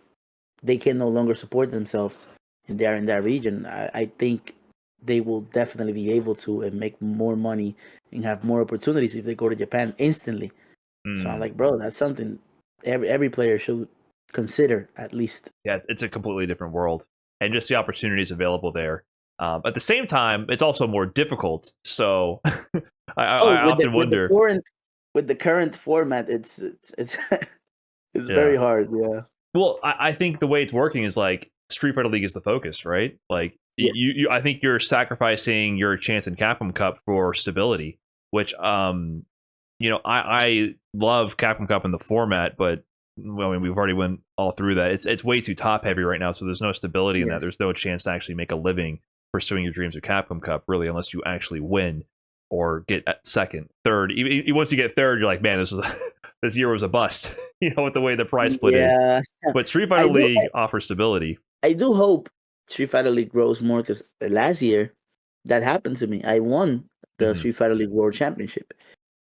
they can no longer support themselves and they're in that region, I think they will definitely be able to and make more money and have more opportunities if they go to Japan instantly. So I'm Mm. like, bro, that's something every player should consider at least. Yeah, it's a completely different world, and just the opportunities available there. At the same time, it's also more difficult. So Oh, I with the often with the wonder. current with the current format, it's it's very Yeah. hard. Yeah. Well, I think the way it's working is like Street Fighter League is the focus, right? Like Yes. I think you're sacrificing your chance in Capcom Cup for stability, which I love Capcom Cup in the format, but well, I mean, we've already went all through that. It's way too top heavy right now, so there's no stability in that. Yes. There's no chance to actually make a living pursuing your dreams of Capcom Cup, really, unless you actually win or get at second, third. Even once you get third, you're like, man, this year was a bust. With the way the prize split is. Yeah. But Street Fighter I do. League offers stability. I do hope Street Fighter League grows more, because last year that happened to me. I won the Hmm. Street Fighter League World Championship.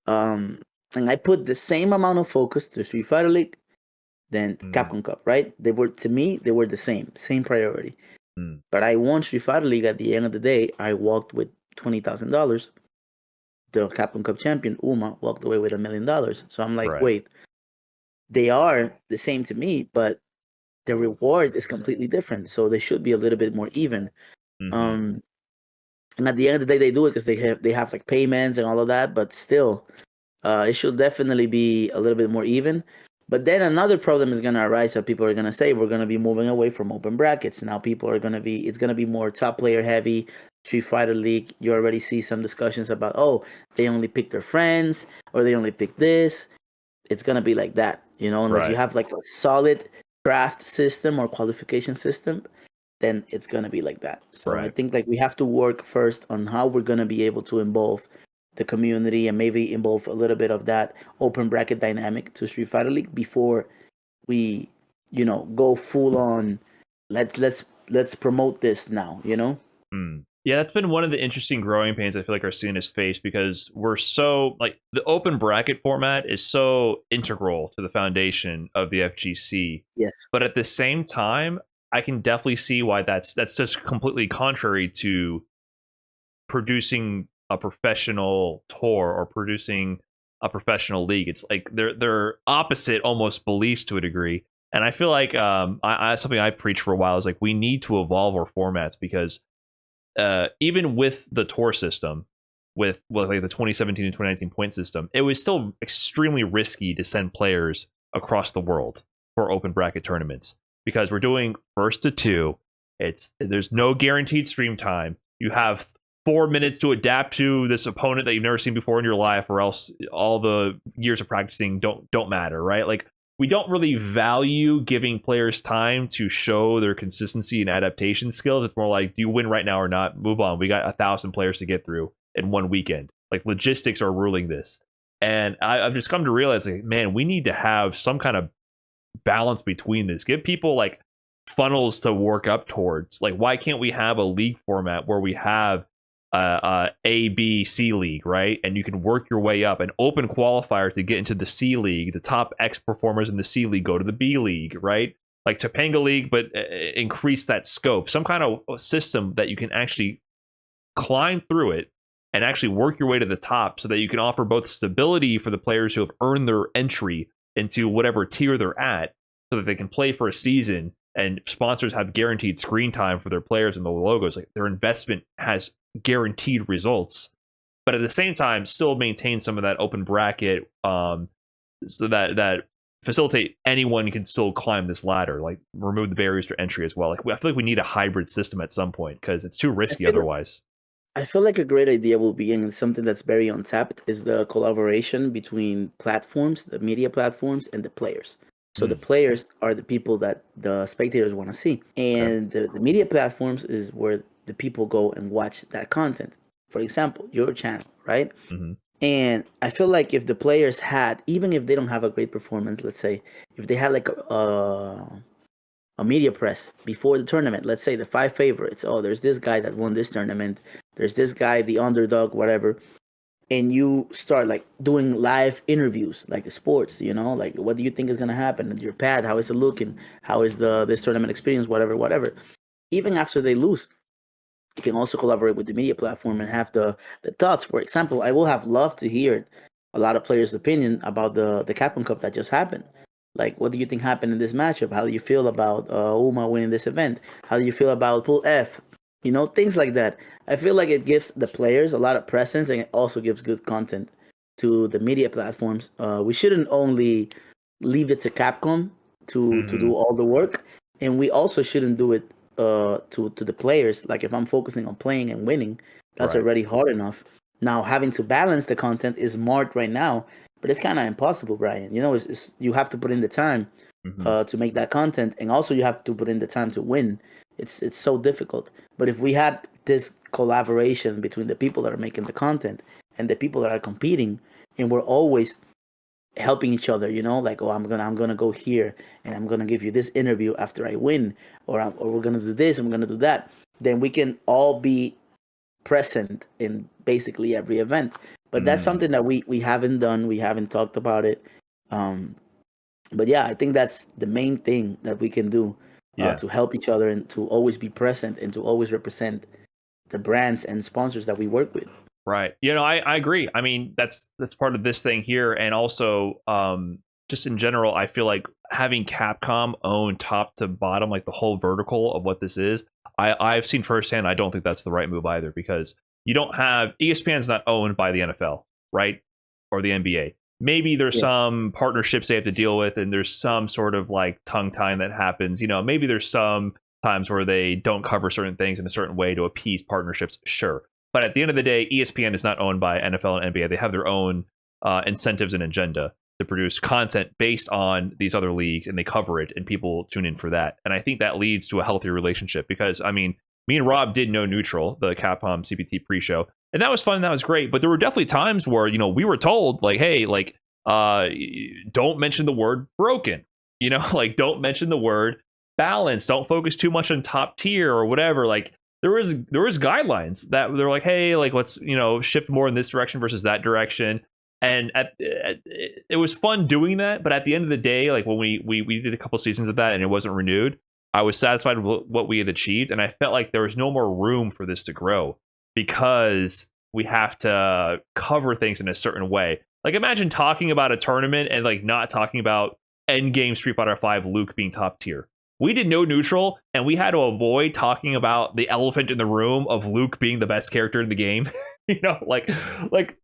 Um, and I put the same amount of focus to Street Fighter League than Capcom Cup. Right? They were the same priority. Mm. But I won Street Fighter League. At the end of the day, I walked with $20,000. The Capcom Cup champion Uma walked away with $1 million. So I'm like, Right. wait, they are the same to me, but the reward is completely different. So they should be a little bit more even. Hmm. Um, and at the end of the day, they do it because they have like payments and all of that. But still, it should definitely be a little bit more even. But then another problem is going to arise that people are going to say we're going to be moving away from open brackets. Now people are going to be, it's going to be more top player heavy. Street Fighter League, you already see some discussions about, oh, they only pick their friends, or they only pick this. It's going to be like that, unless you Right. have like a solid draft system or qualification system, then it's going to be like that. So I Right. think like we have to work first on how we're going to be able to involve the community and maybe involve a little bit of that open bracket dynamic to Street Fighter League before we, go full on. Let's promote this now. Mm. Yeah, that's been one of the interesting growing pains I feel like our scene has faced, because we're so like the open bracket format is so integral to the foundation of the FGC. Yes. But at the same time, I can definitely see why that's just completely contrary to producing a professional tour or producing a professional league. It's like they're opposite almost beliefs to a degree. And I feel like I something I preach for a while is like we need to evolve our formats, because even with the tour system, with like the 2017 and 2019 point system, it was still extremely risky to send players across the world for open bracket tournaments, because we're doing first to two. There's no guaranteed stream time. You have 4 minutes to adapt to this opponent that you've never seen before in your life, or else all the years of practicing don't matter, right? Like, we don't really value giving players time to show their consistency and adaptation skills. It's more like, do you win right now or not? Move on. We got 1,000 players to get through in one weekend. Like, logistics are ruling this. And I've just come to realize, like, man, we need to have some kind of balance between this. Give people like funnels to work up towards. Like, why can't we have a league format where we have A, B, C league, right? And you can work your way up, an open qualifier to get into the C league. The top X performers in the C league go to the B league, right? Like Topanga League, but increase that scope. Some kind of system that you can actually climb through it and actually work your way to the top, so that you can offer both stability for the players who have earned their entry into whatever tier they're at, so that they can play for a season, and sponsors have guaranteed screen time for their players and the logos. Like, their investment has guaranteed results, but at the same time still maintain some of that open bracket, so that facilitate anyone can still climb this ladder, like remove the barriers to entry as well. Like, I feel like we need a hybrid system at some point, because it's too risky otherwise. I feel like a great idea will be, and something that's very untapped, is the collaboration between platforms, the media platforms, and the players. So the players are the people that the spectators want to see, and the media platforms is where the people go and watch that content. For example, your channel, right? Mm-hmm. And I feel like if the players had, even if they don't have a great performance, let's say, if they had like a media press before the tournament, let's say the 5 favorites, oh, there's this guy that won this tournament, there's this guy, the underdog, whatever, and you start like doing live interviews, like the sports, you know, like, what do you think is going to happen? Your pad, how is it looking? How is this tournament experience? Whatever. Even after they lose, you can also collaborate with the media platform and have the thoughts. For example, I will have loved to hear a lot of players' opinion about the Capcom Cup that just happened. Like, what do you think happened in this matchup? How do you feel about Uma winning this event? How do you feel about Pool F? You know, things like that. I feel like it gives the players a lot of presence, and it also gives good content to the media platforms. We shouldn't only leave it to Capcom to do all the work, and we also shouldn't do it to the players. Like, if I'm focusing on playing and winning, that's already hard enough. Now, having to balance the content is marked right now, but it's kind of impossible, Brian. You know, it's you have to put in the time to make that content, and also you have to put in the time to win. It's so difficult. But if we had this collaboration between the people that are making the content and the people that are competing, and we're always helping each other, you know, like, oh, I'm gonna go here, and I'm gonna give you this interview after I win, or we're gonna do this, and we're gonna do that, then we can all be present in basically every event. But that's something that we haven't done. We haven't talked about it. But yeah, I think that's the main thing that we can do to help each other, and to always be present, and to always represent the brands and sponsors that we work with. Right. You know, I agree. I mean, that's part of this thing here. And also, just in general, I feel like having Capcom own top to bottom, like the whole vertical of what this is, I've seen firsthand, I don't think that's the right move either, because you don't have, ESPN's not owned by the NFL, right? Or the NBA. Maybe there's some partnerships they have to deal with, and there's some sort of like tongue tying that happens. You know, maybe there's some times where they don't cover certain things in a certain way to appease partnerships. Sure. But at the end of the day, ESPN is not owned by NFL and NBA. They have their own incentives and agenda to produce content based on these other leagues, and they cover it, and people tune in for that. And I think that leads to a healthier relationship, because, I mean, me and Rob did No Neutral, the Capcom CPT pre-show, and that was fun. That was great. But there were definitely times where, you know, we were told, like, hey, like, don't mention the word broken, you know, like, don't mention the word balance. Don't focus too much on top tier or whatever. Like, there was guidelines that they're like, hey, like, let's, you know, shift more in this direction versus that direction. And it was fun doing that. But at the end of the day, like, when we did a couple seasons of that and it wasn't renewed, I was satisfied with what we had achieved. And I felt like there was no more room for this to grow, because we have to cover things in a certain way. Like, imagine talking about a tournament and like not talking about endgame Street Fighter V Luke being top tier. We did No Neutral, and we had to avoid talking about the elephant in the room of Luke being the best character in the game. You know, like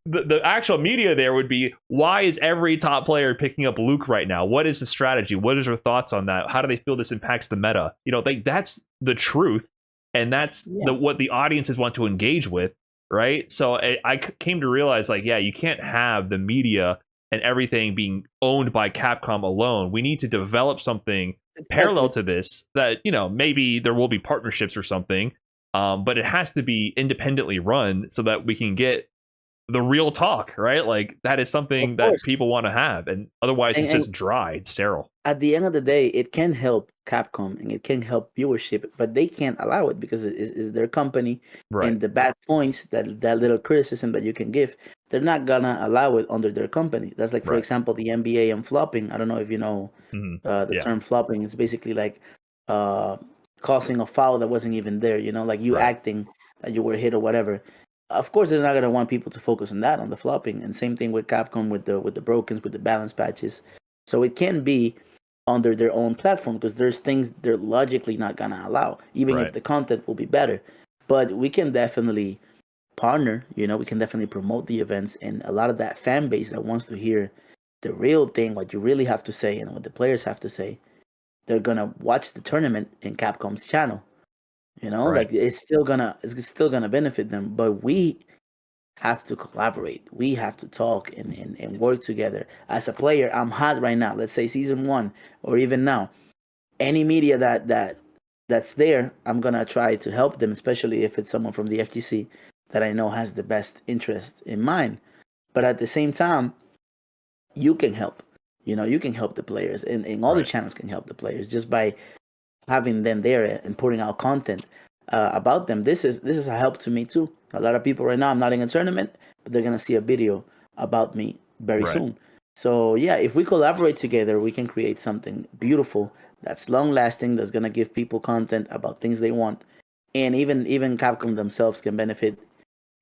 the actual media there would be, why is every top player picking up Luke right now? What is the strategy? What is their thoughts on that? How do they feel this impacts the meta? You know, like, that's the truth, and that's what the audiences want to engage with. right? So I came to realize, like, yeah, you can't have the media and everything being owned by Capcom alone. We need to develop something parallel to this that, you know, maybe there will be partnerships or something, but it has to be independently run so that we can get the real talk, right? Like, that is something that people want to have, and otherwise it's just dry, it's sterile. At the end of the day, it can help Capcom and it can help viewership, but they can't allow it because it's their company, Right. and the bad points, that little criticism that you can give, they're not gonna allow it under their company. That's like, for Right. example, the NBA and flopping. I don't know if you know the term flopping. It's basically like causing a foul that wasn't even there. You know, like you acting that you were hit or whatever. Of course, they're not gonna want people to focus on that, on the flopping. And same thing with Capcom with the brokens, with the balance patches. So it can be under their own platform because there's things they're logically not gonna allow, even if the content will be better. But we can definitely partner. You know, we can definitely promote the events, and a lot of that fan base that wants to hear the real thing, what you really have to say, and what the players have to say, they're gonna watch the tournament in Capcom's channel. You know, like it's still gonna benefit them. But we have to collaborate. We have to talk and work together. As a player, I'm hot right now. Let's say season 1 or even now. Any media that's there, I'm gonna try to help them, especially if it's someone from the FGC that I know has the best interest in mind. But at the same time, you can help. You know, you can help the players, and all the channels can help the players just by having them there and putting out content about them. This is a help to me too. A lot of people right now, I'm not in a tournament, but they're gonna see a video about me very soon. So yeah, if we collaborate together, we can create something beautiful that's long lasting, that's gonna give people content about things they want, and even Capcom themselves can benefit.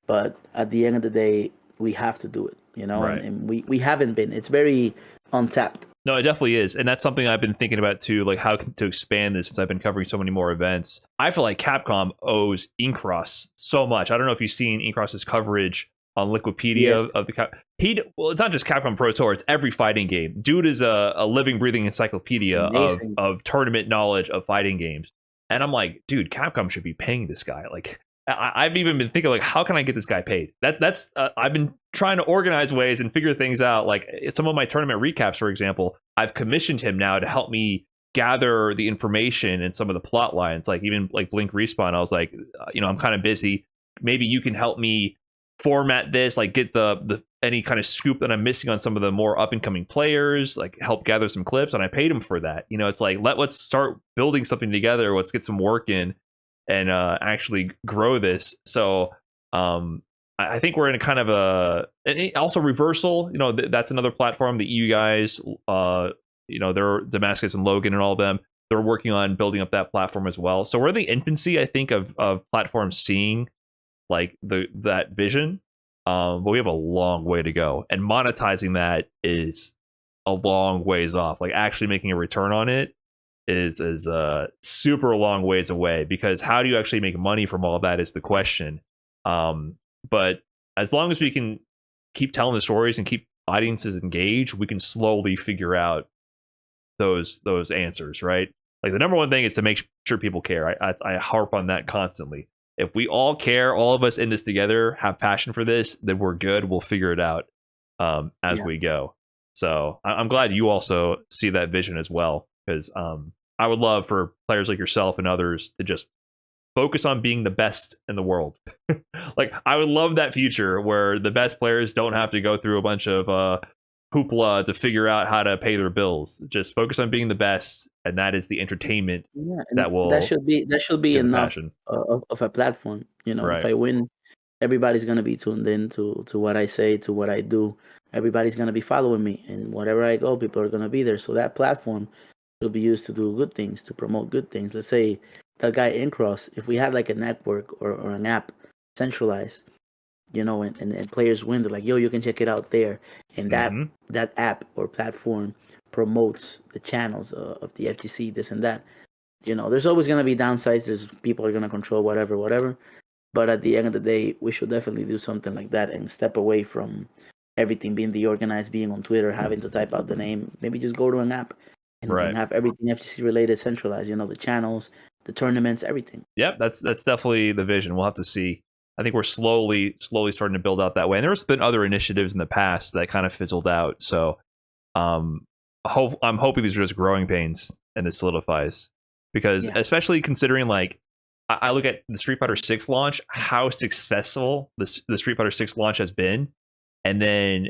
But at the end of the day, we have to do it, you know, and we haven't been. It's very untapped. No, it definitely is. And that's something I've been thinking about too, like how to expand this since I've been covering so many more events. I feel like Capcom owes Inkross so much. I don't know if you've seen Inkross's coverage on Liquipedia of the well, it's not just Capcom Pro Tour, it's every fighting game. Dude is a living, breathing encyclopedia of tournament knowledge of fighting games. And I'm like, dude, Capcom should be paying this guy. Like, I've even been thinking, like, how can I get this guy paid? That's I've been trying to organize ways and figure things out. Like, some of my tournament recaps, for example, I've commissioned him now to help me gather the information and some of the plot lines. Like, even like Blink Respawn, I was like, you know, I'm kind of busy. Maybe you can help me format this, like get the any kind of scoop that I'm missing on some of the more up and coming players, like help gather some clips. And I paid him for that. You know, it's like, let's start building something together. Let's get some work in and actually grow this. So I think we're in a kind of and also Reversal, you know, that's another platform that you guys, you know, they're Damascus and Logan and all of them, they're working on building up that platform as well. So we're in the infancy, I think, of platforms seeing like that vision, but we have a long way to go, and monetizing that is a long ways off. Like, actually making a return on it is super long ways away, because how do you actually make money from all of that is the question. But as long as we can keep telling the stories and keep audiences engaged, we can slowly figure out those answers, right? Like, the number one thing is to make sure people care. I harp on that constantly. If we all care, all of us in this together, have passion for this, then we're good. We'll figure it out as we go. So I'm glad you also see that vision as well, because I would love for players like yourself and others to just focus on being the best in the world. Like, I would love that future where the best players don't have to go through a bunch of hoopla to figure out how to pay their bills. Just focus on being the best, and that is the entertainment that should be enough of a platform. You know, if I win, everybody's gonna be tuned in to what I say, to what I do. Everybody's gonna be following me, and wherever I go, people are gonna be there. So that platform will be used to do good things, to promote good things. Let's say that guy Incross, if we had like a network or an app centralized, you know, and players win, they're like, yo, you can check it out there. And that app or platform promotes the channels of the FGC, this and that. You know, there's always going to be downsides. There's people are going to control whatever. But at the end of the day, we should definitely do something like that and step away from everything being deorganized, being on Twitter, having to type out the name. Maybe just go to an app and have everything FGC related centralized, you know, the channels, the tournaments, everything. Yep, that's definitely the vision. We'll have to see I think we're slowly starting to build out that way. And there's been other initiatives in the past that kind of fizzled out. So I'm hoping these are just growing pains and this solidifies, because especially considering like I look at the Street Fighter 6 launch, how successful the Street Fighter 6 launch has been, and then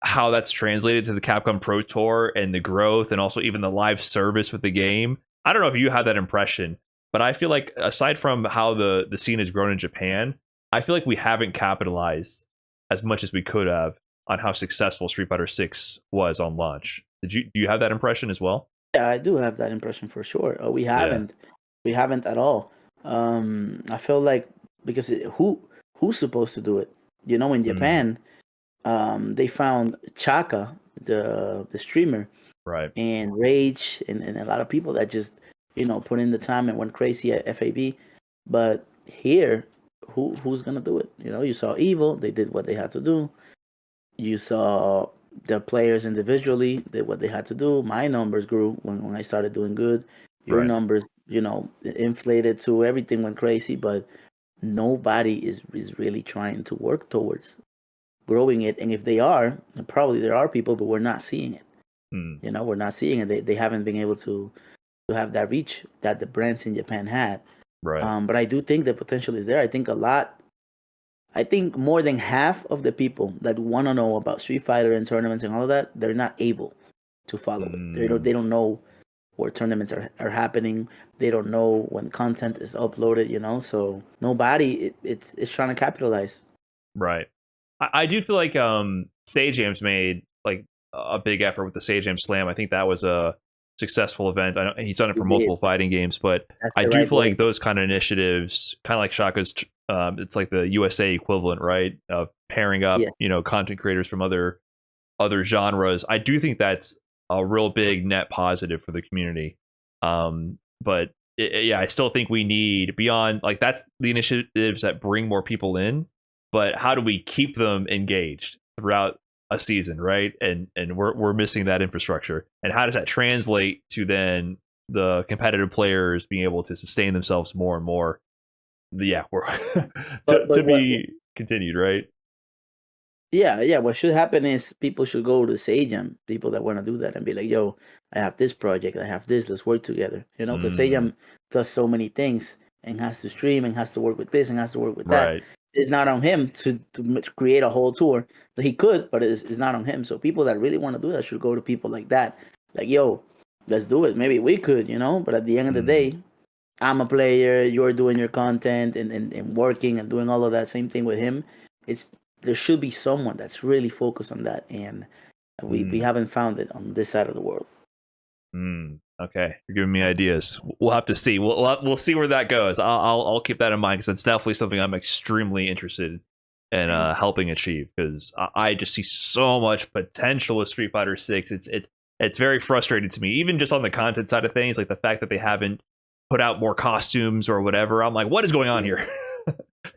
how that's translated to the Capcom Pro Tour and the growth, and also even the live service with the game. I don't know if you had that impression, but I feel like aside from how the scene has grown in Japan, I feel like we haven't capitalized as much as we could have on how successful Street Fighter 6 was on launch. Do you have that impression as well? Yeah, I do have that impression for sure. We haven't at all. I feel like because who's supposed to do it? You know, in Japan, they found Chaka, the streamer, right, and Rage, and a lot of people that just put in the time and went crazy at FAB. But here, who's gonna do it? You saw Evil; they did what they had to do. You saw the players individually did what they had to do. My numbers grew when I started doing good. Your numbers, inflated too. Everything went crazy, but nobody is really trying to work towards growing it. And if they are, and probably there are people, but we're not seeing it. We're not seeing it. They haven't been able to have that reach that the brands in Japan had. Right. But I do think the potential is there. I think more than half of the people that want to know about Street Fighter and tournaments and all of that, they're not able to follow it. They don't know where tournaments are happening. They don't know when content is uploaded, so nobody it's trying to capitalize. Right. I do feel like Sage Am's made like a big effort with the Sage Am Slam. I think that was a successful event. I know he's done it for multiple fighting games, but I do feel like those kind of initiatives, kind of like Shaka's, it's like the USA equivalent, right? Of pairing up, content creators from other genres. I do think that's a real big net positive for the community. But I still think we need beyond like that's the initiatives that bring more people in. But how do we keep them engaged throughout a season, right? And we're missing that infrastructure. And how does that translate to then the competitive players being able to sustain themselves more and more? We're to be continued, right? Yeah. What should happen is people should go to Sage Am, people that want to do that, and be like, "Yo, I have this project, I have this. Let's work together." Because Sage Am does so many things and has to stream and has to work with this and has to work with that. Right. It's not on him to create a whole tour. He could, but it's not on him. So people that really want to do that should go to people like that. Like, yo, let's do it. Maybe we could, But at the end of the day, I'm a player. You're doing your content and working and doing all of that. Same thing with him. There should be someone that's really focused on that, and we haven't found it on this side of the world. Okay, you're giving me ideas. We'll have to see. We'll see where that goes. I'll keep that in mind because that's definitely something I'm extremely interested in helping achieve, because I just see so much potential with Street Fighter 6. It's very frustrating to me, even just on the content side of things, like the fact that they haven't put out more costumes or whatever. I'm like, what is going on here?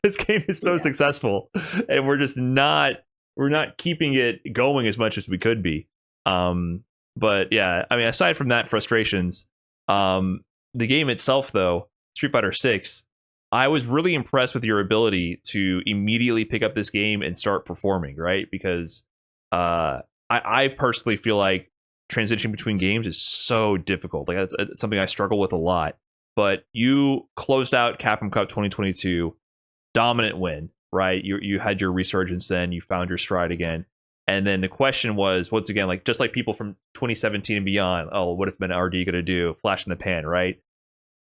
This game is so successful, and we're not keeping it going as much as we could be. But yeah, I mean, aside from that frustrations, the game itself, though, Street Fighter 6, I was really impressed with your ability to immediately pick up this game and start performing, right? Because I personally feel like transitioning between games is so difficult. Like it's something I struggle with a lot. But you closed out Capcom Cup 2022, dominant win, right? You had your resurgence then, you found your stride again. And then the question was, once again, like just like people from 2017 and beyond, oh, what is MenaRD going to do? Flash in the pan, right?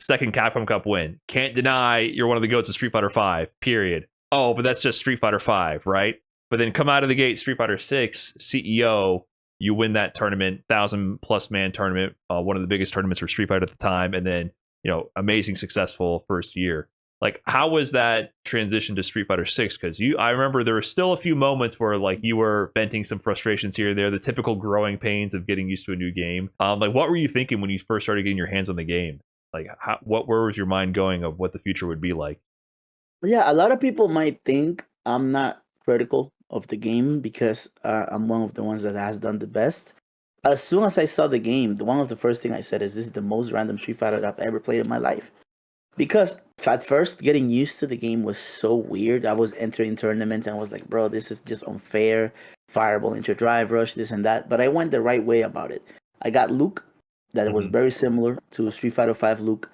Second Capcom Cup win. Can't deny you're one of the GOATs of Street Fighter 5, period. Oh, but that's just Street Fighter 5, right? But then come out of the gate, Street Fighter 6, CEO, you win that tournament, 1,000+ man tournament, one of the biggest tournaments for Street Fighter at the time, and then, amazing, successful first year. Like, how was that transition to Street Fighter 6? Because I remember there were still a few moments where like you were venting some frustrations here and there, the typical growing pains of getting used to a new game. Like, what were you thinking when you first started getting your hands on the game? Like, where was your mind going of what the future would be like? Yeah, a lot of people might think I'm not critical of the game because I'm one of the ones that has done the best. As soon as I saw the game, one of the first thing I said is, "This is the most random Street Fighter that I've ever played in my life." Because at first, getting used to the game was so weird. I was entering tournaments and I was like, bro, this is just unfair. Fireball into drive rush, this and that. But I went the right way about it. I got Luke, that was very similar to Street Fighter V Luke.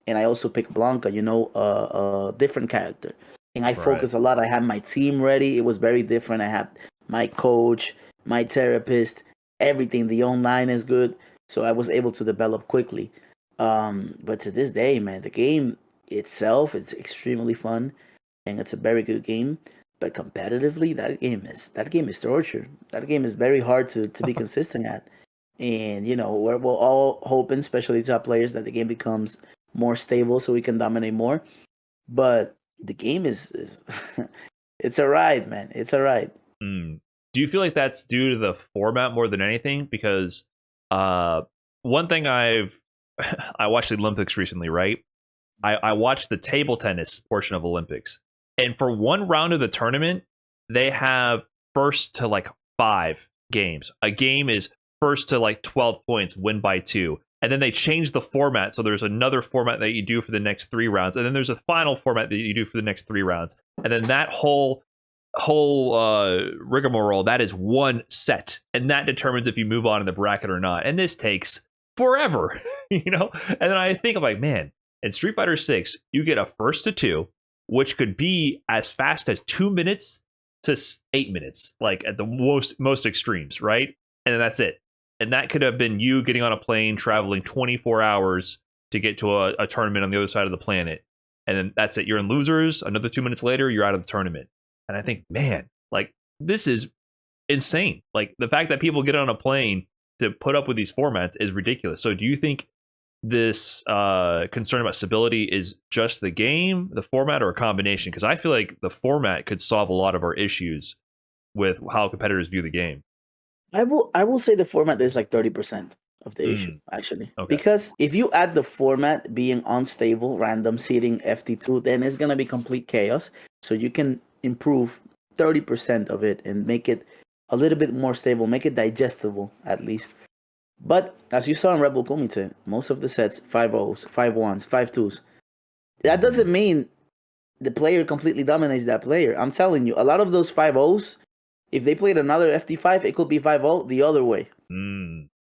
And I also picked Blanca, a different character. And I focused a lot. I had my team ready. It was very different. I had my coach, my therapist, everything. The online is good. So I was able to develop quickly. But to this day, man, the game itself, it's extremely fun, and it's a very good game. But competitively, that game is torture. That game is very hard to be consistent at. And we're all hoping, especially top players, that the game becomes more stable so we can dominate more. But the game is it's a ride, man. It's a ride. Do you feel like that's due to the format more than anything? Because one thing I watched the Olympics recently, right? I watched the table tennis portion of Olympics. And for one round of the tournament, they have first to like 5 games. A game is first to like 12 points, win by 2. And then they change the format. So there's another format that you do for the next 3 rounds. And then there's a final format that you do for the next 3 rounds. And then that whole rigmarole, that is one set. And that determines if you move on in the bracket or not. And this takes forever, And then I think I'm like, man, in Street Fighter 6, you get a first to 2, which could be as fast as 2 minutes to 8 minutes, like at the most extremes, right? And then that's it. And that could have been you getting on a plane, traveling 24 hours to get to a tournament on the other side of the planet. And then that's it. You're in losers. Another 2 minutes later, you're out of the tournament. And I think, man, like, this is insane. Like, the fact that people get on a plane to put up with these formats is ridiculous. So do you think this concern about stability is just the game, the format, or a combination? Because I feel like the format could solve a lot of our issues with how competitors view the game. I will say the format is like 30% of the issue, actually. Okay. Because if you add the format being unstable, random seeding, FT2, then it's going to be complete chaos. So you can improve 30% of it and make it a little bit more stable, make it digestible at least. But as you saw in Rebel Kumite, most of the sets, 5-0s, 5-1s, 5-2s. That doesn't mean the player completely dominates that player. I'm telling you, a lot of those 5-0s, if they played another FT5, it could be 5-0 the other way.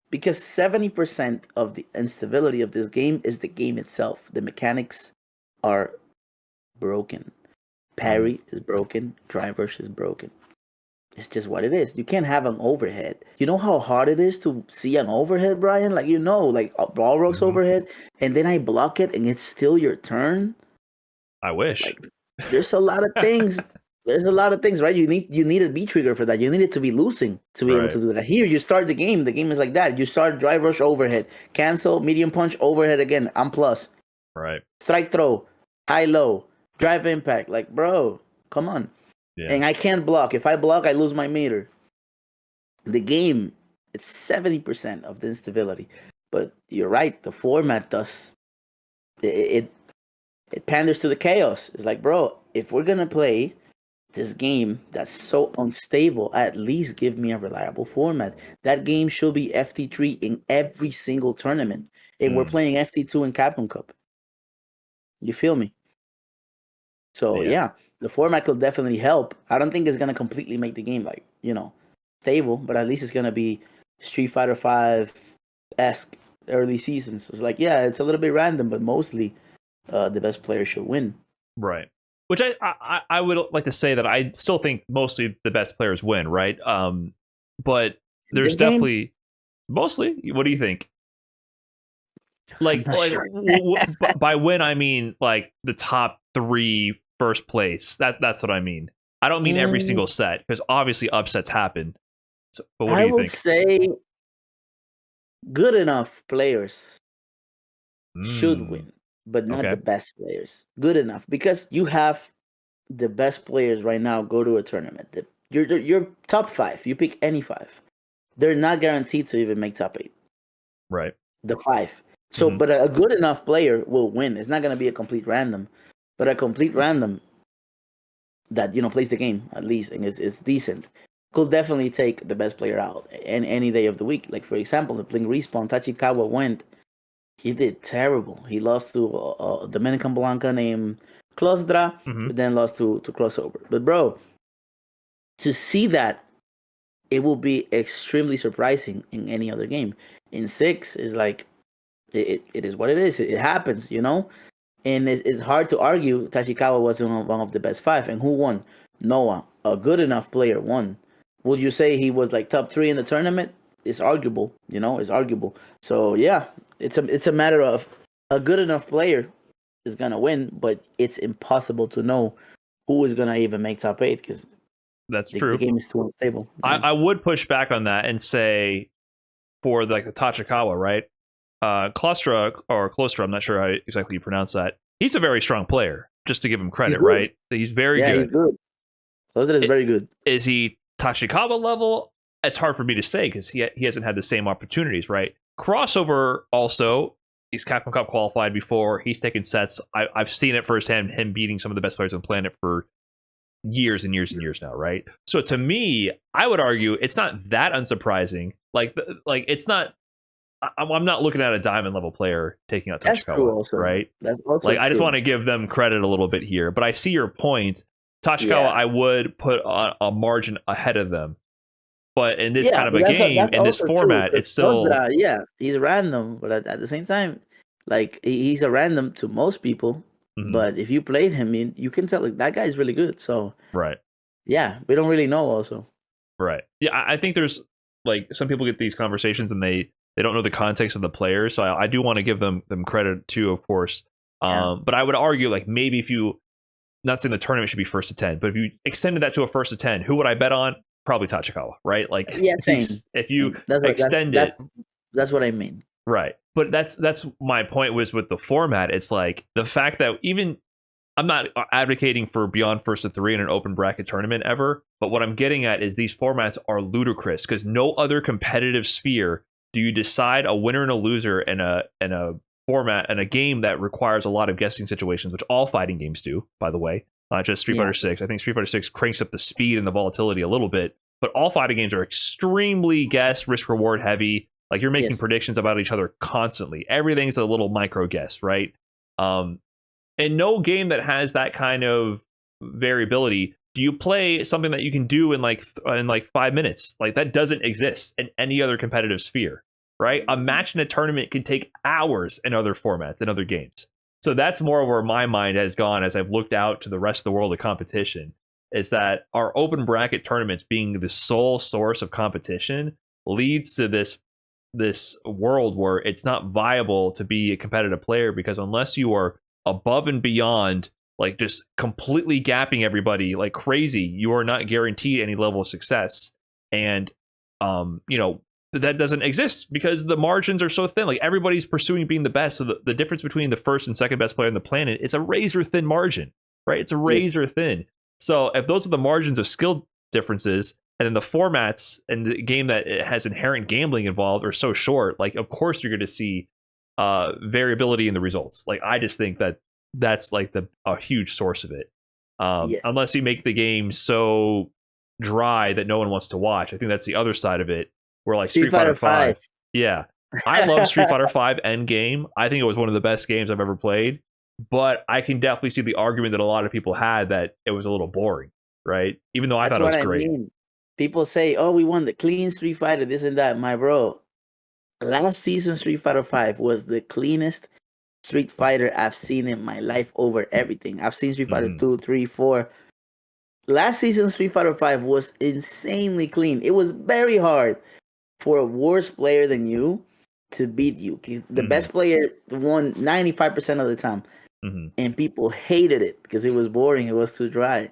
Because 70% of the instability of this game is the game itself. The mechanics are broken. Parry is broken. Drive rush is broken. It's just what it is. You can't have an overhead. You know how hard it is to see an overhead, Brian? Like, like a ball rocks overhead, and then I block it, and it's still your turn. I wish. Like, there's a lot of things. There's a lot of things, right? You need a B trigger for that. You need it to be losing to be able to do that. Here, you start the game. The game is like that. You start drive rush overhead, cancel, medium punch, overhead again. I'm plus. Right. Strike throw, high low, drive impact. Like, bro, come on. Yeah. And I can't block. If I block, I lose my meter. The game, it's 70% of the instability. But you're right. The format does. It panders to the chaos. It's like, bro, if we're going to play this game that's so unstable, at least give me a reliable format. That game should be FT3 in every single tournament. And we're playing FT2 in Capcom Cup. You feel me? So, yeah, the format could definitely help. I don't think it's going to completely make the game, like, stable, but at least it's going to be Street Fighter 5-esque early seasons. It's like, yeah, it's a little bit random, but mostly the best player should win. Right. Which I would like to say that I still think mostly the best players win, right? But there's definitely mostly. What do you think? Like by win, I mean like the top 3 first place. That's what I mean. I don't mean every single set, because obviously upsets happen. So, but what do you think? I would say good enough players should win, but not the best players. Good enough, because you have the best players right now go to a tournament. Your top 5, you pick any 5, they're not guaranteed to even make top 8. Right. The 5. So, but a good enough player will win. It's not going to be a complete random, but a complete random that plays the game at least and is decent could definitely take the best player out any day of the week. Like, for example, the playing Respawn, Tachikawa went He did terrible. He lost to Dominican Blanca named Klosdra, Mhm. then lost to Crossover. But bro, to see that, it will be extremely surprising in any other game. In 6 is like it is what it is. It happens, you know. And it's hard to argue Tachikawa was one of the best 5. And who won? Noah, a good enough player, won. Would you say he was like top 3 in the tournament? It's arguable, you know. It's arguable. So yeah, it's a matter of a good enough player is gonna win, but it's impossible to know who is gonna even make top 8 because That's the true. game is too unstable. Yeah. I would push back on that and say for like the Tachikawa, right? Klostra, I'm not sure how exactly you pronounce that. He's a very strong player, just to give him credit, right? He's very good. He's good. Closer is very good. Is he Tachikawa level? It's hard for me to say because he hasn't had the same opportunities, right? Crossover also, he's Capcom Cup qualified before. He's taken sets. I've seen it firsthand, him beating some of the best players on the planet for years and years and years now, right? So to me, I would argue it's not that unsurprising. Like it's not. I'm not looking at a diamond level player taking out That's true Tachikawa, also. right? That's also like I just true. want to give them credit a little bit here, but I see your point. Tachikawa, Yeah. I would put a margin ahead of them, but in this kind of a but game, that's in this also format, true, it's still he's random, but at the same time, like he's a random to most people. Mhm. But if you played him, you can tell like that guy is really good. So right. yeah, we don't really know also. Right. Yeah, I think there's like some people get these conversations and they don't know the context of the players. So I do want to give them credit too, of course. But I would argue like maybe if you not saying the tournament should be first to 10, but if you extended that to a first to 10, who would I bet on? Probably Tachikawa, right? Like Same. if you That's what, extend that's what I mean. right. But that's my point was with the format. It's like the fact that even I'm not advocating for beyond first to 3 in an open bracket tournament ever, but what I'm getting at is these formats are ludicrous because no other competitive sphere do you decide a winner and a loser in a format and a game that requires a lot of guessing situations, which all fighting games do, by the way, not just Street Fighter 6. I think Street Fighter 6 cranks up the speed and the volatility a little bit, but all fighting games are extremely guess risk reward heavy. Like you're making predictions about each other constantly. Everything's a little micro guess, right? And no game that has that kind of variability do you play something that you can do in like 5 minutes. Like that doesn't exist in any other competitive sphere, right? A match in a tournament can take hours in other formats in other games. So that's more where my mind has gone as I've looked out to the rest of the world of competition, is that our open bracket tournaments being the sole source of competition leads to this world where it's not viable to be a competitive player, because unless you are above and beyond, like just completely gapping everybody like crazy, you are not guaranteed any level of success. And that doesn't exist because the margins are so thin. Like everybody's pursuing being the best, so the difference between the first and second best player on the planet is a razor thin margin, right? It's a razor thin. So if those are the margins of skill differences, and then the formats and the game that has inherent gambling involved are so short, like of course you're going to see variability in the results. Like I just think that's like a huge source of it. Unless you make the game so dry that no one wants to watch. I think that's the other side of it, where like Street Fighter 5. Yeah. I love Street Fighter 5 Endgame. I think it was one of the best games I've ever played, but I can definitely see the argument that a lot of people had that it was a little boring, right? Even though I thought it was great. People say, "Oh, we won the clean Street Fighter, this and that." My bro, last season Street Fighter 5 was the cleanest Street Fighter I've seen in my life over everything. I've seen Street Fighter 2, 3, 4. Last season Street Fighter 5 was insanely clean. It was very hard for a worse player than you to beat you. The best player won 95% of the time. And people hated it because it was boring. It was too dry.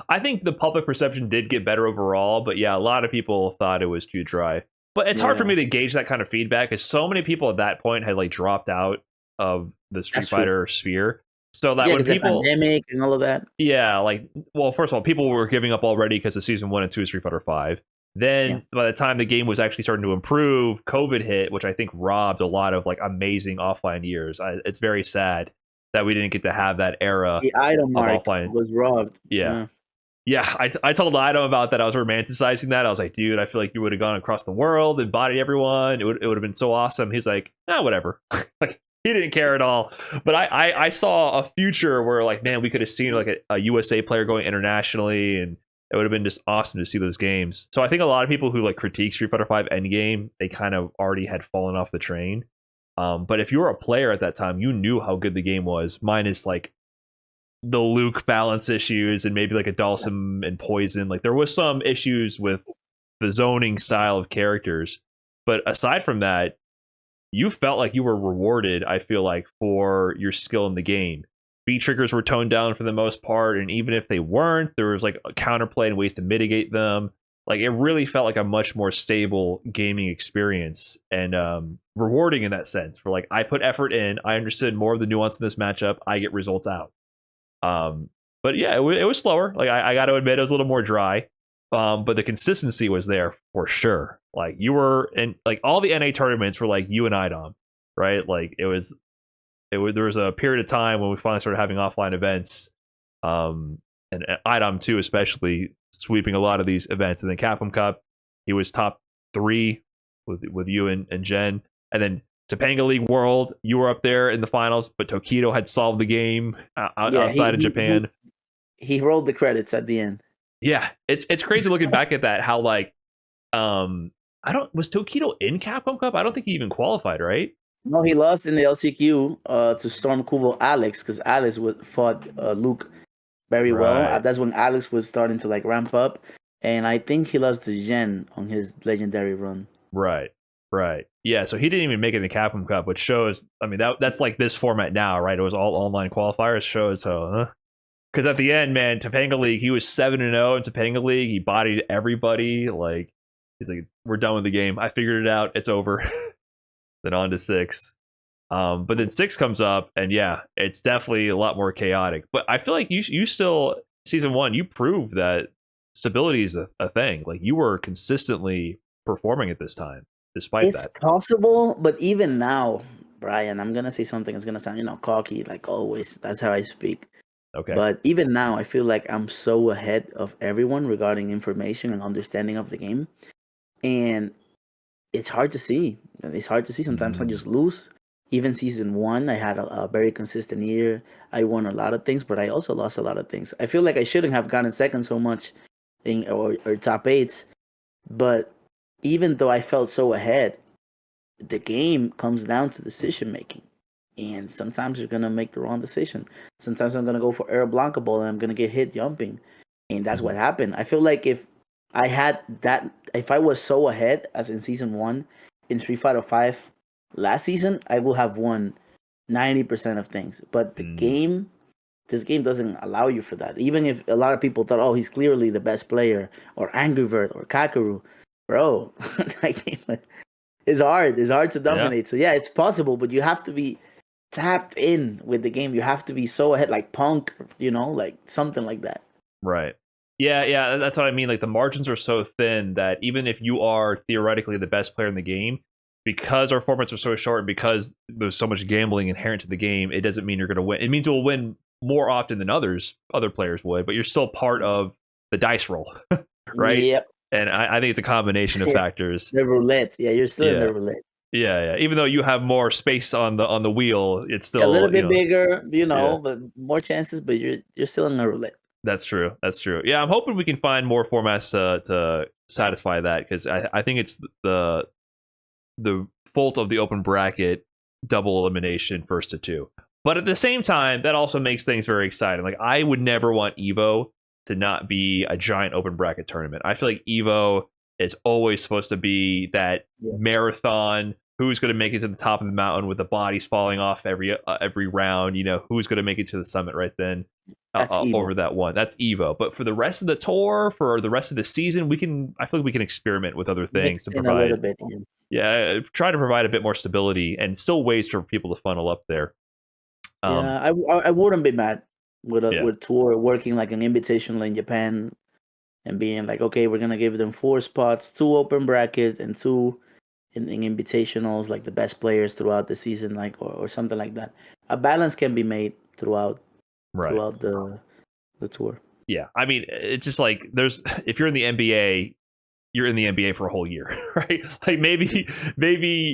I think the public perception did get better overall, but yeah, a lot of people thought it was too dry. But it's hard for me to gauge that kind of feedback, because so many people at that point had like dropped out of the Street Fighter sphere. So that when people, the pandemic and all of that. Yeah, like, well, first of all, people were giving up already because of season 1 and 2 of Street Fighter 5. Then by the time the game was actually starting to improve, COVID hit, which I think robbed a lot of like amazing offline years. It's very sad that we didn't get to have that era. The item mark was robbed. Yeah. Yeah, I told Ido about that. I was romanticizing that. I was like, dude, I feel like you would have gone across the world and bodied everyone. It would have been so awesome. He's like, whatever. Like, he didn't care at all. But I saw a future where, like, man, we could have seen like a USA player going internationally, and it would have been just awesome to see those games. So I think a lot of people who like critique Street Fighter V Endgame, they kind of already had fallen off the train. But if you were a player at that time, you knew how good the game was. Minus like the Luke balance issues and maybe like a Dalsum and Poison. Like there was some issues with the zoning style of characters. But aside from that, you felt like you were rewarded, I feel like, for your skill in the game. Beat triggers were toned down for the most part, and even if they weren't, there was like a counterplay and ways to mitigate them. Like it really felt like a much more stable gaming experience and rewarding in that sense. For like, I put effort in, I understood more of the nuance in this matchup, I get results out. But yeah, it was slower. Like I got to admit, it was a little more dry. But the consistency was there for sure. Like you were in like all the NA tournaments were like you and IDOM, right? Like there was there was a period of time when we finally started having offline events, and IDOM too, especially sweeping a lot of these events. And then Capcom Cup, he was top 3 with you and Jen, and then Topanga League World, you were up there in the finals, but Tokido had solved the game outside of Japan. He rolled the credits at the end. Yeah, it's crazy looking back at that. How like, I don't was Tokido in Capcom Cup? I don't think he even qualified, right? No, he lost in the LCQ to Storm Kubo Alex because Alex fought Luke very well. Right. That's when Alex was starting to like ramp up, and I think he lost to Jen on his legendary run. Right. Yeah, so he didn't even make it in the Capcom Cup, which shows. I mean, that's like this format now, right? It was all online qualifiers. Shows how. Because at the end, man, Topanga League, he was 7-0 in Topanga League. He bodied everybody. Like he's like, we're done with the game. I figured it out. It's over. Then on to 6. But then 6 comes up, and yeah, it's definitely a lot more chaotic. But I feel like you still, season 1, you proved that stability is a thing. Like you were consistently performing at this time, despite that. It's possible, but even now, Brian, I'm gonna say something that's gonna sound, cocky, like always. That's how I speak. Okay. But even now, I feel like I'm so ahead of everyone regarding information and understanding of the game, and it's hard to see. It's hard to see. Sometimes I just lose. Even season 1, I had a very consistent year. I won a lot of things, but I also lost a lot of things. I feel like I shouldn't have gotten second so much or top 8s, but even though I felt so ahead, the game comes down to decision making. And sometimes you're going to make the wrong decision. Sometimes I'm going to go for Air Blanca ball and I'm going to get hit jumping. And that's what happened. I feel like if I was so ahead as in season 1 in Street Fighter V last season, I will have won 90% of things. But this game doesn't allow you for that. Even if a lot of people thought, oh, he's clearly the best player, or Angry Bird, or Kakeru, bro, that game is hard. It's hard to dominate. Yeah. So yeah, it's possible, but you have to be tapped in with the game. You have to be so ahead, like Punk, like something like that. Right. Yeah, that's what I mean. Like the margins are so thin that even if you are theoretically the best player in the game, because our formats are so short and because there's so much gambling inherent to the game, it doesn't mean you're going to win. It means you'll win more often than other players would, but you're still part of the dice roll, right? Yep. And I think it's a combination of factors. The roulette. Yeah, you're still in the roulette. Yeah. Even though you have more space on the wheel, it's still a little bit bigger, but more chances. But you're still in the roulette. That's true. Yeah, I'm hoping we can find more formats to satisfy that, because I think it's the fault of the open bracket double elimination 1st to 2. But at the same time, that also makes things very exciting. Like I would never want Evo to not be a giant open bracket tournament. I feel like Evo is always supposed to be that marathon. Who's going to make it to the top of the mountain with the bodies falling off every round? Who's going to make it to the summit right then over that one? That's Evo. But for the rest of the tour, for the rest of the season, I feel like we can experiment with other things to provide. A little bit, try to provide a bit more stability and still ways for people to funnel up there. I wouldn't be mad with tour working like an invitational in Japan and being like, okay, we're gonna give them 4 spots, 2 open brackets and 2 in invitationals, like the best players throughout the season, like or something like that. A balance can be made throughout the tour. Yeah, I mean, it's just like if you're in the NBA, you're in the NBA for a whole year, right? Like maybe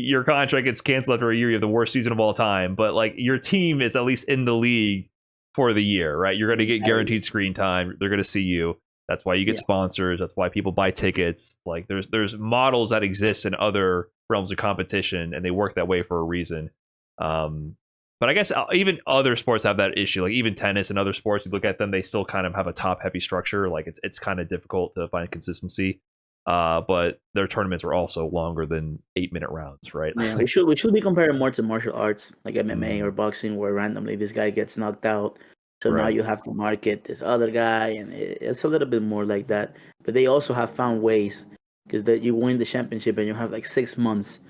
your contract gets canceled after a year. You have the worst season of all time, but like your team is at least in the league for the year, right? You're going to get guaranteed screen time. They're going to see you. That's why you get sponsors. That's why people buy tickets. Like there's models that exist in other realms of competition, and they work that way for a reason. But I guess even other sports have that issue. Like even tennis and other sports, you look at them, they still kind of have a top heavy structure. Like it's kind of difficult to find consistency. But their tournaments are also longer than 8-minute rounds, right? Yeah, we should be comparing more to martial arts like MMA or boxing, where randomly this guy gets knocked out. So now you have to market this other guy, and it's a little bit more like that. But they also have found ways, because that you win the championship and you have like 6 months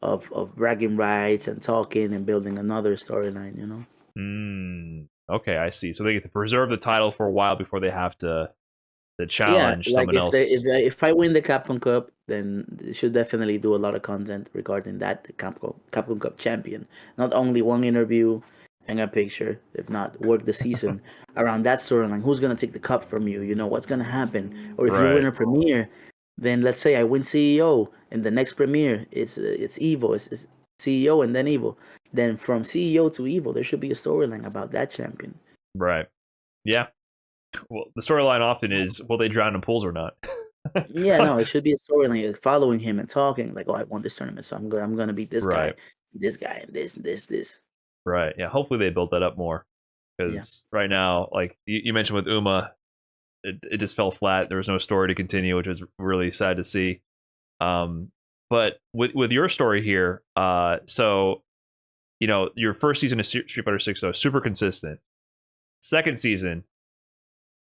of bragging rights and talking and building another storyline, you know. Okay, I see. So they get to preserve the title for a while before they have to challenge someone else. If I win the Capcom Cup, then they should definitely do a lot of content regarding that, the Capcom Cup champion. Not only one interview and a picture, if not work the season around that storyline. Who's gonna take the cup from you? You know what's gonna happen. Or if you win a premiere, then let's say I win CEO, and the next premiere it's Evo, it's CEO and then Evo. Then from CEO to Evo, there should be a storyline about that champion. Right. Yeah. Well, the storyline often is, will they drown in pools or not? Yeah, no, it should be a storyline, like following him and talking, like, oh, I won this tournament, so I'm gonna beat this guy, and this. Right. Yeah. Hopefully they build that up more, because right now, like you mentioned with Uma, it just fell flat. There was no story to continue, which was really sad to see. But with your story here, so your first season of Street Fighter 6 though, super consistent. Second season,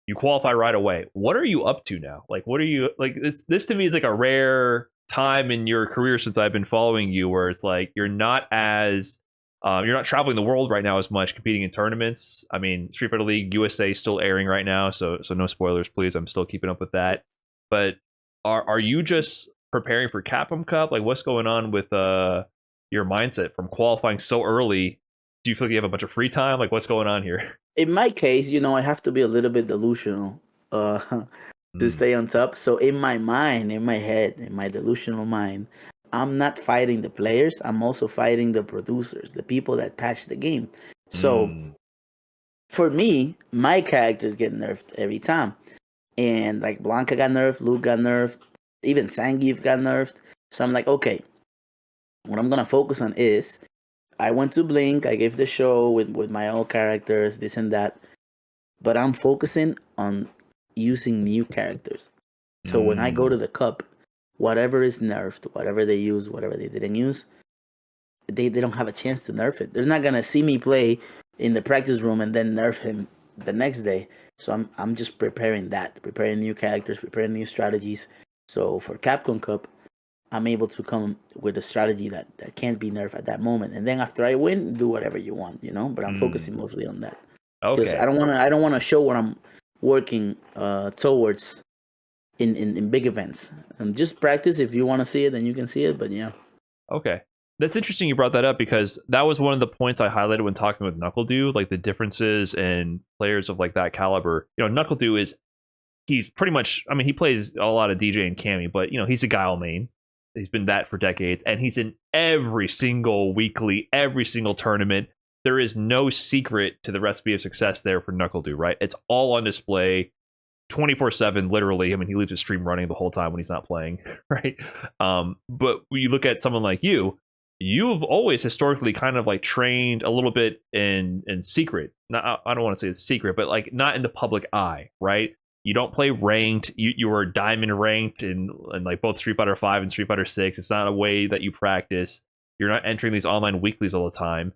you qualify right away. What are you up to now? Like, what are you like? This to me is like a rare time in your career since I've been following you, where it's like you're not traveling the world right now as much, competing in tournaments. I mean, Street Fighter League USA is still airing right now, so no spoilers, please. I'm still keeping up with that. But are you just preparing for Capcom Cup? Like, what's going on with your mindset from qualifying so early? Do you feel like you have a bunch of free time? Like, what's going on here? In my case, I have to be a little bit delusional to stay on top. So in my mind, in my head, in my delusional mind, I'm not fighting the players. I'm also fighting the producers, the people that patch the game. So for me, my characters get nerfed every time. And like Blanca got nerfed, Luke got nerfed, even Zangief got nerfed. So I'm like, okay, what I'm going to focus on is I went to Blink, I gave the show with my own characters, this and that. But I'm focusing on using new characters. So when I go to the Cup, whatever is nerfed, whatever they use, whatever they didn't use, they don't have a chance to nerf it. They're not gonna see me play in the practice room and then nerf him the next day. So I'm just preparing new characters, preparing new strategies. So for Capcom Cup, I'm able to come with a strategy that can't be nerfed at that moment. And then after I win, do whatever you want, But I'm focusing mostly on that. Okay. I don't wanna show what I'm working towards in big events. And just practice. If you want to see it, then you can see it. But yeah. Okay. That's interesting you brought that up, because that was one of the points I highlighted when talking with NuckleDu, like the differences in players of like that caliber. NuckleDu he's pretty much, I mean, he plays a lot of DJ and Cammy, but he's a Guile main. He's been that for decades, and he's in every single weekly, every single tournament. There is no secret to the recipe of success there for NuckleDu, right? It's all on display 24/7, literally. I mean, he leaves his stream running the whole time when he's not playing, right? But when you look at someone like you've always historically kind of like trained a little bit in secret. Not, I don't want to say it's secret, but like not in the public eye, right? You don't play ranked. You were diamond ranked in like both Street Fighter 5 and Street Fighter 6. It's not a way that you practice. You're not entering these online weeklies all the time.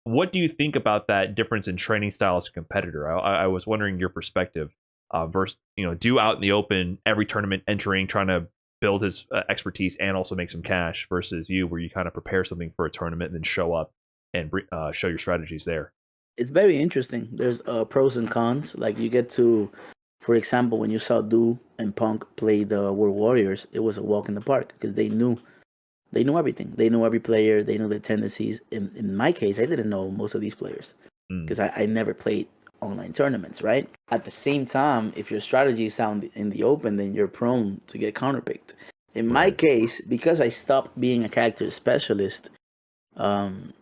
What do you think about that difference in training style as a competitor? I was wondering your perspective versus, do out in the open, every tournament entering, trying to build his expertise and also make some cash, versus you, where you kind of prepare something for a tournament and then show up and show your strategies there. It's very interesting. There's pros and cons. Like you get to, for example, when you saw Du and Punk play the World Warriors, it was a walk in the park because they knew everything. They knew every player. They knew their tendencies. In my case, I didn't know most of these players because I never played online tournaments, right? At the same time, if your strategy is out in the open, then you're prone to get counterpicked. In my case, because I stopped being a character specialist, I'm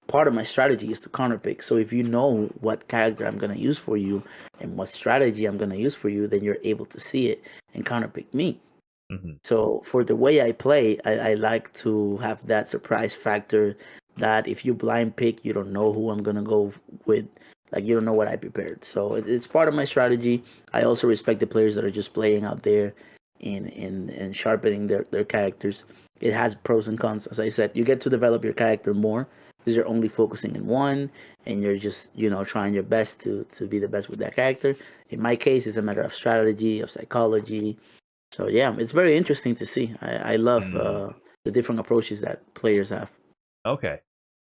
part of my strategy is to counterpick. So if you know what character I'm gonna use for you and what strategy I'm gonna use for you, then you're able to see it and counterpick me. So for the way I play, I like to have that surprise factor that if you blind pick, you don't know who I'm gonna go with. Like you don't know what I prepared. So it's part of my strategy. I also respect the players that are just playing out there and sharpening their characters. It has pros and cons. As I said, you get to develop your character more because you're only focusing in one and you're just, trying your best to be the best with that character. In my case, it's a matter of strategy, of psychology. So yeah, it's very interesting to see. I love the different approaches that players have. Okay.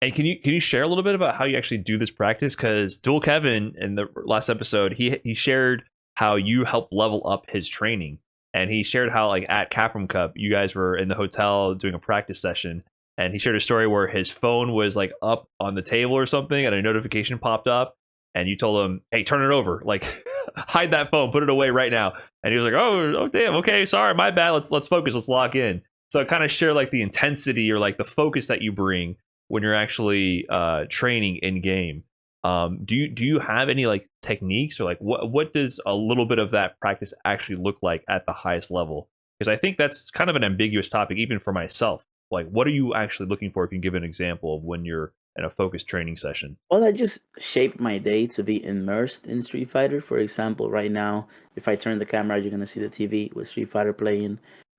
And can you share a little bit about how you actually do this practice? Because Dual Kevin in the last episode, he shared how you helped level up his training. And he shared how, like, at Capcom Cup, you guys were in the hotel doing a practice session. And he shared a story where his phone was, like, up on the table or something, and a notification popped up. And you told him, hey, turn it over. Like, hide that phone, put it away right now. And he was like, oh damn, okay, sorry, my bad. Let's focus, let's lock in. So I kind of share, like, the intensity or, like, the focus that you bring when you're actually training in game. Do you have any, like, techniques, or like what does a little bit of that practice actually look like at the highest level? Because I think that's kind of an ambiguous topic even for myself. Like, what are you actually looking for? If you can give an example of when you're in a focused training session. Well, I just shape my day to be immersed in Street Fighter. For example, right now, if I turn the camera, you're gonna see the TV with Street Fighter playing.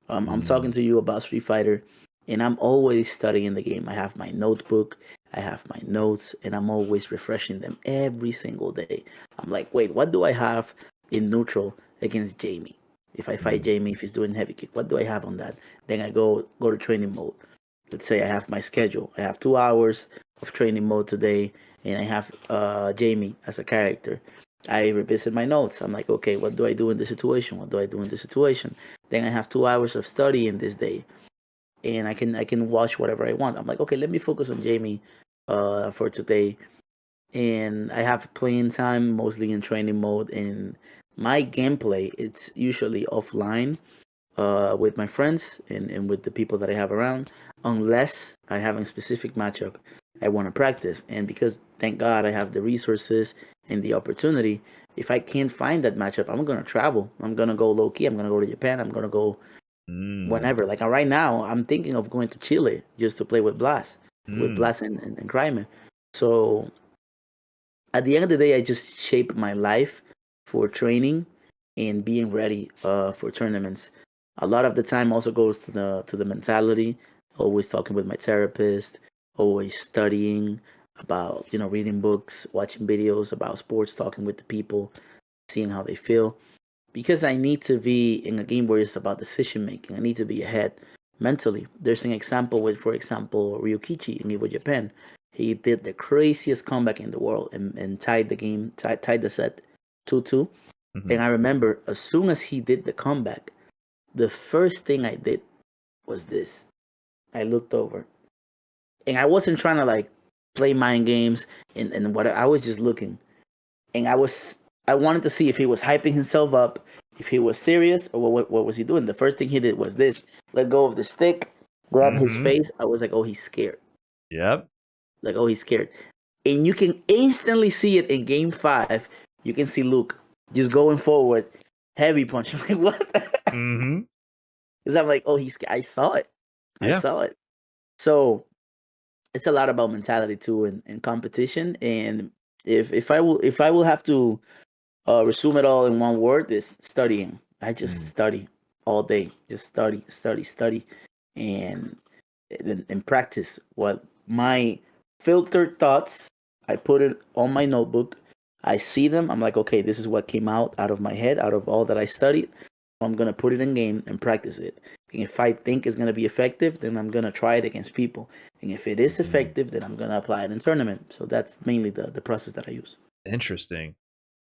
I'm talking to you about Street Fighter, and I'm always studying the game. I have my notebook, I have my notes, and I'm always refreshing them every single day. I'm like, wait, what do I have in neutral against Jamie? If I fight Jamie, if he's doing heavy kick, what do I have on that? Then I go to training mode. Let's say I have my schedule. I have 2 hours of training mode today, and I have Jamie as a character. I revisit my notes. I'm like, okay, what do I do in this situation? What do I do in this situation? Then I have 2 hours of studying this day, and I can watch whatever I want. I'm like, okay, let me focus on Jamie for today, and I have playing time mostly in training mode. And my gameplay, it's usually offline with my friends and with the people that I have around, unless I have a specific matchup I want to practice. And because, thank God, I have the resources and the opportunity, if I can't find that matchup, I'm going to travel. I'm going to go low key. I'm going to go to Japan. I'm going to go whenever. Like right now, I'm thinking of going to Chile just to play with Blast, and Cryman. So at the end of the day, I just shape my life for training and being ready for tournaments. A lot of the time also goes to the mentality. Always talking with my therapist, always studying about, reading books, watching videos about sports, talking with the people, seeing how they feel. Because I need to be in a game where it's about decision making. I need to be ahead mentally. There's an example with, for example, Ryukichi in Evo Japan. He did the craziest comeback in the world and tied the set 2-2. And I remember as soon as he did the comeback, the first thing I did was this. I looked over. And I wasn't trying to like play mind games and what I was just looking. And I wanted to see if he was hyping himself up, if he was serious, or what was he doing. The first thing he did was this. Let go of the stick, grab his face. I was like, oh, he's scared. Yep. Like, oh, he's scared. And you can instantly see it in game 5. You can see Luke just going forward, heavy punch. I'm like, what? Because I'm like, oh, he's scared. I saw it. Yeah. I saw it. So it's a lot about mentality too and competition. And if I will have to resume it all in one word, is studying. I just study all day. Just study, and practice what my filtered thoughts. I put it on my notebook. I see them. I'm like, okay, this is what came out of my head, out of all that I studied. I'm gonna put it in game and practice it. And if I think it's gonna be effective, then I'm gonna try it against people. And if it is effective, then I'm gonna apply it in tournament. So that's mainly the process that I use. Interesting.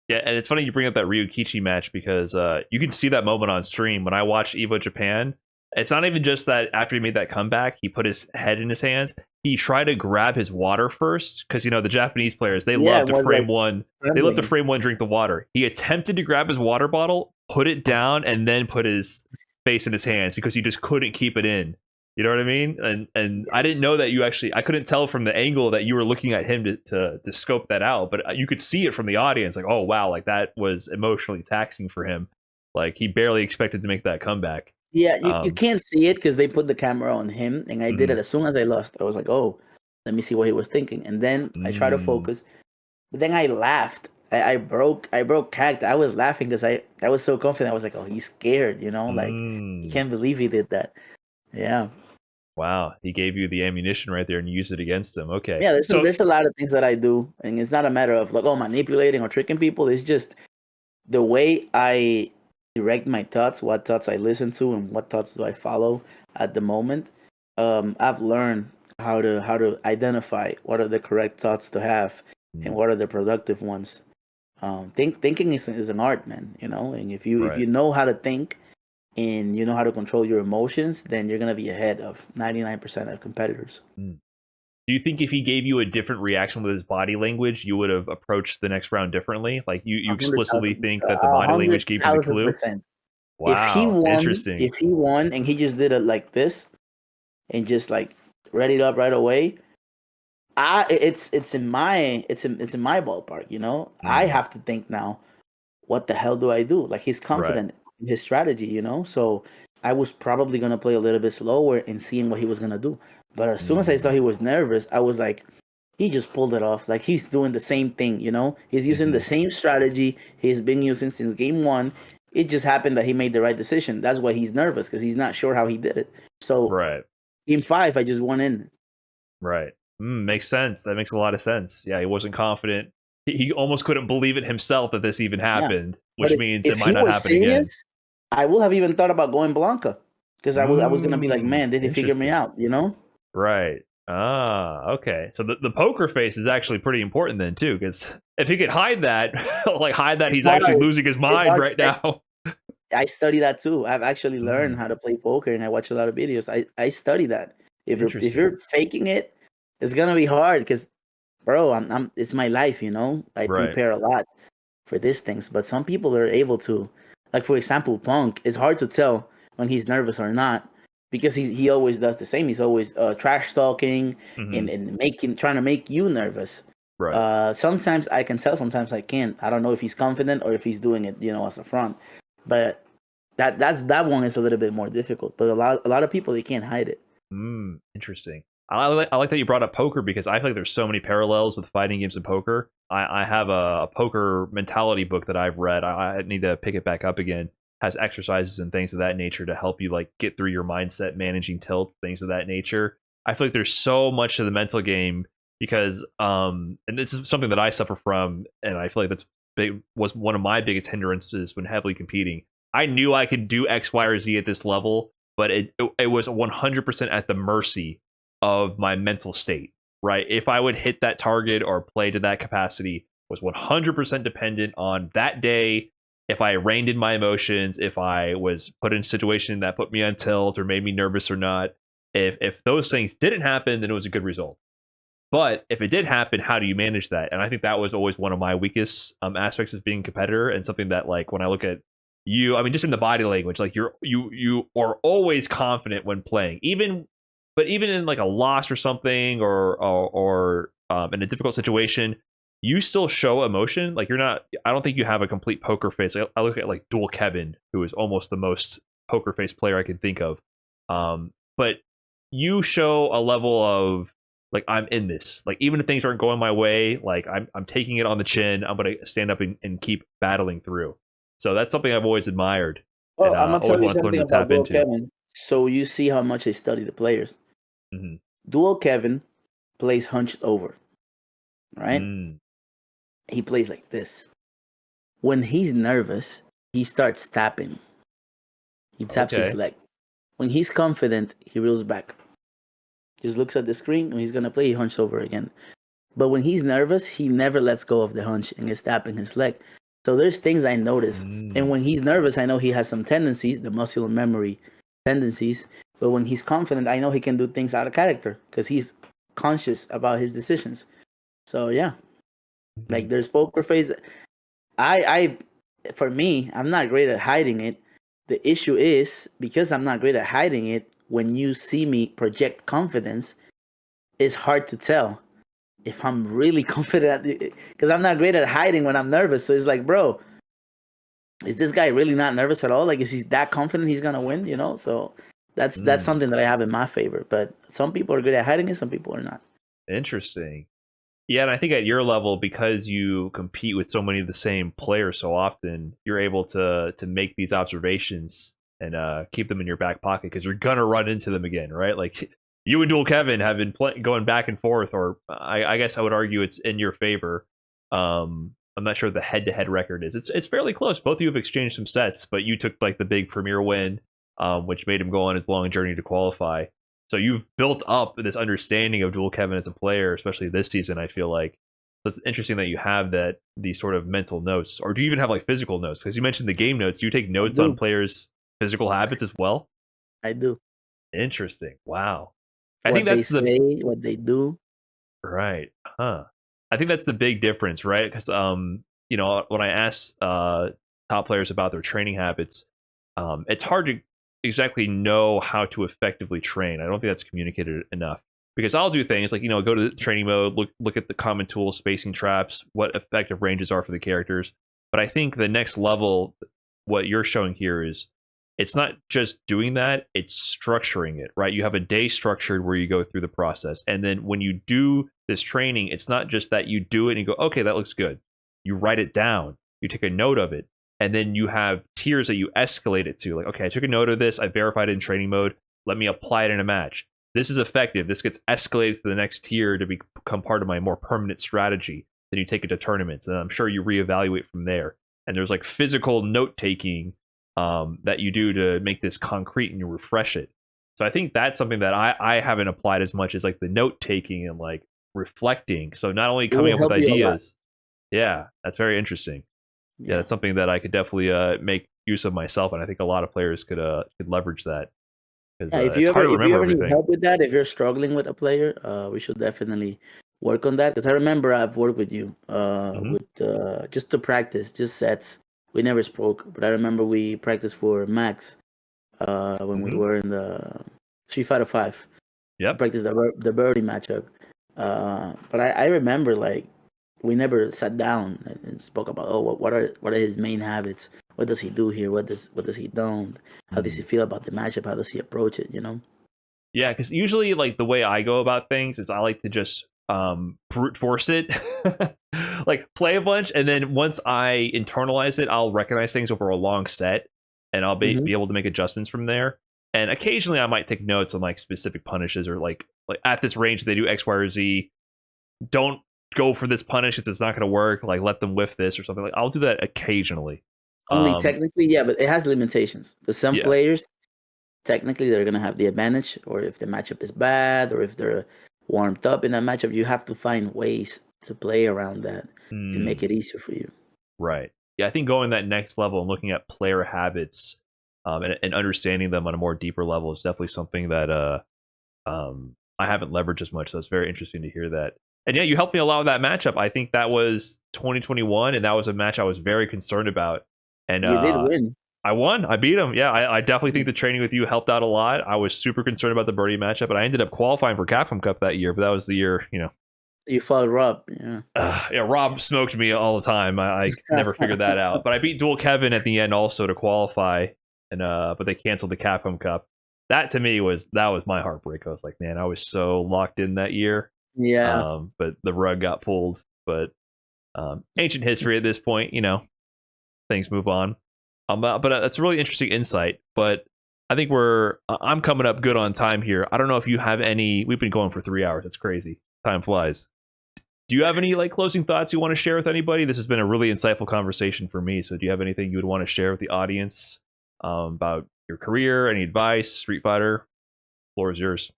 Yeah, and it's funny you bring up that Ryukichi match because you can see that moment on stream. When I watched Evo Japan, it's not even just that after he made that comeback, he put his head in his hands. he tried to grab his water first because the Japanese players they Yeah, love it to was, frame like, one. They love to frame one, drink the water. He attempted to grab his water bottle, put it down, and then put his face in his hands because he just couldn't keep it in. You know what I mean? And I didn't know that I couldn't tell from the angle that you were looking at him to scope that out, but you could see it from the audience. Like, oh wow, like that was emotionally taxing for him. Like he barely expected to make that comeback. Yeah, you can't see it because they put the camera on him, and I did it as soon as I lost. I was like, oh, let me see what he was thinking, and then I tried to focus, but then I laughed. I broke cact. I was laughing because I was so confident. I was like, oh, he's scared, like he can't believe he did that. Yeah. Wow, he gave you the ammunition right there and you used it against him. Okay. Yeah, So there's a lot of things that I do, and it's not a matter of like, oh, manipulating or tricking people. It's just the way I direct my thoughts, what thoughts I listen to, and what thoughts do I follow at the moment. I've learned how to identify what are the correct thoughts to have and what are the productive ones. Thinking is an art, man. And if you know how to think and you know how to control your emotions, then you're gonna be ahead of 99% of competitors. do you think if he gave you a different reaction with his body language, you would have approached the next round differently? Like you explicitly think that the body language gave you the clue? 100,000%. Wow, interesting. If he won and he just did it like this and just like read it up right away, it's in my ballpark. I have to think now, what the hell do I do? Like he's confident in his strategy, so I was probably gonna play a little bit slower and seeing what he was gonna do. But as soon as I saw he was nervous, I was like, he just pulled it off. Like he's doing the same thing, he's using the same strategy he's been using since game one. It just happened that he made the right decision. That's why he's nervous, because he's not sure how he did it. So game 5, I just won in. Right. Makes sense. That makes a lot of sense. Yeah, he wasn't confident. He almost couldn't believe it himself that this even happened, which means it might not happen again. I would have even thought about going Blanca, because I was going to be like, man, did he figure me out, Right. Okay. So the poker face is actually pretty important then too, because if he could hide that, he's actually losing his mind right now. I study that too. I've actually learned how to play poker, and I watch a lot of videos. I study that. If you're faking it, it's gonna be hard because, bro, it's my life. I prepare a lot for these things. But some people are able to, like for example, Punk. It's hard to tell when he's nervous or not, because he always does the same. He's always trash talking and trying to make you nervous. Right. Sometimes I can tell, sometimes I can't. I don't know if he's confident or if he's doing it, as a front. But that one is a little bit more difficult. But a lot of people, they can't hide it. Interesting. I like that you brought up poker, because I feel like there's so many parallels with fighting games and poker. I have a poker mentality book that I've read. I need to pick it back up again. Has exercises and things of that nature to help you like get through your mindset, managing tilt, things of that nature. I feel like there's so much to the mental game because and this is something that I suffer from, and I feel like was one of my biggest hindrances when heavily competing. I knew I could do X, Y, or Z at this level, but it was 100% at the mercy of my mental state, right? If I would hit that target or play to that capacity was 100% dependent on that day. If I reined in my emotions, if I was put in a situation that put me on tilt or made me nervous or not, if those things didn't happen, then it was a good result. But if it did happen, how do you manage that? And I think that was always one of my weakest aspects of being a competitor, and something that, like, when I look at you, I mean, just in the body language, like you are always confident when playing, even in like a loss or something, or in a difficult situation, you still show emotion. Like you're not. I don't think you have a complete poker face. I look at like Dual Kevin, who is almost the most poker face player I can think of. But you show a level of like, I'm in this. Like even if things aren't going my way, like I'm taking it on the chin. I'm gonna stand up and keep battling through. So that's something I've always admired. Well, I'm gonna tell you something about Dual Kevin. So you see how much I study the players. Dual Kevin plays hunched over, right? He plays like this. When he's nervous, he starts tapping. He taps his leg. When he's confident, he reels back. Just looks at the screen. When he's gonna play, he hunches over again. But when he's nervous, he never lets go of the hunch and is tapping his leg. So there's things I notice. And when he's nervous, I know he has some tendencies, the muscle memory tendencies. But when he's confident, I know he can do things out of character because he's conscious about his decisions. So yeah, like there's poker face. I for me, I'm not great at hiding it. The issue is because I'm not great at hiding it. When you see me project confidence, it's hard to tell if I'm really confident because I'm not great at hiding when I'm nervous. So it's like, bro, is this guy really not nervous at all? Like, is he that confident he's gonna win? You know, so that's something that I have in my favor. But some people are good at hiding it, some people are not. Interesting. Yeah, and I think at your level, because you compete with so many of the same players so often, you're able to make these observations and keep them in your back pocket because you're gonna run into them again, right? Like you and Dual Kevin have been going back and forth, or I guess I would argue it's in your favor. I'm not sure what the head-to-head record is. It's fairly close. Both of you have exchanged some sets, but you took like the big premier win, which made him go on his long journey to qualify. So you've built up this understanding of Dual Kevin as a player, especially this season, I feel like. So it's interesting that you have these sort of mental notes. Or do you even have like physical notes? Because you mentioned the game notes. Do you take notes on players' physical habits as well? I do. Interesting. Wow. I think that's what they do. Right. Huh. I think that's the big difference, right? Because when I ask top players about their training habits, it's hard to exactly know how to effectively train. I don't think that's communicated enough. Because I'll do things like, go to the training mode, look at the common tools, spacing traps, what effective ranges are for the characters. But I think the next level, what you're showing here is it's not just doing that, it's structuring it, right? You have a day structured where you go through the process. And then when you do this training, it's not just that you do it and you go, okay, that looks good. You write it down, you take a note of it, and then you have tiers that you escalate it to. Like, okay, I took a note of this, I verified it in training mode, let me apply it in a match. This is effective. This gets escalated to the next tier to become part of my more permanent strategy. Then you take it to tournaments, and I'm sure you reevaluate from there. And there's like physical note taking that you do to make this concrete, and you refresh it. So I think that's something that I haven't applied as much as like the note taking and like reflecting. So not only coming up with ideas, yeah, that's very interesting. Yeah, that's something that I could definitely make use of myself, and I think a lot of players could leverage that. If you ever need help with that, if you're struggling with a player, we should definitely work on that. Because I remember I've worked with you with just to practice, just sets. We never spoke, but I remember we practiced for Max when we were in the Street Fighter 5. Yeah, practiced the Birdie matchup. But I remember like we never sat down and spoke about what are his main habits. What does he do here? What does he don't? How does he feel about the matchup? How does he approach it? Yeah, because usually like the way I go about things is I like to just brute force it, like play a bunch, and then once I internalize it, I'll recognize things over a long set, and I'll be able to make adjustments from there. And occasionally I might take notes on like specific punishes or like at this range they do X, Y, or Z. Don't go for this punish; it's not going to work. Like let them whiff this or something. Like I'll do that occasionally. Only technically, yeah, but it has limitations. Because some players, technically, they're going to have the advantage, or if the matchup is bad, or if they're warmed up in that matchup, you have to find ways to play around that and make it easier for you. Right. Yeah, I think going that next level and looking at player habits and understanding them on a more deeper level is definitely something that I haven't leveraged as much. So it's very interesting to hear that. And yeah, you helped me a lot with that matchup. I think that was 2021, and that was a match I was very concerned about. And you did win. I won. I beat him. Yeah, I definitely think the training with you helped out a lot. I was super concerned about the Birdie matchup, but I ended up qualifying for Capcom Cup that year. But that was the year, You fought Rob. Yeah, Rob smoked me all the time. I never figured that out. But I beat Dual Kevin at the end also to qualify, and but they canceled the Capcom Cup. That to me was my heartbreak. I was like, man, I was so locked in that year. Yeah. But the rug got pulled. But ancient history at this point, things move on. But that's a really interesting insight. But I think I'm coming up good on time here. I don't know if you have any. We've been going for 3 hours. It's crazy. Time flies. Do you have any like closing thoughts you want to share with anybody? This has been a really insightful conversation for me. So do you have anything you would want to share with the audience about your career? Any advice? Street Fighter? Floor is yours.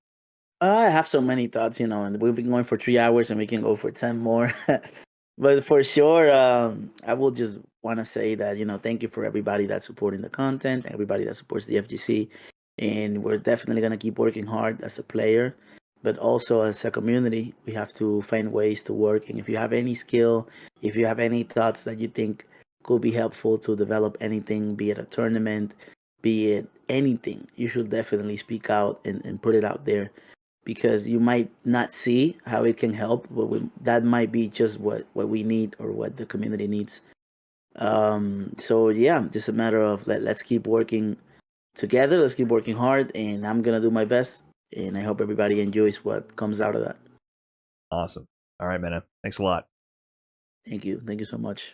I have so many thoughts, and we've been going for 3 hours and we can go for 10 more. But for sure, I will just want to say that, thank you for everybody that's supporting the content, everybody that supports the FGC. And we're definitely going to keep working hard as a player. but also as a community, we have to find ways to work. And if you have any skill, if you have any thoughts that you think could be helpful to develop anything, be it a tournament, be it anything, you should definitely speak out and put it out there, because you might not see how it can help, but that might be just what we need or what the community needs. So yeah, just a matter of let's keep working together. Let's keep working hard, and I'm gonna do my best. And I hope everybody enjoys what comes out of that. Awesome. All right, Mena. Thanks a lot. Thank you so much.